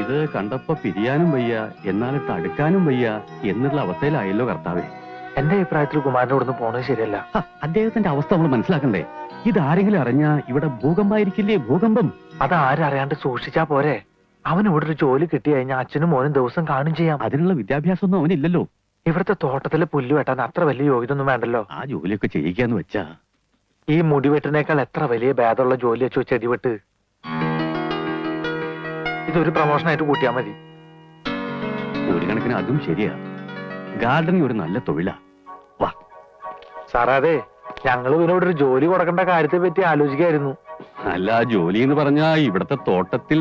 ഇത് കണ്ടപ്പോ പിരിയാനും വയ്യ, എന്നാലിട്ട് അടുക്കാനും വയ്യ എന്നുള്ള അവസ്ഥയിലായല്ലോ കർത്താവേ. എന്റെ അഭിപ്രായത്തിൽ കുമാരനോടൊന്ന് പോണത് ശരിയല്ല. അദ്ദേഹത്തിന്റെ അവസ്ഥ നമ്മൾ മനസ്സിലാക്കണ്ടേ? ഇതാരെങ്കിലും അറിഞ്ഞാ ഇവിടെ ഭൂകമ്പായിരിക്കില്ലേ? ഭൂകമ്പം. അത് ആരറിയാണ്ട് സൂക്ഷിച്ചാ പോരെ. അവൻ ഇവിടെ ഒരു ജോലി കിട്ടി കഴിഞ്ഞാൽ അച്ഛനും മോനും ദിവസം കാണും ചെയ്യാം. അതിനുള്ള വിദ്യാഭ്യാസമൊന്നും അവനില്ലല്ലോ. ഇവിടുത്തെ തോട്ടത്തിലെ പുല്ല് വെട്ടാൻ അത്ര വലിയ യോഗ്യത ഒന്നും വേണ്ടല്ലോ. ആ ജോലിയൊക്കെ ചെയ്യിക്കാന്ന് വെച്ചാ ഈ മുടിവെട്ടിനേക്കാൾ എത്ര വലിയ ഭേദമുള്ള ജോലി വെച്ചോ ചെടിവെട്ട്. ഇതൊരു പ്രൊമോഷനായിട്ട് കൂട്ടിയാ മതി. ഒരു കണക്കിന് അതും ശരിയാ. ഗാർഡനിങ് ഒരു നല്ല തൊഴിലാ. വാ സാറേ, അതെ ഞങ്ങൾ ഇവനോട് ഒരു ജോലി കൊടുക്കേണ്ട കാര്യത്തെ പറ്റി ആലോചിക്കായിരുന്നു. അല്ല, ജോലി എന്ന് പറഞ്ഞാ ഇവിടത്തെ തോട്ടത്തിൽ.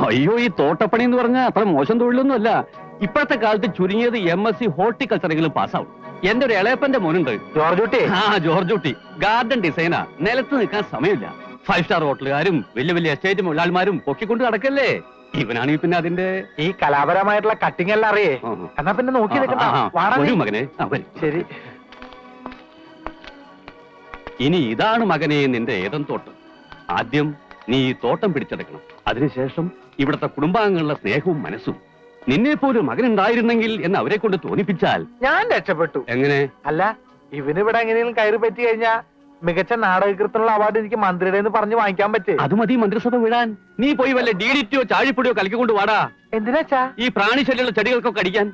അയ്യോ, ഈ തോട്ടപ്പണി എന്ന് പറഞ്ഞാൽ അത്ര മോശം തൊഴിലൊന്നും അല്ല. ഇപ്പോഴത്തെ കാലത്ത് ചുരുങ്ങിയത് MSc ഹോർട്ടിക്കൾച്ചറെങ്കിലും പാസ്സാവും. എന്റെ ഒരു ഇളയപ്പന്റെ മോനുണ്ട്, ജോർജുട്ടി. ജോർജുട്ടി. ഗാർഡൻ ഡിസൈനാ. നിലത്ത് നിൽക്കാൻ സമയമില്ല. 5 സ്റ്റാർ ഹോട്ടലുകാരും വലിയ വലിയ എസ്റ്റേറ്റ് മുതലാളിമാരും പൊക്കിക്കൊണ്ട് നടക്കല്ലേ. ഇവനാണെങ്കിൽ പിന്നെ അതിന്റെ ഈ കലാപരമായിട്ടുള്ള കട്ടിങ് എല്ലാം അറിയേ. എന്നാ പിന്നെ നോക്കി നിൽക്കണ്ട. വാടാ നീ. ഒരു മകനെ. ശരി. ഇനി ഇതാണ് മകനെ നിന്റെ ഏതം തോട്ടം. ആദ്യം നീ ഈ തോട്ടം പിടിച്ചെടുക്കണം. അതിനുശേഷം ഇവിടുത്തെ കുടുംബാംഗങ്ങളുടെ സ്നേഹവും മനസ്സും. നിന്നെ പോലും മകനുണ്ടായിരുന്നെങ്കിൽ എന്ന് അവരെ കൊണ്ട് തോന്നിപ്പിച്ചാൽ ഞാൻ രക്ഷപ്പെട്ടു. എങ്ങനെ? അല്ല, ഇവനിവിടെ എങ്ങനെയും കയറി പറ്റി കഴിഞ്ഞാ മികച്ച നാടകൃത്തിനുള്ള അവാർഡ് എനിക്ക് മന്ത്രിയുടെ എന്ന് പറഞ്ഞ് വാങ്ങിക്കാൻ പറ്റേ. അത് മതി മന്ത്രിസഭ വിടാൻ. നീ പോയി വല്ല DDTയോ ചാഴിപ്പൊടിയോ കലക്കിക്കൊണ്ട് വാടാ. എന്തിനാച്ചാ? ഈ പ്രാണിശല്യമുള്ള ചെടികൾക്കൊക്കെ അടിക്കാൻ.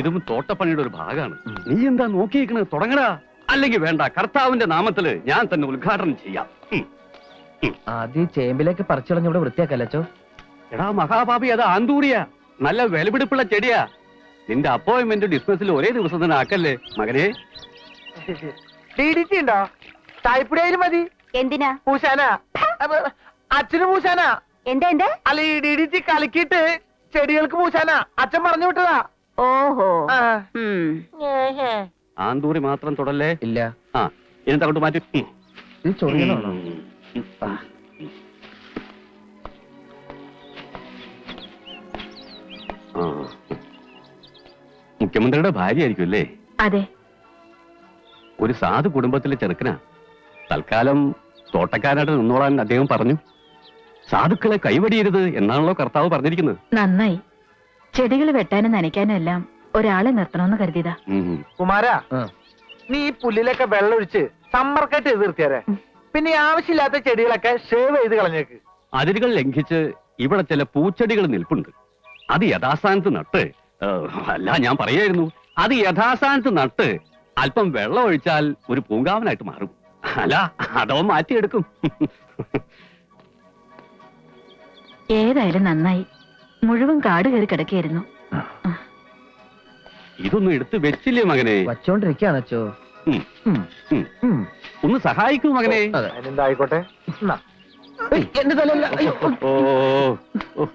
ഇതും തോട്ടപ്പണിയുടെ ഒരു ഭാഗമാണ്. നീ എന്താ നോക്കിയിരിക്കണത്? തുടങ്ങടാ. അല്ലെങ്കിൽ വേണ്ട, കർത്താവിന്റെ നാമത്തില് ഞാൻ തന്നെ ഉദ്ഘാടനം ചെയ്യാം. ആദ്യം ചേമ്പിലേക്ക് പറിച്ചുളഞ്ഞ ഇവിടെ വൃത്തിയാക്കല്ലോ. എടാ മഹാപാപി, അത് ആന്തൂറിയാ. നല്ല വിലപിടിപ്പുള്ള ചെടിയാ. നിന്റെ അപ്പോയിന്റ്മെന്റ് ഡിസ്മിസിൽ ഒരേ ദിവസം തന്നെ ആക്കല്ലേ മകനെ. DDT ഉണ്ടോ? ചായപ്പൊടിയായാലും മതി. എന്തിനാ? പൂശാന. അച്ഛന് പൂശാന. എന്താ? അല്ല, ഈ DDT കലക്കിയിട്ട് ചെടികൾക്ക് പൂശാന. അച്ഛൻ പറഞ്ഞു വിട്ടതാ. ഓഹോ. ആന്തൂറി മാത്രം തൊടല്ലേ. ഇല്ല. ആ, ഇനി അങ്ങോട്ട് മാറ്റി. ഇത് ചൊറിയണോ? മുഖ്യമന്ത്രിയുടെ ഭാര്യ ആയിരിക്കും അല്ലേ? അതെ. ഒരു സാധു കുടുംബത്തിലെ ചെറുക്കനാ. തൽക്കാലം തോട്ടക്കാരായിട്ട് നിന്നോളാൻ അദ്ദേഹം പറഞ്ഞു. സാധുക്കളെ കൈവടിയരുത് എന്നാണല്ലോ കർത്താവ് പറഞ്ഞിരിക്കുന്നത്. നന്നായി. ചെടികൾ വെട്ടാനും നനയ്ക്കാനും എല്ലാം ഒരാളെ നിർത്തണമെന്ന് കരുതിയതാ. കുമാരാ, നീ ഈ പുല്ലിലൊക്കെ വെള്ളം ഒഴിച്ച് സമ്മർക്കട്ട് ചെയ്ത് നിർത്തിയാരെ. പിന്നെ ഈ ആവശ്യമില്ലാത്ത ചെടികളൊക്കെ ഷേവ് ചെയ്ത് കളഞ്ഞേക്ക്. അതിരുകൾ ലംഘിച്ച് ഇവിടെ ചില പൂച്ചെടികൾ നിൽപ്പുണ്ട്. അത് യഥാസ്ഥാനത്ത് നട്ട്, അല്ല ഞാൻ പറയായിരുന്നു, അത് യഥാസ്ഥാനത്ത് നട്ട് അല്പം വെള്ളം ഒഴിച്ചാൽ ഒരു പൂങ്കാവനായിട്ട് മാറും. അല്ല, അതോ മാറ്റിയെടുക്കും. ഏതായാലും നന്നായി. മുഴുവൻ കാട് കയറി കിടക്കായിരുന്നു. ഇതൊന്നും എടുത്ത് വെച്ചില്ലേ മകനെ? വച്ചോണ്ടിരിക്കാണ് അച്ചോ. ഒന്ന് സഹായിക്കൂ മകനെ. എന്തായിക്കോട്ടെ. എന്റെ തലല്ല. ഓ ഓ.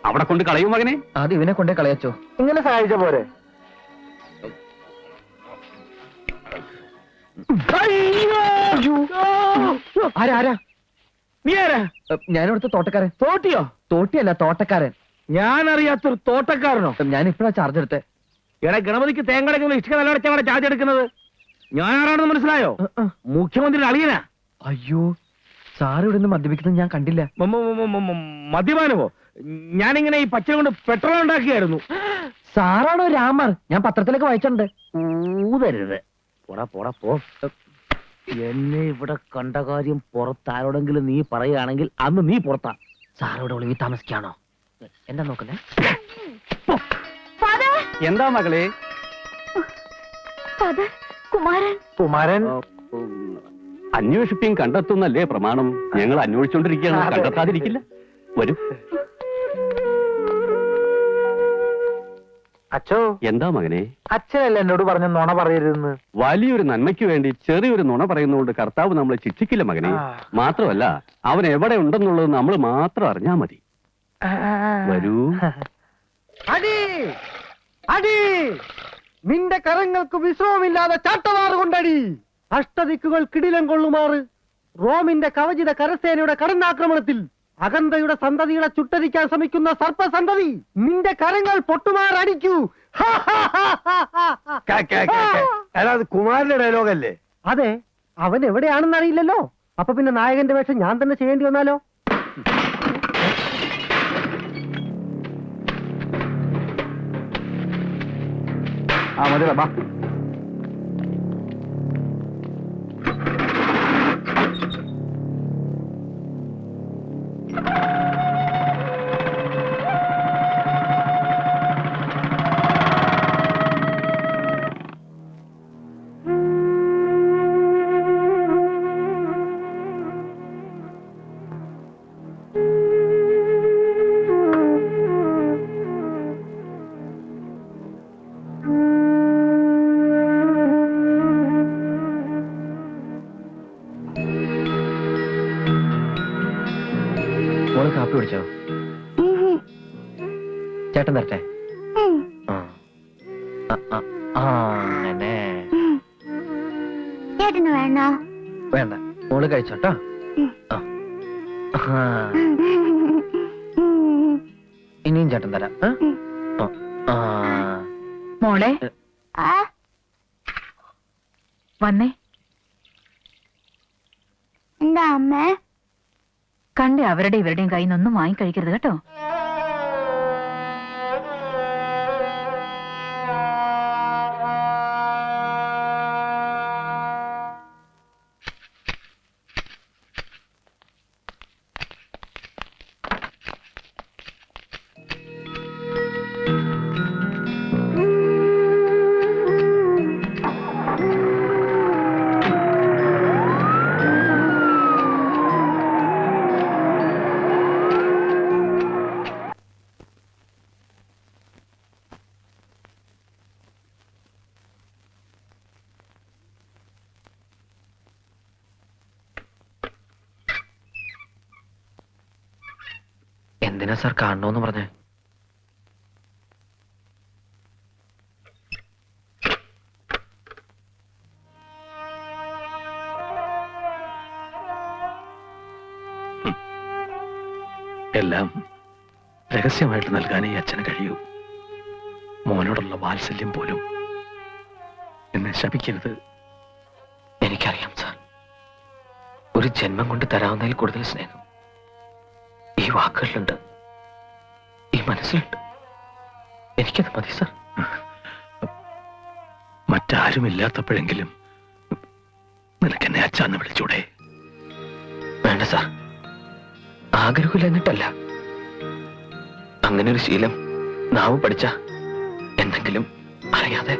അവിടെ കൊണ്ട് കളയും മകനെ. അത് ഇവനെ കൊണ്ടേ കളയച്ചോ. ഇങ്ങനെ സഹായിച്ച പോരെ? ആരാ? നീ ആരാ? ഞാനിവിടുത്തെ തോട്ടക്കാരൻ. തോട്ടിയോ? തോട്ടിയല്ല, തോട്ടക്കാരൻ. ഞാൻ അറിയാത്തൊരു തോട്ടക്കാരനോ? ഞാൻ ഇപ്പഴാ ചാർജ് എടുത്തേ. എടാ, ഗണപതിക്ക് തേങ്ങടക്കുന്ന ഇഷ്ട നിലടച്ചാണ് ചാർജ് എടുക്കുന്നത്. ഞാൻ ആരാണെന്ന് മനസ്സിലായോ? മുഖ്യമന്ത്രി അളിയനാ. അയ്യോ, സാറ് ഇവിടെ നിന്ന് മദ്യപിക്കുന്നത് ഞാൻ കണ്ടില്ല. മദ്യപാനമോ? ഞാനിങ്ങനെ ഈ പച്ച കൊണ്ട് പെട്രോൾ ഉണ്ടാക്കിയായിരുന്നു. സാറാണോ രാമർ? ഞാൻ പത്രത്തിലൊക്കെ വായിച്ചിട്ടുണ്ട്. ഊതരുത്. പോടാ പോടാ പോ. എന്നെ ഇവിടെ കണ്ട കാര്യം പുറത്താരോടെങ്കിലും നീ പറയുകയാണെങ്കിൽ അന്ന് നീ പുറത്താ. സാറിവിടെ ഒളിവി താമസിക്കാണോ? എന്താ നോക്കുന്നേ? എന്താ മകളെ? കുമാരൻ. കുമാരൻ അന്വേഷിപ്പിയും കണ്ടെത്തുന്നല്ലേ പ്രമാണം. ഞങ്ങൾ അന്വേഷിച്ചോണ്ടിരിക്കുകയാണ്, കണ്ടെത്താതിരിക്കില്ല. വരൂ. അച്ഛോ. എന്താ മകനെ? അച്ഛനല്ല എന്നോട് പറഞ്ഞ നുണ പറയരുതെന്ന്. വലിയൊരു നന്മയ്ക്ക് വേണ്ടി ചെറിയൊരു നുണ പറയുന്നതുകൊണ്ട് കർത്താവ് നമ്മളെ ശിക്ഷിക്കില്ല മകനെ. മാത്രമല്ല, അവൻ എവിടെ ഉണ്ടെന്നുള്ളത് നമ്മൾ മാത്രം അറിഞ്ഞാ മതി. വരൂ. അടി അടി, നിന്റെ കരങ്ങൾക്ക് വിശ്രമമില്ലാതെ ചാട്ടവാറ് കൊണ്ടടി. അഷ്ടദിക്കുകൾ കിടിലം കൊള്ളുമാറ് റോമിന്റെ കവചിത കരസേനയുടെ കടന്നാക്രമണത്തിൽ അകന്തയുടെ സന്തതികളെ ചുട്ടരിക്കാൻ ശ്രമിക്കുന്ന സർപ്പസന്തതി, നിന്റെ കരങ്ങൾ പൊട്ടുമാറടിക്കൂ. അത് കുമാരന്റെ ഡയലോഗല്ലേ? അതെ, അവൻ എവിടെയാണെന്ന് അറിയില്ലല്ലോ. അപ്പൊ പിന്നെ നായകന്റെ വേഷം ഞാൻ തന്നെ ചെയ്യേണ്ടി വന്നാലോ? മതിടാ. മോള് കാപ്പി കുടിച്ചോ? ചേട്ടൻ തരട്ടെ? അങ്ങനെ ചേട്ടന് വേണോ? വേണ്ട, മോള് കഴിച്ചോട്ടോ. ഇനിയും ചേട്ടൻ തരാം. മോളെ വന്നേ. എന്താ അമ്മേ? കണ്ടേ അവരുടെ ഇവരുടെയും കയ്യിൽ നിന്നൊന്നും വാങ്ങി കഴിക്കരുത് കേട്ടോ. എന്തിനാ സാർ കാണണോന്ന് പറഞ്ഞേ? എല്ലാം രഹസ്യമായിട്ട് നൽകാനേ ഈ അച്ഛന് കഴിയൂ. മോനോടുള്ള വാത്സല്യം പോലും എന്നെ ശപിക്കരുത്. എനിക്കറിയാം സാർ, ഒരു ജന്മം കൊണ്ട് തരാവുന്നതിൽ കൂടുതൽ സ്നേഹം ഈ വാക്കുകളിലുണ്ട്, ഈ മനസ്സിലുണ്ട്. എനിക്കത് മതി സാർ. മറ്റാരുമില്ലാത്തപ്പോഴെങ്കിലും നിനക്കെന്നെ അച്ഛന്ന് വിളിച്ചൂടെ? വേണ്ട സാർ, ആഗ്രഹമില്ല എന്നിട്ടല്ല. അങ്ങനെ ഒരു ശീലം നാവ് പഠിച്ച, എന്തെങ്കിലും അറിയാതെ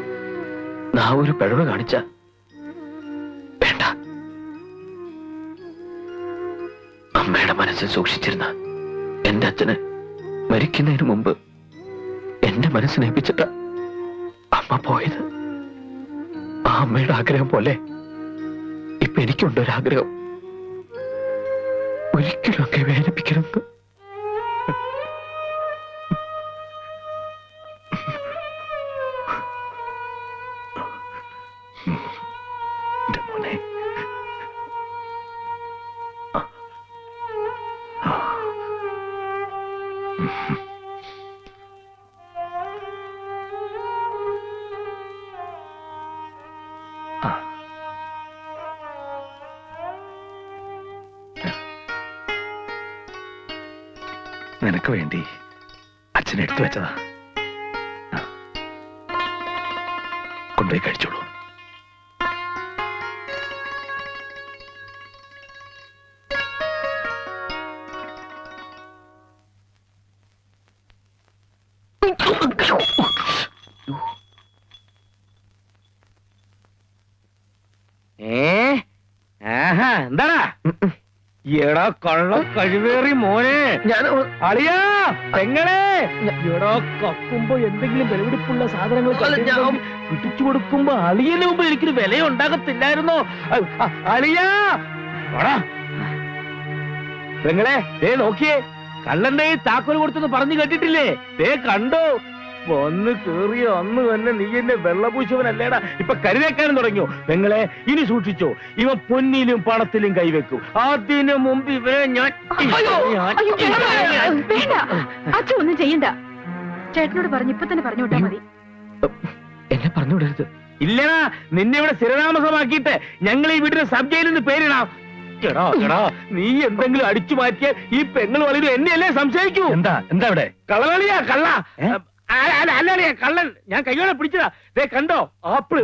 നാവ് ഒരു പിഴവ് കാണിച്ച വേണ്ട. അമ്മയുടെ മനസ്സിൽ സൂക്ഷിച്ചിരുന്ന എന്റെ അച്ഛന് മരിക്കുന്നതിന് മുമ്പ് എന്റെ മനസ്സിനേപ്പിച്ചിട്ട അമ്മ പോയത്. ആ അമ്മയുടെ ആഗ്രഹം പോലെ ഇപ്പൊ എനിക്കുണ്ടൊരാഗ്രഹം, ഒരിക്കലും ഒക്കെ വേദനിപ്പിക്കരുത്. മോനെ, നിനക്ക് വേണ്ടി അച്ഛൻ എടുത്തു വെച്ചതാ, കൊണ്ടുപോയി കഴിച്ചോളൂ. എന്താടാ എടാ കള്ള കഴിവേറി മോനെ, ഞാൻ അളിയാ പെങ്ങളെ, എടാ കക്കുമ്പോ എന്തെങ്കിലും വിലപിടിപ്പുള്ള സാധനങ്ങൾ പിടിച്ചു കൊടുക്കുമ്പോ അളിയന് മുമ്പ് എനിക്കൊരു വില ഉണ്ടാകത്തില്ലായിരുന്നോ? അളിയാ പെങ്ങളെ, ദേ നോക്കിയേ, കള്ളന്റെ താക്കോൽ കൊടുത്തെന്ന് പറഞ്ഞു കേട്ടിട്ടില്ലേ? ദേ കണ്ടോ, വന്ന് കേറിയ അന്ന് തന്നെ നീ എന്നെ വെള്ളപൂശവനല്ലേടാ, ഇപ്പൊ കരുതേക്കാനും തുടങ്ങിയോ? പെങ്ങളെ, ഇനി സൂക്ഷിച്ചോ, ഇവ പൊന്നിലും പണത്തിലും കൈവെക്കും. അതിനു മുമ്പ് ഇവരെ ഞാൻ അച്ഛൻ ഒന്നും ചെയ്യണ്ട. ചേട്ടനോട് പറഞ്ഞു, ഇപ്പൊ തന്നെ പറഞ്ഞു വിട്ടാ മതി. എന്നെ പറഞ്ഞുവിടരുത്. ഇല്ലടാ, നിന്നെ ഇവിടെ സ്ഥിരതാമസമാക്കിയിട്ട് ഞങ്ങൾ ഈ വീട്ടിന് സബ് ജയിലിൽ നിന്ന് പേരിടാം. എടാ എടാ, നീ എന്തെങ്കിലും അടിച്ചു മാറ്റിയാൽ ഈ പെങ്ങൾ വളരെ എന്നെയല്ലേ സംശയിക്കൂ. എന്താ എന്താ ഇവിടെ? കള്ളളിയാ, കള്ള അല്ലളിയാ, കള്ളൻ. ഞാൻ കയ്യോടെ പിടിച്ചതാ. ദേ കണ്ടോ, ആപ്പിള്.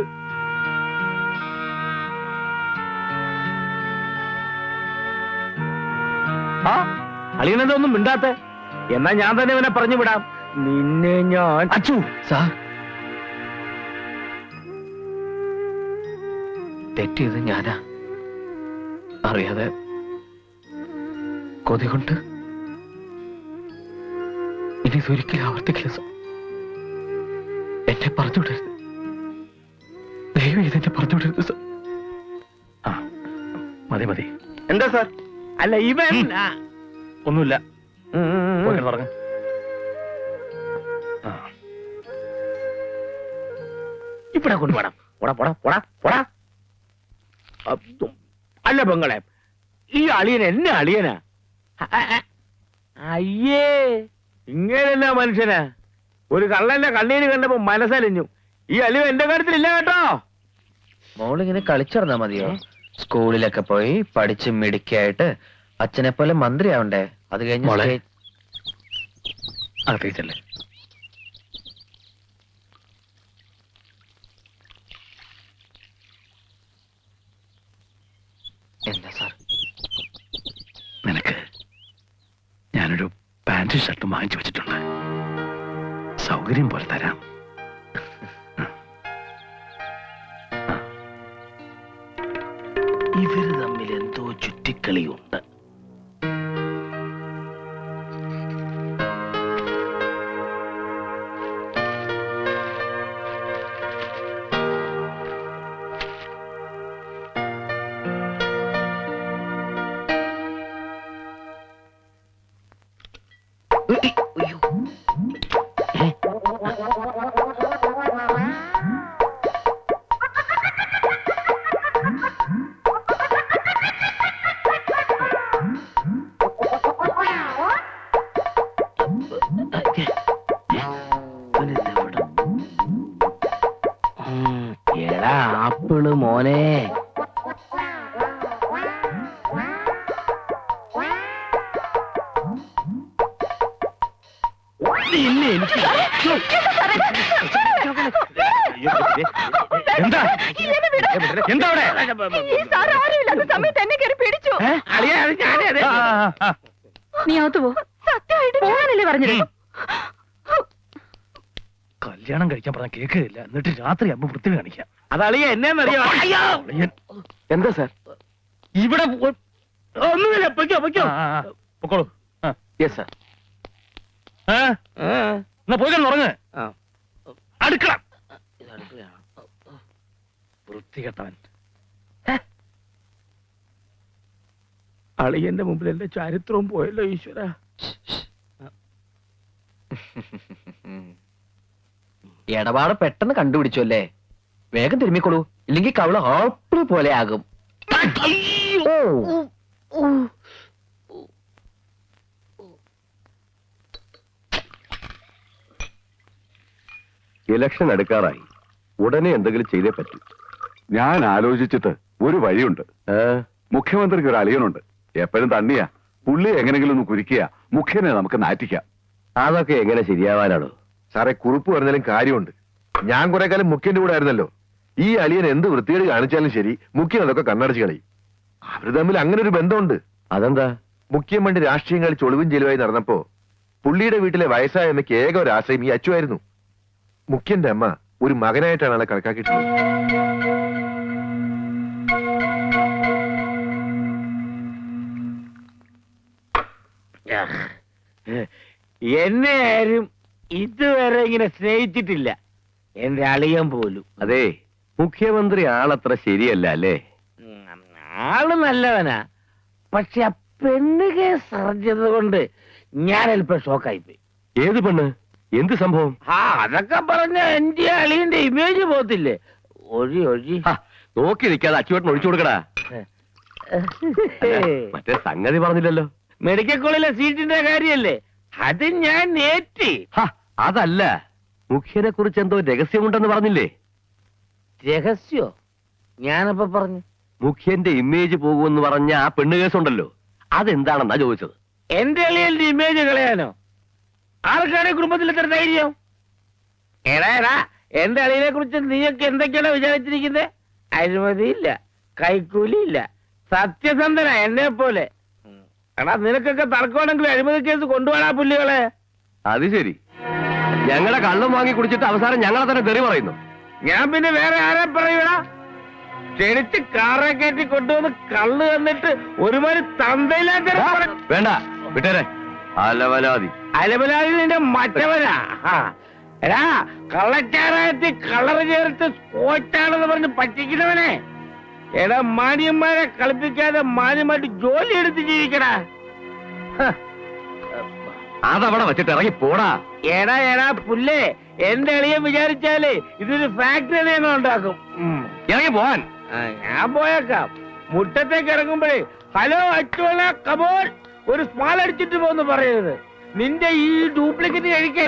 ആ അളിയനെന്താ ഒന്നും മിണ്ടാത്ത? എന്നാ ഞാൻ തന്നെ ഇവനെ പറഞ്ഞു വിടാം. നിന്നെ ഞാൻ അച്ചു സാർ, തെറ്റിയത് ഞാനാ, അറിയാതെ കൊതി കൊണ്ട്. ഇനി ഇതൊരിക്കലും ആവർത്തിക്കില്ല സാർ. എന്നെ പറഞ്ഞുവിടരുത്, ദയവ് ചെയ്ത് എന്നെ പറഞ്ഞുവിടരുത് സാർ. ആ മതി മതി. എന്താ സാർ? അല്ല ഇവൻ ഒന്നുമില്ല, പോയി കിടന്നുറങ്ങ്. ഇവിടെ കൊണ്ടുപോടാ. പോടാ പോടാ പോടാ പോടാ. അല്ല പെങ്ങളെ, ഈ അളിയൻ എന്നെ അളിയനാ? അയ്യേ, ഇങ്ങനെന്നാ മനുഷ്യനാ? ഒരു കള്ളന്റെ കണ്ണീര് കണ്ടപ്പോ മനസ്സലിഞ്ഞു. ഈ അലിവ് എന്റെ കാര്യത്തിലില്ല കേട്ടോ. മോളിങ്ങനെ കളിച്ചിറന്നാ മതിയോ? സ്കൂളിലൊക്കെ പോയി പഠിച്ച് മിടുക്കിയായിട്ട് അച്ഛനെ പോലെ മന്ത്രിയാവണ്ടേ? അത് കഴിഞ്ഞ് മോളെ. സ്റ്റേജ്- അകത്തേക്കല്ലേ. എന്താ സാർ? നിനക്ക് ഞാനൊരു പാന്റും ഷർട്ടും വാങ്ങിച്ചു വെച്ചിട്ടുണ്ട്, സൗകര്യം പോലെ തരാം. ഇവര് തമ്മിൽ എന്തോ ചുറ്റിക്കളിയുണ്ട്. എടാ ആപ്പിള് മോനെ, ഇല്ല എനിക്ക് എന്താ എന്താ അവിടെ? സമയത്ത് എന്നെ കയറി പിടിച്ചു. ആ. നീ അകത്ത് പോ. സത്യമായിട്ട് പോകാനല്ലേ പറഞ്ഞത്? കല്യാണം കഴിക്കാൻ പറഞ്ഞ കേൾക്കില്ല, എന്നിട്ട് രാത്രി അമ്മ വൃത്തി കാണിക്കാം. അതളിയ എന്നെന്നറിയോ? എന്താ സാർ? ഇവിടെ ഒന്നുമില്ല, പൊയ്ക്കോ പൊയ്ക്കോ. പൊക്കോളൂ. Yes sir. എന്നാ പോയി ഉറങ്ങ്. അടുക്കള വൃത്തികെട്ടവൻ. അളിയന്റെ മുമ്പിൽ എന്റെ ചരിത്രവും പോയല്ലോ ഈശ്വര. ഇടപാട് പെട്ടെന്ന് കണ്ടുപിടിച്ചു അല്ലേ? വേഗം തിരുമ്മിക്കൊള്ളൂ, ഇല്ലെങ്കിൽ കവള് ആപ്പിൾ പോലെ ആകും. ഇലക്ഷൻ അടുക്കാറായി, ഉടനെ എന്തെങ്കിലും ചെയ്തേ പറ്റൂ. ഞാൻ ആലോചിച്ചിട്ട് ഒരു വഴിയുണ്ട്. മുഖ്യമന്ത്രിക്ക് ഒരു അളിയനുണ്ട്, എപ്പോഴും തണ്ണിയാ. പുള്ളി എങ്ങനെങ്കിലും ഒന്ന് കുരിക്കുക, മുഖ്യനെ നമുക്ക് നാറ്റിക്കാം. അതൊക്കെ എങ്ങനെ ശരിയാവാനാണോ സാറേ? കുറിപ്പ് പറഞ്ഞാലും കാര്യമുണ്ട്. ഞാൻ കുറെ കാലം മുഖ്യന്റെ കൂടെ ആയിരുന്നല്ലോ. ഈ അളിയൻ എന്ത് വൃത്തികേട് കാണിച്ചാലും ശരി, മുഖ്യൻ അതൊക്കെ കണ്ണടച്ച് കളയും. അവര് തമ്മിൽ അങ്ങനെ ഒരു ബന്ധമുണ്ട്. അതെന്താ? മുഖ്യം വേണ്ടി രാഷ്ട്രീയം കളി ചൊളിവും ചെലുവായി നടന്നപ്പോ പുള്ളിയുടെ വീട്ടിലെ വയസ്സായ അമ്മയ്ക്ക് ഏക ഒരു ആശ്രയം ഈ അച്ചുവായിരുന്നു. മുഖ്യന്റെ അമ്മ ഒരു മകനായിട്ടാണ് ആളെ കണക്കാക്കിയിട്ടുള്ളത്. എന്നെ ആരും ഇതുവരെ ഇങ്ങനെ സ്നേഹിച്ചിട്ടില്ല, എന്റെ അളിയൻ പോലും. അതെ, മുഖ്യമന്ത്രി ആളത്ര ശരിയല്ല അല്ലേ? ആള് നല്ലവനാ, പക്ഷെ ആ പെണ്ണ് കേസ് അറിഞ്ഞത് കൊണ്ട് ഞാൻ അല്പം ഷോക്കായിപ്പോയി. ഏത് പെണ്ണ്? എന്ത് സംഭവം? അതൊക്കെ പറഞ്ഞ എന്റെ അളിയന്റെ ഇമേജ് പോത്തില്ലേ? ഒഴി നോക്കി നിൽക്കാതെ അച്ചുവേട്ടൻ ഒഴിച്ചു കൊടുക്കടാ. മറ്റേ സംഗതി പറഞ്ഞില്ലല്ലോ. മെഡിക്കൽ കോളേജിലെ സീറ്റിന്റെ കാര്യല്ലേ, അത് ഞാൻ നേറ്റി. അതല്ല, മുഖ്യനെ കുറിച്ച് എന്തോ രഹസ്യമുണ്ടെന്ന് പറഞ്ഞില്ലേ? രഹസ്യോ? ഞാനപ്പോ പറഞ്ഞു. മുഖ്യന്റെ ഇമേജ് പോകുമെന്ന് പറഞ്ഞ ആ പെണ്ണ് കേസുണ്ടല്ലോ, അതെന്താണെന്നാ ചോദിച്ചത്. എന്റെ അളിയന്റെ ഇമേജ് കളയാനോ? ആർക്കാണ് കുടുംബത്തിൽ എത്ര ധൈര്യം? എടാ എന്റെ അളിയനെ കുറിച്ച് നീയൊക്കെ എന്തൊക്കെയാണ് വിചാരിച്ചിരിക്കുന്നത്? അഴിമതിയില്ല, കൈക്കൂലിയില്ല, സത്യസന്ധന എന്നെ പോലെ. എടാ നിനക്കൊക്കെ തർക്കമാണെങ്കിൽ അഴിമതി കേസ് കൊണ്ടുപോകാ പുല്ലികളെ. അത് ശരി, ഞങ്ങളെ കള്ളും വാങ്ങി കുടിച്ചിട്ട് അവസാനം ഞങ്ങളെ തന്നെ തെറി പറയുന്നു. ഞാൻ പിന്നെ വേറെ ആരെ പറയൂടാ? ക്ഷണിച്ച് കാറെ കയറ്റി കൊണ്ടുവന്ന് കള്ള് തന്നിട്ട് ഒരുമാതിരി തന്തയില്ലാത്ത വേണ്ട വിട്ടേരെ. അലവലാതി അലബലാതി നിന്റെ മറ്റവനാ. എടാ കള്ളച്ചാറായത്തി കളറ് ചേർത്ത് സ്കോച്ചാണെന്ന് പറഞ്ഞ് പറ്റിക്കുന്നവനെ. എടാ മാന്യന്മാരെ കളിപ്പിക്കാതെ മാന്യമായിട്ട് ജോലി എടുത്ത് ജീവിക്കടാ. അതവിടെ വെച്ചിട്ട് ഇറങ്ങി പോടാ. എടാ പുല്ലേ, എന്റെ എളിയെ വിചാരിച്ചാലേ ഇതൊരു ഫാക്ടറി ഞങ്ങൾ ഉണ്ടാക്കും. ഇറങ്ങി പോവാൻ. ഞാൻ പോയേക്കാം. മുറ്റത്തേക്ക് ഇറങ്ങുമ്പോഴേ ഹലോ അച്ചുവല കബോൾ ഒരു സ്മാൾ അടിച്ചിട്ട് പോന്ന് പറയരുത്. നിന്റെ ഈ ഡ്യൂപ്ലിക്കേറ്റ് കഴിക്കാൻ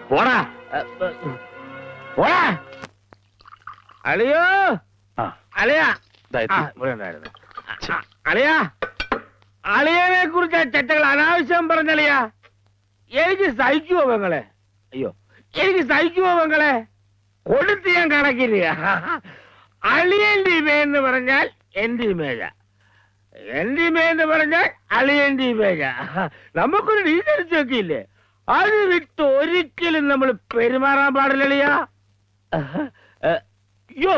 പോടാ പോടാ. അളിയോ അളിയാ, അളിയാ, അളിയനെ കുറിച്ച് ചെറ്റകൾ അനാവശ്യം പറഞ്ഞളിയാ. എനിക്ക് സഹിക്കുവോ പെങ്ങളെ? അയ്യോ, എനിക്ക് സഹിക്കുവോ പെങ്ങളെ? കൊടുത്ത് ഞാൻ കണക്കില്ല. അളിയന്റെ ഇമേജ് എന്ന് പറഞ്ഞാൽ എന്റെ ഇമേജാ, എന്റെ ഇമേജ് എന്ന് പറഞ്ഞാൽ അളിയന്റെ ഇമേജാ. നമുക്കൊരു ഡീറ്റെയിൽസ് ഒക്കെ ഇല്ലേ? അത് വിട്ട് ഒരിക്കലും നമ്മൾ പെരുമാറാൻ പാടില്ലളിയാ. അയ്യോ,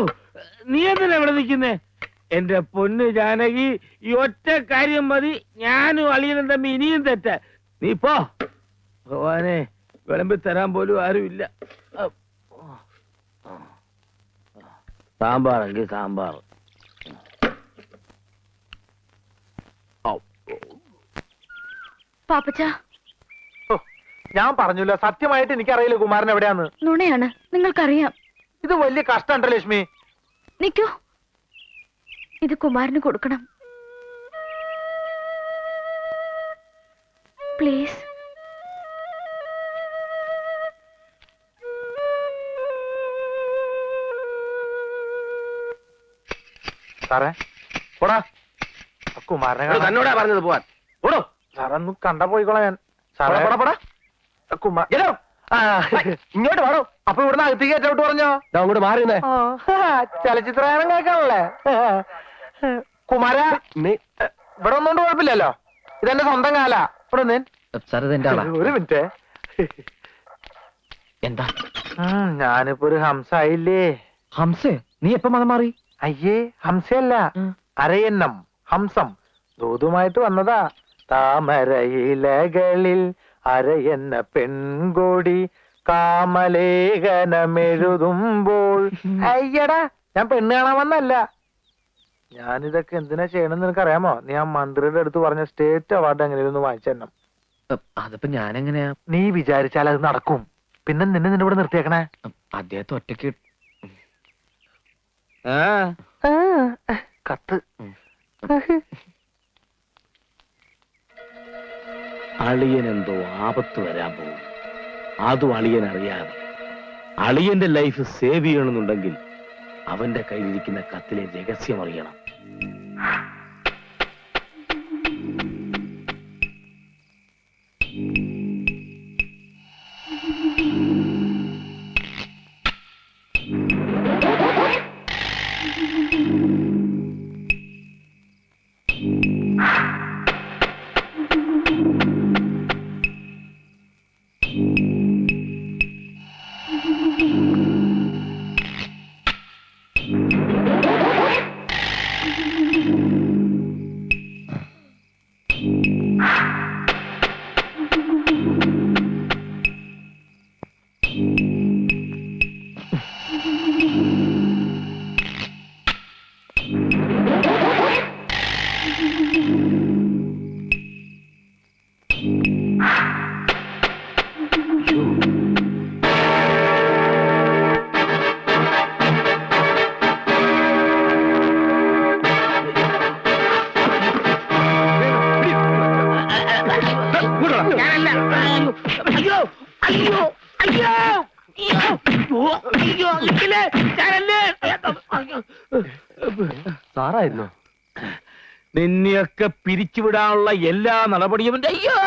നീ എന്തിനാ ഇവിടെ നിൽക്കുന്നേ? എന്റെ പൊന്ന് ജാനകി, ഈ ഒറ്റ കാര്യം മതി, ഞാനും അളിയനും തമ്മി ഇനിയും തെറ്റ. നീ പോ. ഭഗവാനെ, വിളമ്പി തരാൻ പോലും ആരുമില്ല. സാമ്പാറെങ്കിൽ സാമ്പാർ. പാപ്പച്ച, ഞാൻ പറഞ്ഞില്ല, സത്യമായിട്ട് എനിക്കറിയില്ല കുമാരൻ എവിടെയാന്ന്. നുണയാണ്, നിങ്ങൾക്കറിയാം. ഇത് വലിയ കഷ്ടമുണ്ടോ ലക്ഷ്മി? നിക്കൂ, ഇത് കുമാരന് കൊടുക്കണം പ്ലീസ്. സാറേ പോടാ, കുമാരനെ തന്നോടാ പറഞ്ഞത് പോവാൻ. ഓടോ സാറൊന്നും കണ്ട പോയിക്കോളാം ഞാൻ. സാറേ ഇങ്ങോട്ട് വേണോ? അപ്പൊ ഇവിടുന്ന് അകത്തേക്ക് ഏറ്റോട്ട് പറഞ്ഞോ? അങ്ങോട്ട് മാറിയുന്നേ. ചലച്ചിത്രഗാനം കേൾക്കാനല്ലേ? കുമാര, ഇവിടെ ഒന്നുകൊണ്ട് കുഴപ്പമില്ലല്ലോ, ഇതെന്റെ സ്വന്തം കാല. ഇവിടെ ഒരു മിനിറ്റ്. എന്താ? ഞാനിപ്പോ ഒരു ഹംസായില്ലേ. ഹംസേ, നീ എപ്പോ മതം മാറി? അയ്യേ, ഹംസയല്ല, അരയന്നം, ഹംസം. ദൂതുമായിട്ട് വന്നതാ. താമരയിലകളിൽ അരയെന്ന പെൺകോടി കാമലേഖനമെഴുതുമ്പോൾ അയ്യടാ ഞാൻ പെണ്ണ് കാണാൻ വന്നല്ല. ഞാനിതൊക്കെ എന്തിനാ ചെയ്യണമെന്ന് നിനക്കറിയാമോ? നീ ആ മന്ത്രിയുടെ അടുത്ത് പറഞ്ഞ സ്റ്റേറ്റ് അവാർഡ് എങ്ങനെയൊന്ന് വാങ്ങിച്ചെണ്ണം. അതിപ്പോ ഞാനെങ്ങനെയാ? നീ വിചാരിച്ചാൽ അത് നടക്കും. പിന്നെ നിന്നെ നിന്നെ ഇവിടെ നിർത്തിയേക്കണേ. അദ്ദേഹത്തെ ഒറ്റയ്ക്ക് കത്ത്. അളിയനെന്തോ ആപത്ത് വരാൻ പോകും. അതും അളിയൻ അറിയാതെ. അളിയന്റെ ലൈഫ് സേവ് ചെയ്യണമെന്നുണ്ടെങ്കിൽ അവന്റെ കയ്യിലിരിക്കുന്ന കത്തിലെ രഹസ്യം അറിയണം. സാറായിരുന്നോ? നിന്നെയൊക്കെ പിരിച്ചുവിടാനുള്ള എല്ലാ നടപടിയും അയ്യോ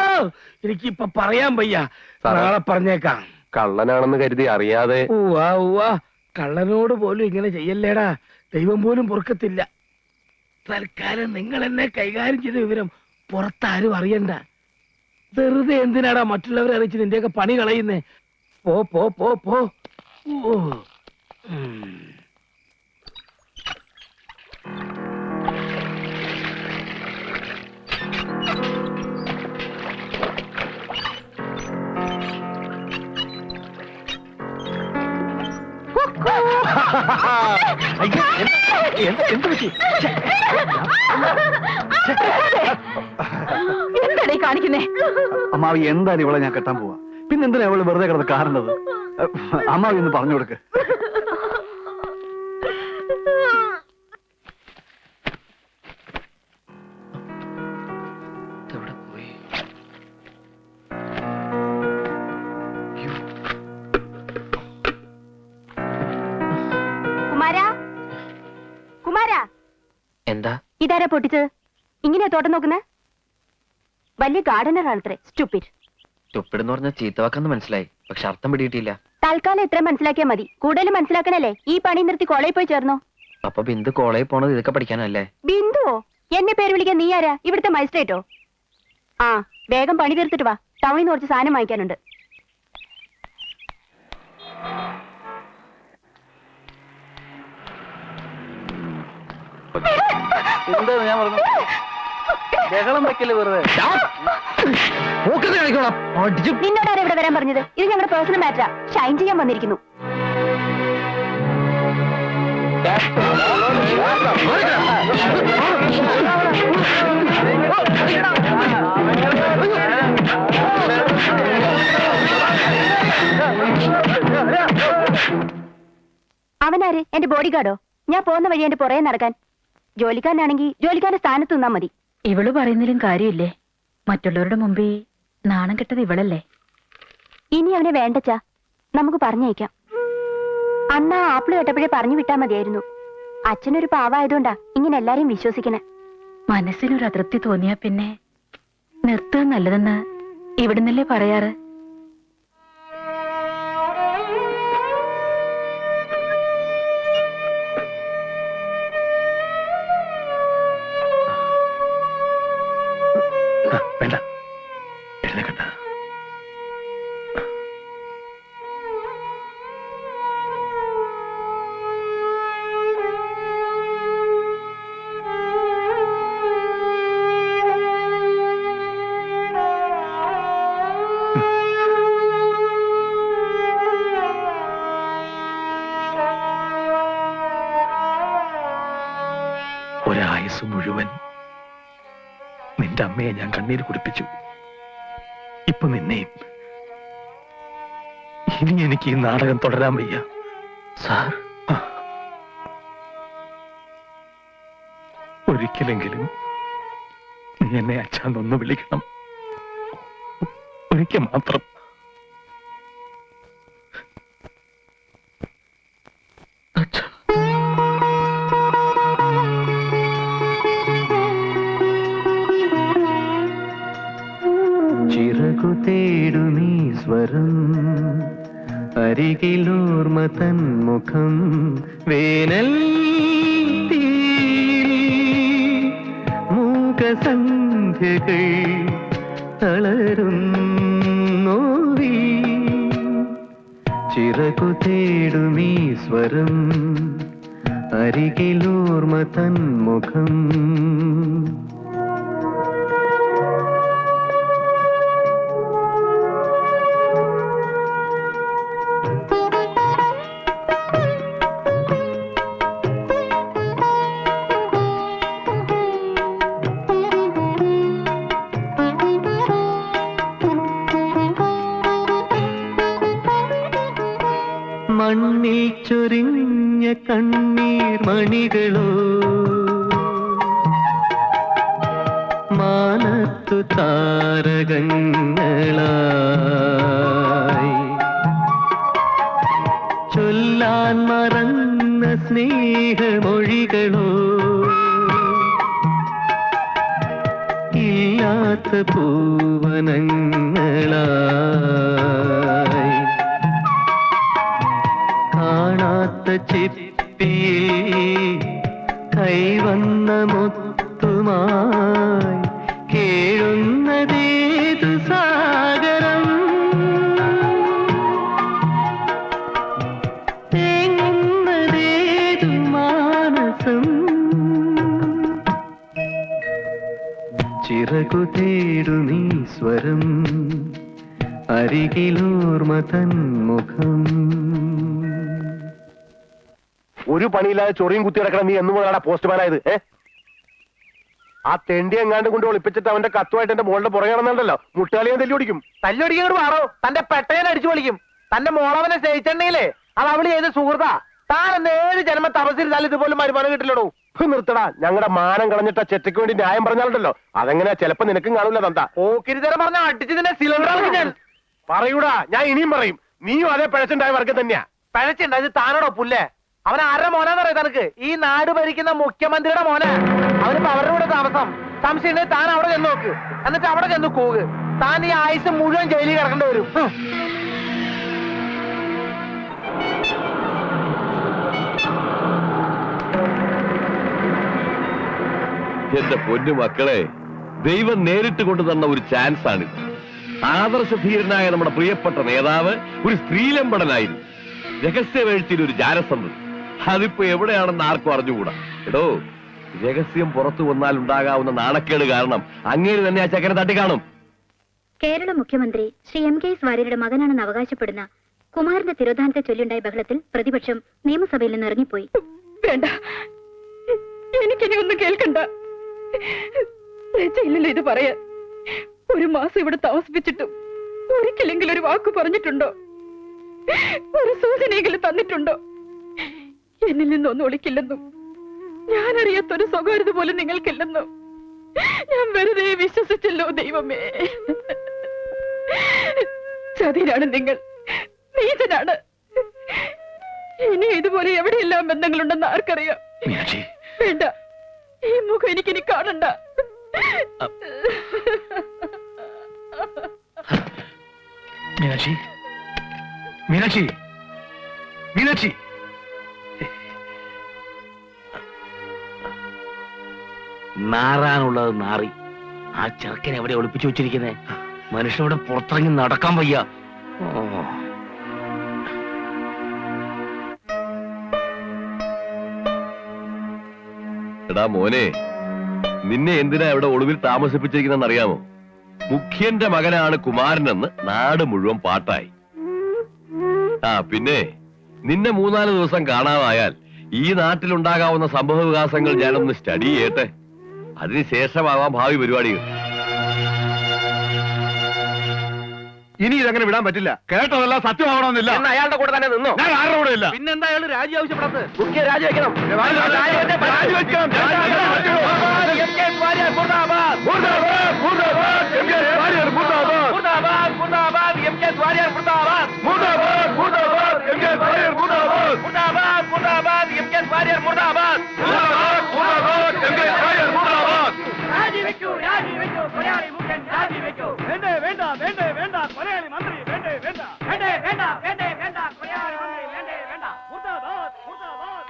എനിക്കിപ്പൊ പറയാൻ വയ്യ. നാളെ പറഞ്ഞേക്കാം. കള്ളനാണെന്ന് കരുതി അറിയാതെ. കള്ളനോട് പോലും ഇങ്ങനെ ചെയ്യല്ലേടാ. ദൈവം പോലും പൊറുക്കത്തില്ല. തൽക്കാലം നിങ്ങൾ എന്നെ കൈകാര്യം ചെയ്ത വിവരം പുറത്താരും അറിയണ്ട. വെറുതെ എന്തിനാടാ മറ്റുള്ളവരെ അറിയിച്ച് നിന്റെയൊക്കെ പണി കളയുന്നേ? പോ പോ പോ പോ. ഓ എന്ത് പറ്റി? എന്താണീ കാണിക്കുന്നേ? അമ്മാവി എന്തായാലും ഇവളെ ഞാൻ കെട്ടാൻ പോവാ. പിന്നെന്തിനാ അവള് വെറുതെ കിടന്ന് കാരണത്? അമ്മാവി ഒന്ന് പറഞ്ഞു കൊടുക്ക്. എന്താ ഇതാരാ പൊട്ടിച്ചത്? ഇങ്ങനെയാ തോട്ടം നോക്കുന്നേ? വലിയ ഗാർഡനർ ആണത്രേ. സ്റ്റുപ്പിഡ്. തുപ്പിടെന്ന് പറഞ്ഞ ചീത്തവാക്കെന്ന് മനസ്സിലായി, പക്ഷെ അർത്ഥം പിടിയിട്ടില്ല. തൽക്കാലം ഇത്ര മനസ്സിലാക്കിയാ മതി. കൂടുതൽ മനസ്സിലാക്കണല്ലേ ഈ പണി നിർത്തി കോളേജിൽ പോയി ചേർന്നോ? അപ്പൊ ബിന്ദു കോളേജിൽ പോണത് ഇതൊക്കെ പഠിക്കാനല്ലേ? ബിന്ദുവോ? എന്നെ പേര് വിളിക്കാൻ നീ ആരാ? ഇവിടുത്തെ മജിസ്ട്രേറ്റോ? ആ വേഗം പണി തീർത്തിട്ട് വാ. ടൗണിൽ നിന്ന് കുറച്ച് സാധനം വാങ്ങിക്കാനുണ്ട്. എന്താ ഞാൻ പറഞ്ഞു? ബഹളം വെക്കല് വെറുതെ. നിന്നോടാരാ ഇവിടെ വരാൻ പറഞ്ഞത്? ഇത് ഞങ്ങളുടെ പേഴ്സണൽ മാറ്ററാ. ഷൈൻ ചെയ്യാൻ വന്നിരിക്കുന്നു. അവനാര്? എന്റെ ബോഡി ഗാർഡോ? ഞാൻ പോകുന്ന വഴി എന്റെ പുറകെ നടക്കാൻ. ജോലിക്കാരനാണെങ്കിൽ ജോലിക്കാരന്റെ സ്ഥാനത്ത് നിന്നാ മതി. ഇവള് പറയുന്നതിലും കാര്യമില്ലേ? മറ്റുള്ളവരുടെ മുമ്പിൽ നാണം കെട്ടത് ഇവളല്ലേ? ഇനി അവനെ വേണ്ടച്ചാ, നമുക്ക് പറഞ്ഞേക്കാം. അന്ന് ആ ആപ്പിള് കേട്ടപ്പോഴേ പറഞ്ഞു വിട്ടാ മതിയായിരുന്നു. അച്ഛനൊരു പാവായതുകൊണ്ടാ ഇങ്ങനെ എല്ലാരെയും വിശ്വസിക്കണേ. മനസ്സിനൊരു അതൃപ്തി തോന്നിയാ പിന്നെ നിർത്തുക നല്ലതെന്ന് ഇവിടുന്നല്ലേ പറയാറ്? വേണ്ട, എഴുന്നേക്കണ്ട. ആയുസ് മുഴുവൻ നിന്റെ അമ്മയെ ഞാൻ കണ്ണീര് കുടിപ്പിച്ചു. ഇപ്പൊ നിന്നെയും. ഇനി എനിക്ക് ഈ നാടകം തുടരാൻ വയ്യ. സാർ, ഒരിക്കലെങ്കിലും നീ എന്നെ അച്ഛാന്നൊന്ന് വിളിക്കണം. ഒരിക്കൽ മാത്രം. അച്ഛാ. ചിറകു തേടുമീ സ്വരം, അരികിലോർമ തന്മുഖം, വേനൽ മൂകസന്ധ്യകൾ തളരുന്നോവി. ചിറകു തേടുമീ സ്വരം, അരികിലോർമ തന്മുഖം. മണ്ണിൽ ചൊരിഞ്ഞ കണ്ണീർ മണികളോ, മാനത്തു താരകങ്ങളായി, ചൊല്ലാൻ മറന്ന സ്നേഹമൊഴികളോ, ഇല്ലാത്ത പൂവനങ്ങളായി, കാണാത്ത ചിപ്പിയിൽ കൈവന്ന മുത്തുമായി, കേഴുന്നതേതു സാഗരം, തേങ്ങുന്നതേതു മാനസം. ചിറകു തേടുമീ സ്വരം, അരികിലോർമ തന്മുഖം. ഒരു പണിയില്ലാതെ ചൊറിയും കുത്തി കിടക്കണം നീ എന്നു മുതലാണ് പോസ്റ്റ്മാനായത്? ആ തെണ്ടി എങ്ങാണ്ട് കൊണ്ട് ഒളിപ്പിച്ചിട്ട് അവന്റെ കത്തുമായിട്ട് എന്റെ മോളുടെ പുറകെ നടന്നുണ്ടല്ലോ, മുട്ടുകാലിയെ തല്ലി ഓടിക്കും. തല്ലൊടിക്കോട് മാറോ, തന്റെ പെട്ടയൻ അടിച്ചു പൊളിക്കും. തന്റെ മോളവനെ സ്നേഹിച്ചിട്ടുണ്ടെങ്കിലേ അത് അവള് ചെയ്ത് സുഹൃത്താ. താൻ എന്ന് 7 ജന്മ തപസ്സിരുന്നാലും ഇതുപോലും വരുമാനം കിട്ടില്ലടോ. നിർത്തടാ, ഞങ്ങളുടെ മാനം കളഞ്ഞിട്ട ചെറ്റയ്ക്ക് വേണ്ടി ന്യായം പറഞ്ഞാലുണ്ടല്ലോ, അതെങ്ങനെയാ ചിലപ്പോ നിനക്കും കാണൂല തന്ത. ഓക്കിരിതരം പറഞ്ഞ അടിച്ചതിന്റെ സിലിണ്ടർ ഞാൻ പറയൂടാ, ഞാൻ ഇനിയും പറയും. നീയും അതേ പിഴച്ചുണ്ടായ വർഗം തന്നെയാ. പിഴച്ചുണ്ടായത് താനോടോ പുല്ലേ? അവൻ ആരുടെ മോനാന്നറിയ തനക്ക്? ഈ നാട് ഭരിക്കുന്ന മുഖ്യമന്ത്രിയുടെ മോനാ. അവനിപ്പോ അവരുടെ കൂടെ താമസം. സംശയം ഉണ്ടെങ്കിൽ താൻ അവിടെ ചെന്ന് നോക്ക്, എന്നിട്ട് അവിടെ ചെന്ന് കൂക്ക്. താൻ ഈ ആയുസ് മുഴുവൻ ജയിലിൽ കിടക്കേണ്ടി വരും. എന്റെ പൊന്നു മക്കളെ, ദൈവം നേരിട്ട് കൊണ്ടു തന്ന ഒരു ചാൻസ് ആണിത്. ആദർശധീരനായ നമ്മുടെ പ്രിയപ്പെട്ട നേതാവ് ഒരു സ്ത്രീലമ്പടനായിരുന്നു. രഹസ്യവേഴ്ചയിൽ ഒരു ജാരസന്ധി. അതിപ്പോ എവിടെയാണെന്ന് ആർക്കും അറിഞ്ഞുകൂടാ. എടോ, രഹസ്യം പുറത്തു വന്നാൽ ഉണ്ടാകാവുന്ന നാണക്കേട് കാരണം അങ്ങേര് തന്നെ ആ ചക്കനെ തട്ടിക്കാണും. കേരള മുഖ്യമന്ത്രി ശ്രീ എം കെ വാര്യരുടെ മകനാണെന്ന് അവകാശപ്പെടുന്ന കുമാരന്റെ തിരോധാനത്തെ ചൊല്ലിയുണ്ടായ ബഹളത്തിൽ പ്രതിപക്ഷം നിയമസഭയിൽ നിന്ന് ഇറങ്ങിപ്പോയി. വേണ്ട, എനിക്കിനി ഒന്നും കേൾക്കണ്ട. ഇല്ലല്ലോ ഇത് പറയാൻ. 1 മാസം ഇവിടെ താമസിപ്പിച്ചിട്ടും ഒരിക്കലെങ്കിലും ഒരു വാക്ക് പറഞ്ഞിട്ടുണ്ടോ? ഒരു സൂചനയെങ്കിലും തന്നിട്ടുണ്ടോ? എന്നിൽ നിന്നൊന്നും ഒളിക്കില്ലെന്നും ഞാനറിയാത്തൊരു സ്വകാര്യത പോലും നിങ്ങൾക്കില്ലെന്നും ഞാൻ വെറുതെ വിശ്വസിച്ചല്ലോ. ദൈവമേ, ചതിരാണ് നിങ്ങൾ, നീചനാണ്. ഇനി ഇതുപോലെ എവിടെയെല്ലാം ബന്ധങ്ങളുണ്ടെന്ന് ആർക്കറിയാം? വേണ്ട, ഈ മുഖം എനിക്കിനി കാണണ്ട. മീനാക്ഷി, മീനാക്ഷി, മീനാക്ഷി. നാറാനുള്ളത് നാറി. ആ ചെറുക്കൻ എവിടെ ഒളിപ്പിച്ചു വെച്ചിരിക്കുന്നേ? മനുഷ്യനോട് പുറത്തിറങ്ങി നടക്കാൻ വയ്യ. എടാ മോനെ, നിന്നെ എന്തിനാ ഇവിടെ ഒളിവിൽ താമസിപ്പിച്ചിരിക്കുന്നെന്ന് അറിയാമോ? മുഖ്യന്റെ മകനാണ് കുമാരനെന്ന് നാട് മുഴുവൻ പാട്ടായി. പിന്നെ നിന്നെ 3-4 ദിവസം കാണാതായാൽ ഈ നാട്ടിലുണ്ടാകാവുന്ന സംഭവ വികാസങ്ങൾ ഞാനൊന്ന് സ്റ്റഡി ചെയ്യട്ടെ. അതിനുശേഷമാവാം ഭാവി പരിപാടികൾ. ഇനി ഇതങ്ങനെ വിടാൻ പറ്റില്ല. കേട്ടതെല്ലാം സത്യമാവണമെന്നില്ല. അയാളുടെ കൂടെ തന്നെ നിന്നോ? ഞാൻ ആരുടെ കൂടെ ഇല്ല. പിന്നെന്താ അയാൾ രാജി ആവശ്യപ്പെടുന്നത്? മുഖ്യ രാജിവെക്കണം.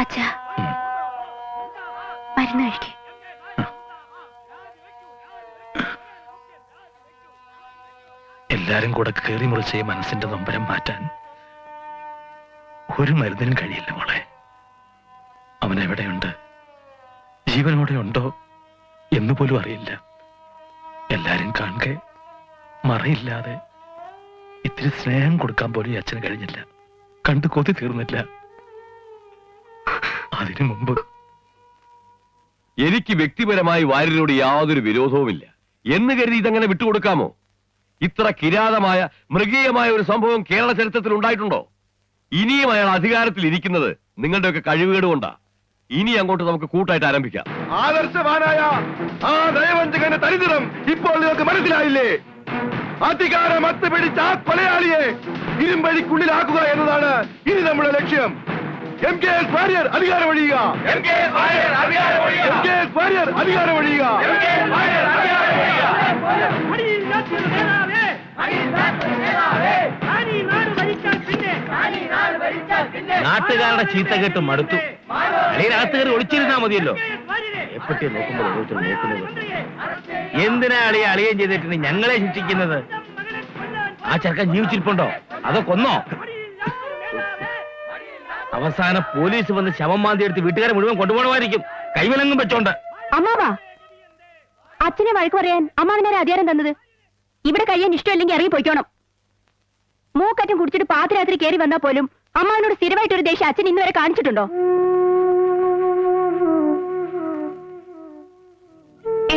അച്ഛാ, മരുന്ന് കഴിക്കേ. എല്ലാരും കൂടെ കയറി മുറിച്ച മനസ്സിന്റെ നൊമ്പരം മാറ്റാൻ ഒരു മരുന്നിനും കഴിയില്ല മോളെ. അവൻ എവിടെയുണ്ട്, ജീവനോടെ ഉണ്ടോ എന്ന് പോലും അറിയില്ല. എല്ലാരും കാണുക മറയില്ലാതെ ഇത്തിരി സ്നേഹം കൊടുക്കാൻ പോലും ഈ അച്ഛന് കഴിഞ്ഞില്ല. കണ്ടു കൊതി തീർന്നില്ല. അതിനു മുമ്പ് എനിക്ക് വ്യക്തിപരമായി വാര്യരോട് യാതൊരു വിരോധവുമില്ല എന്ന് കരുതി ഇതങ്ങനെ വിട്ടുകൊടുക്കാമോ? ഇത്ര കിരാതമായ മൃഗീയമായ ഒരു സംഭവം കേരള ചരിത്രത്തിൽ ഉണ്ടായിട്ടുണ്ടോ? ഇനിയും അയാൾ അധികാരത്തിൽ ഇരിക്കുന്നത് നിങ്ങളുടെയൊക്കെ കഴിവുകേട് കൊണ്ടാ. ഇനി അങ്ങോട്ട് നമുക്ക് കൂട്ടായിട്ട് ആരംഭിക്കാം. ആദർശവാനായ ആ നയവഞ്ചകന്റെ ദരിദ്രം ഇപ്പോൾ നിങ്ങൾക്ക് മനസ്സിലായില്ലേ? അധികാരം അത്തുപിടിച്ച ആ കൊലയാളിയെ ഇരുമ്പഴിക്കുള്ളിലാക്കുക എന്നതാണ് ഇനി നമ്മുടെ ലക്ഷ്യം. MKS വാര്യർ അധികാരമൊഴിയുക. MKS വാര്യർ അധികാരമൊഴിയുക. നാട്ടുകാരുടെ ചീത്ത കേട്ട് മടുത്തു. അളിയനകത്ത് കയറി ഒളിച്ചിരുന്നാ മതിയല്ലോ. എപ്പറ്റി നോക്കുമ്പോൾ ഓരോരുത്തർ നോക്കുന്നത്. എന്തിനാ അളിയം ചെയ്തിട്ട് ഞങ്ങളെ ശിക്ഷിക്കുന്നത്? ആ ചെറുക്കൻ ജീവിച്ചിരിപ്പുണ്ടോ അതോ കൊന്നോ? അവസാനം പോലീസ് വന്ന് ശവം മാന്തി എടുത്ത് വീട്ടുകാരെ മുഴുവൻ കൊണ്ടുപോകണമായിരിക്കും, കൈവിലങ്ങും വെച്ചോണ്ട്. അമ്മാവാ, അച്ഛനെ വഴക്ക് പറയാൻ അമ്മാവിനെ അധികാരം തന്നത്? ഇവിടെ കഴിയാൻ ഇഷ്ടമില്ലെങ്കിൽ ഇറങ്ങി പോയിക്കോണം. മൂക്കറ്റം കുടിച്ചിട്ട് പാതിരാത്രി കയറി വന്നാൽ പോലും അമ്മാവിനോട് സ്ഥിരമായിട്ടൊരു ദേഷ്യം അച്ഛൻ ഇന്നുവരെ കാണിച്ചിട്ടുണ്ടോ?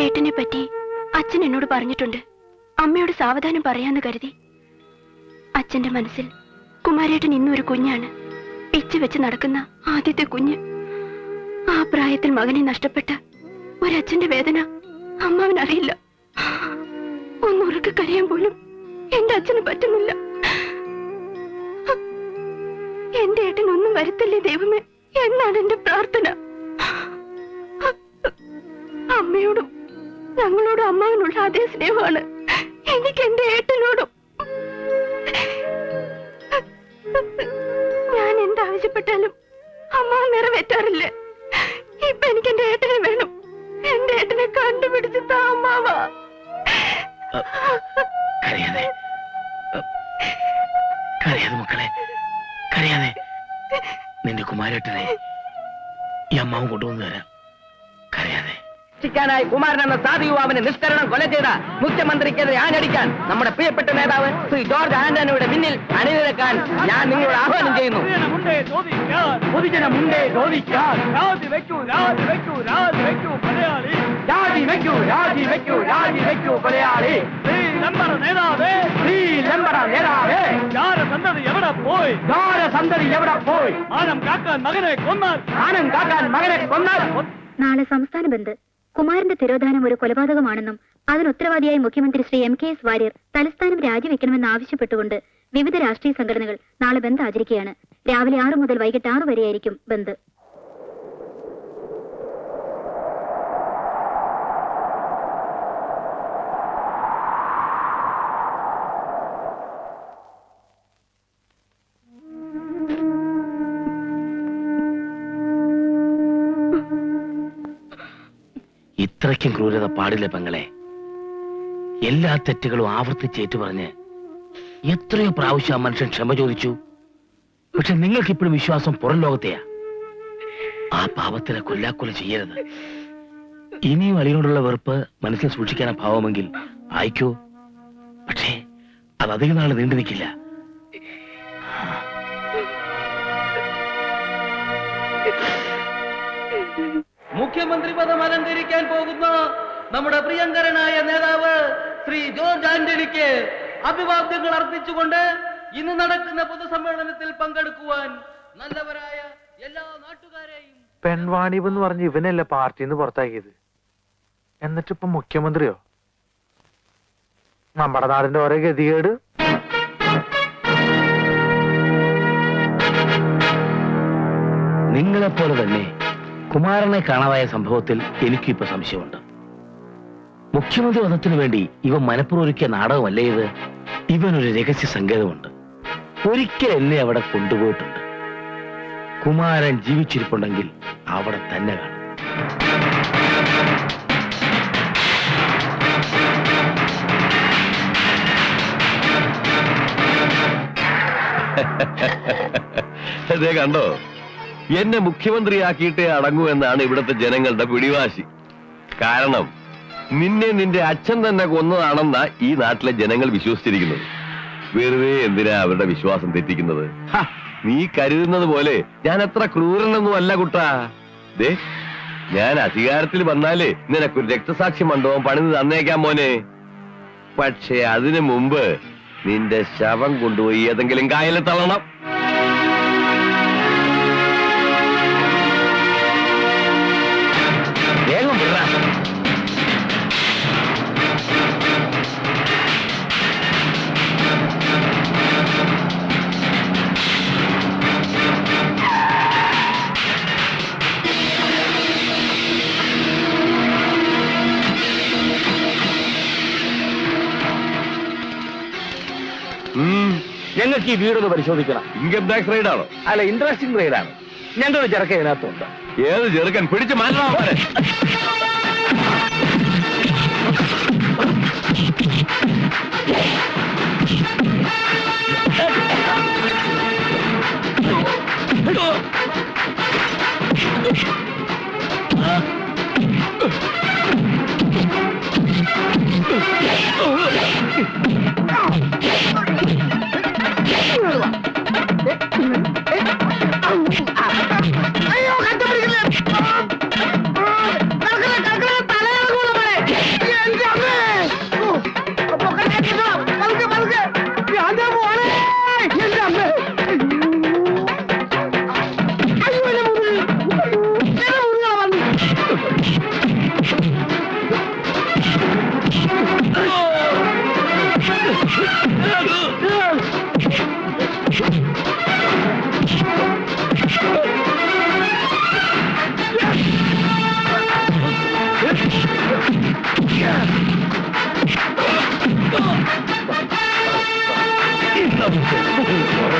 ഏട്ടനെ പറ്റി അച്ഛൻ എന്നോട് പറഞ്ഞിട്ടുണ്ട്. അമ്മയോട് സാവധാനം പറയാന്ന് കരുതി. അച്ഛന്റെ മനസ്സിൽ കുമാരേട്ടൻ ഇന്നും ഒരു കുഞ്ഞാണ്, പിച്ചു വെച്ച് നടക്കുന്ന ആദ്യത്തെ കുഞ്ഞ്. ആ പ്രായത്തിൽ മകനെ നഷ്ടപ്പെട്ട ഒരച്ഛന്റെ വേദന അമ്മാവനറിയില്ല. ഒന്നുറക്കെ കരയാൻ പോലും എന്റെ അച്ഛന് പറ്റുന്നില്ല. എന്റെ ഏട്ടൻ ഒന്നും വരുത്തില്ലേ ദൈവമേ എന്നാണ് എന്റെ പ്രാർത്ഥന. അമ്മയോടും ഞങ്ങളോടും അമ്മാവനുള്ള അതേ സ്നേഹമാണ് എനിക്ക് എന്റെ ഏട്ടനോടും. ഞാൻ എന്താവശ്യപ്പെട്ടാലും അമ്മാവ് നിറവേറ്റാറില്ല. ഇപ്പൊ എനിക്ക് എന്റെ ഏട്ടനെ വേണം. എന്റെ ഏട്ടനെ കണ്ടുപിടിച്ച് താ അമ്മാവാ. കരയാതെ കരയാതെ മക്കളെ, കരയാതെ. നിന്റെ കുമാരേട്ടനെ ഈ അമ്മാവും കൊണ്ടുവന്നു തരാം. കരയാതെ. ശിക്കാനായി കുമാരൻ എന്ന സാധു യുവാവിനെ നിഷ്കരണം കൊല ചെയ്ത മുഖ്യമന്ത്രിക്കെതിരെ ആഞ്ഞടിക്കാൻ നമ്മുടെ പ്രിയപ്പെട്ട നേതാവ് ശ്രീ ജോർജ് ആന്റണിയുടെ മുന്നിൽ അണിനിരക്കാൻ ഞാൻ നിങ്ങളോട് ആഹ്വാനം ചെയ്യുന്നു. നാളെ സംസ്ഥാന ബന്ദ്. കുമാരന്റെ തിരോധാനം ഒരു കൊലപാതകമാണെന്നും അതിന് ഉത്തരവാദിയായി മുഖ്യമന്ത്രി ശ്രീ MKS വാര്യർ തലസ്ഥാനം രാജിവെക്കണമെന്ന് ആവശ്യപ്പെട്ടുകൊണ്ട് വിവിധ രാഷ്ട്രീയ സംഘടനകൾ നാളെ ബന്ദ് ആചരിക്കുകയാണ്. രാവിലെ 6 മുതൽ വൈകിട്ട് 6 വരെയായിരിക്കും ബന്ദ്. ഇത്രയ്ക്കും ക്രൂരത പാടില്ല പെങ്ങളെ. എല്ലാ തെറ്റുകളും ആവർത്തിച്ചേറ്റു പറഞ്ഞ് എത്രയോ പ്രാവശ്യം ആ മനുഷ്യൻ ക്ഷമ ചോദിച്ചു. പക്ഷെ നിങ്ങൾക്ക് ഇപ്പോഴും വിശ്വാസം പുറം ലോകത്തെയാ. ആ പാപത്തിനെ കൊല്ലാക്കൊല ചെയ്യരുത്. ഇനിയും അളിയോടുള്ള വെറുപ്പ് മനസ്സിൽ സൂക്ഷിക്കാനാ ഭാവമെങ്കിൽ ആയിക്കോ. പക്ഷേ അത് അധികം നാൾ നീണ്ടു നിൽക്കില്ല. മുഖ്യമന്ത്രി പദം അലങ്കരിക്കാൻ പോകുന്ന നമ്മുടെ പ്രിയങ്കരനായ നേതാവ് ശ്രീ ജോർജ് ആന്റണിക്ക് അഭിവാദ്യങ്ങൾ അർപ്പിച്ചുകൊണ്ട് ഇന്ന് നടക്കുന്ന പൊതുസമ്മേളനത്തിൽ പങ്കെടുക്കുവാൻ നല്ലവരായ എല്ലാ നാട്ടുകാരെയും. പെൺവാണിബ് എന്ന് പറഞ്ഞ് ഇവനല്ലേ പാർട്ടിന്ന് പുറത്താക്കിയത്, എന്നിട്ടിപ്പൊ മുഖ്യമന്ത്രിയോ? നമ്മുടെ നാടിന്റെ ഓരോ ഗതികേട്. നിങ്ങളെപ്പോലെ തന്നെ കുമാരനെ കാണാതായ സംഭവത്തിൽ എനിക്കിപ്പോ സംശയമുണ്ട്. മുഖ്യമന്ത്രി വധത്തിനു വേണ്ടി ഇവൻ മനഃപൂർവ്വം ഒരുക്കിയ നാടകമല്ലേ ഇത്? ഇവനൊരു രഹസ്യ സങ്കേതമുണ്ട്. ഒരിക്കൽ എന്നെ അവിടെ കൊണ്ടുപോയിട്ടുണ്ട്. കുമാരൻ ജീവിച്ചിരിപ്പുണ്ടെങ്കിൽ അവിടെ തന്നെ കാണും. അതേ കണ്ടോ, എന്നെ മുഖ്യമന്ത്രിയാക്കിയിട്ടേ അടങ്ങൂ എന്നാണ് ഇവിടുത്തെ ജനങ്ങളുടെ പിടിവാശി. കാരണം നിന്നെ നിന്റെ അച്ഛൻ തന്നെ കൊന്നതാണെന്ന ഈ നാട്ടിലെ ജനങ്ങൾ വിശ്വസിച്ചിരിക്കുന്നത്. വെറുതെ എന്തിനാ അവരുടെ വിശ്വാസം തെറ്റിക്കുന്നത്? നീ കരുതുന്നത് പോലെ ഞാൻ അത്ര ക്രൂരനൊന്നും അല്ല കുട്ടാ. ദേ, ഞാൻ അധികാരത്തിൽ വന്നാലേ നിനക്കൊരു രക്തസാക്ഷി മണ്ഡപം പണിത് തന്നേക്കാം മോനെ. പക്ഷെ അതിനു മുമ്പ് നിന്റെ ശവം കൊണ്ടുപോയി ഏതെങ്കിലും കായലിൽ തള്ളണം. വേഗം വിടാം. ഞങ്ങൾക്ക് ഈ വീടൊന്ന് പരിശോധിക്കണം. ഇൻകം ടാക്സ് റൈഡാണോ? അല്ല, ഇൻട്രസ്റ്റിംഗ് റൈഡാണ്. ഞങ്ങളുടെ ചെറുക്ക ഇതിനകത്തുണ്ട്. ഏത് ചെറുക്കൻ? പിടിച്ചു മാറ്റണം.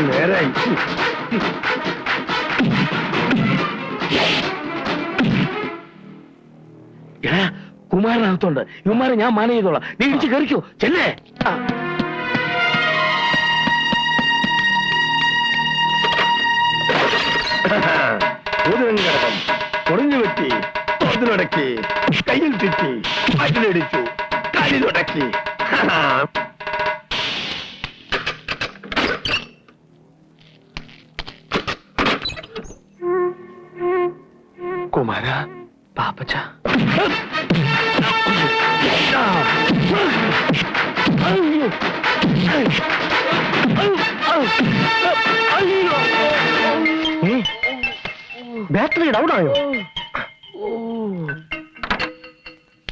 നേരായി. കുമാരനകത്തുണ്ട്. ഇവന്മാരെ ഞാൻ മാനേജ് ചെയ്തോളാം. നീ ഇടിച്ച് കയറിക്കോ. ചെല്ലേ. ൂതരങ്കടകം പൊറിഞ്ഞു വെട്ടി, തോതിലൊടക്കി, കയ്യിൽ ചുറ്റി, അതിലടിച്ചു, കാലിലൊടക്കി. കുമാര, പാപ്പച്ച, ബാറ്ററി ഡൗൺ ആയോ?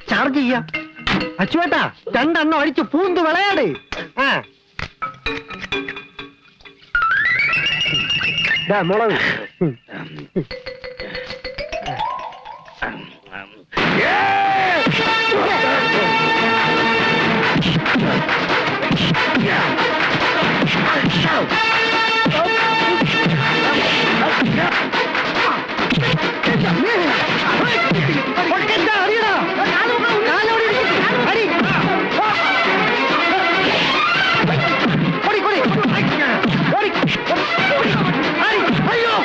ചാർജ് ചെയ്യാം. അച്ചുവേട്ടാ, 2 എണ്ണം അടിച്ച് പൂന്ത് വിളയാട്. മുളക് അയ്യോ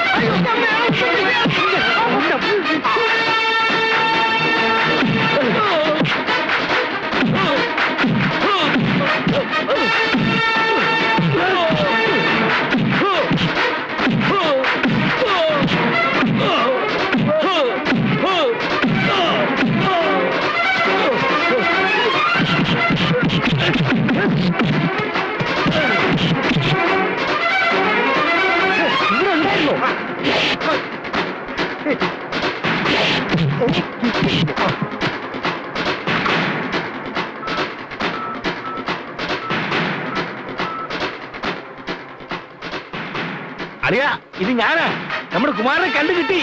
അളിയാ ഇത് ഞാനാ, നമ്മുടെ കുമാരനെ കണ്ടു കിട്ടി.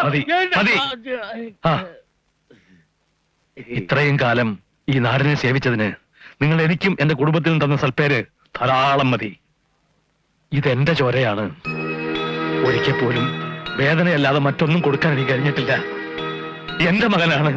മതി മതി. ആ, ഇത്രയും കാലം ഈ നാടിനെ സേവിച്ചതിന് നിങ്ങൾ എനിക്കും എന്റെ കുടുംബത്തിനും തന്ന സൽപ്പേര് ധാരാളം മതി. ഇതെന്റെ ചോരയാണ്. ഒരിക്കൽ പോലും വേദനയല്ലാതെ മറ്റൊന്നും കൊടുക്കാൻ എനിക്ക് കഴിഞ്ഞിട്ടില്ല. എന്റെ മകനാണ്.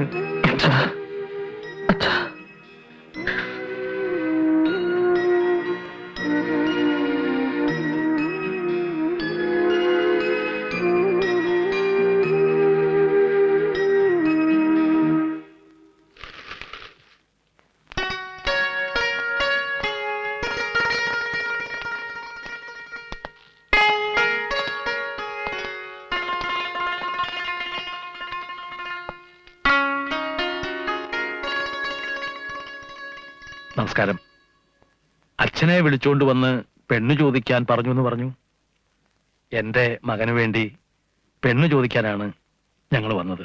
നമസ്കാരം. അച്ഛനെ വിളിച്ചുകൊണ്ട് വന്ന് പെണ്ണ് ചോദിക്കാൻ പറഞ്ഞു എന്ന് പറഞ്ഞു. എന്റെ മകന് വേണ്ടി പെണ്ണ് ചോദിക്കാനാണ് ഞങ്ങൾ വന്നത്.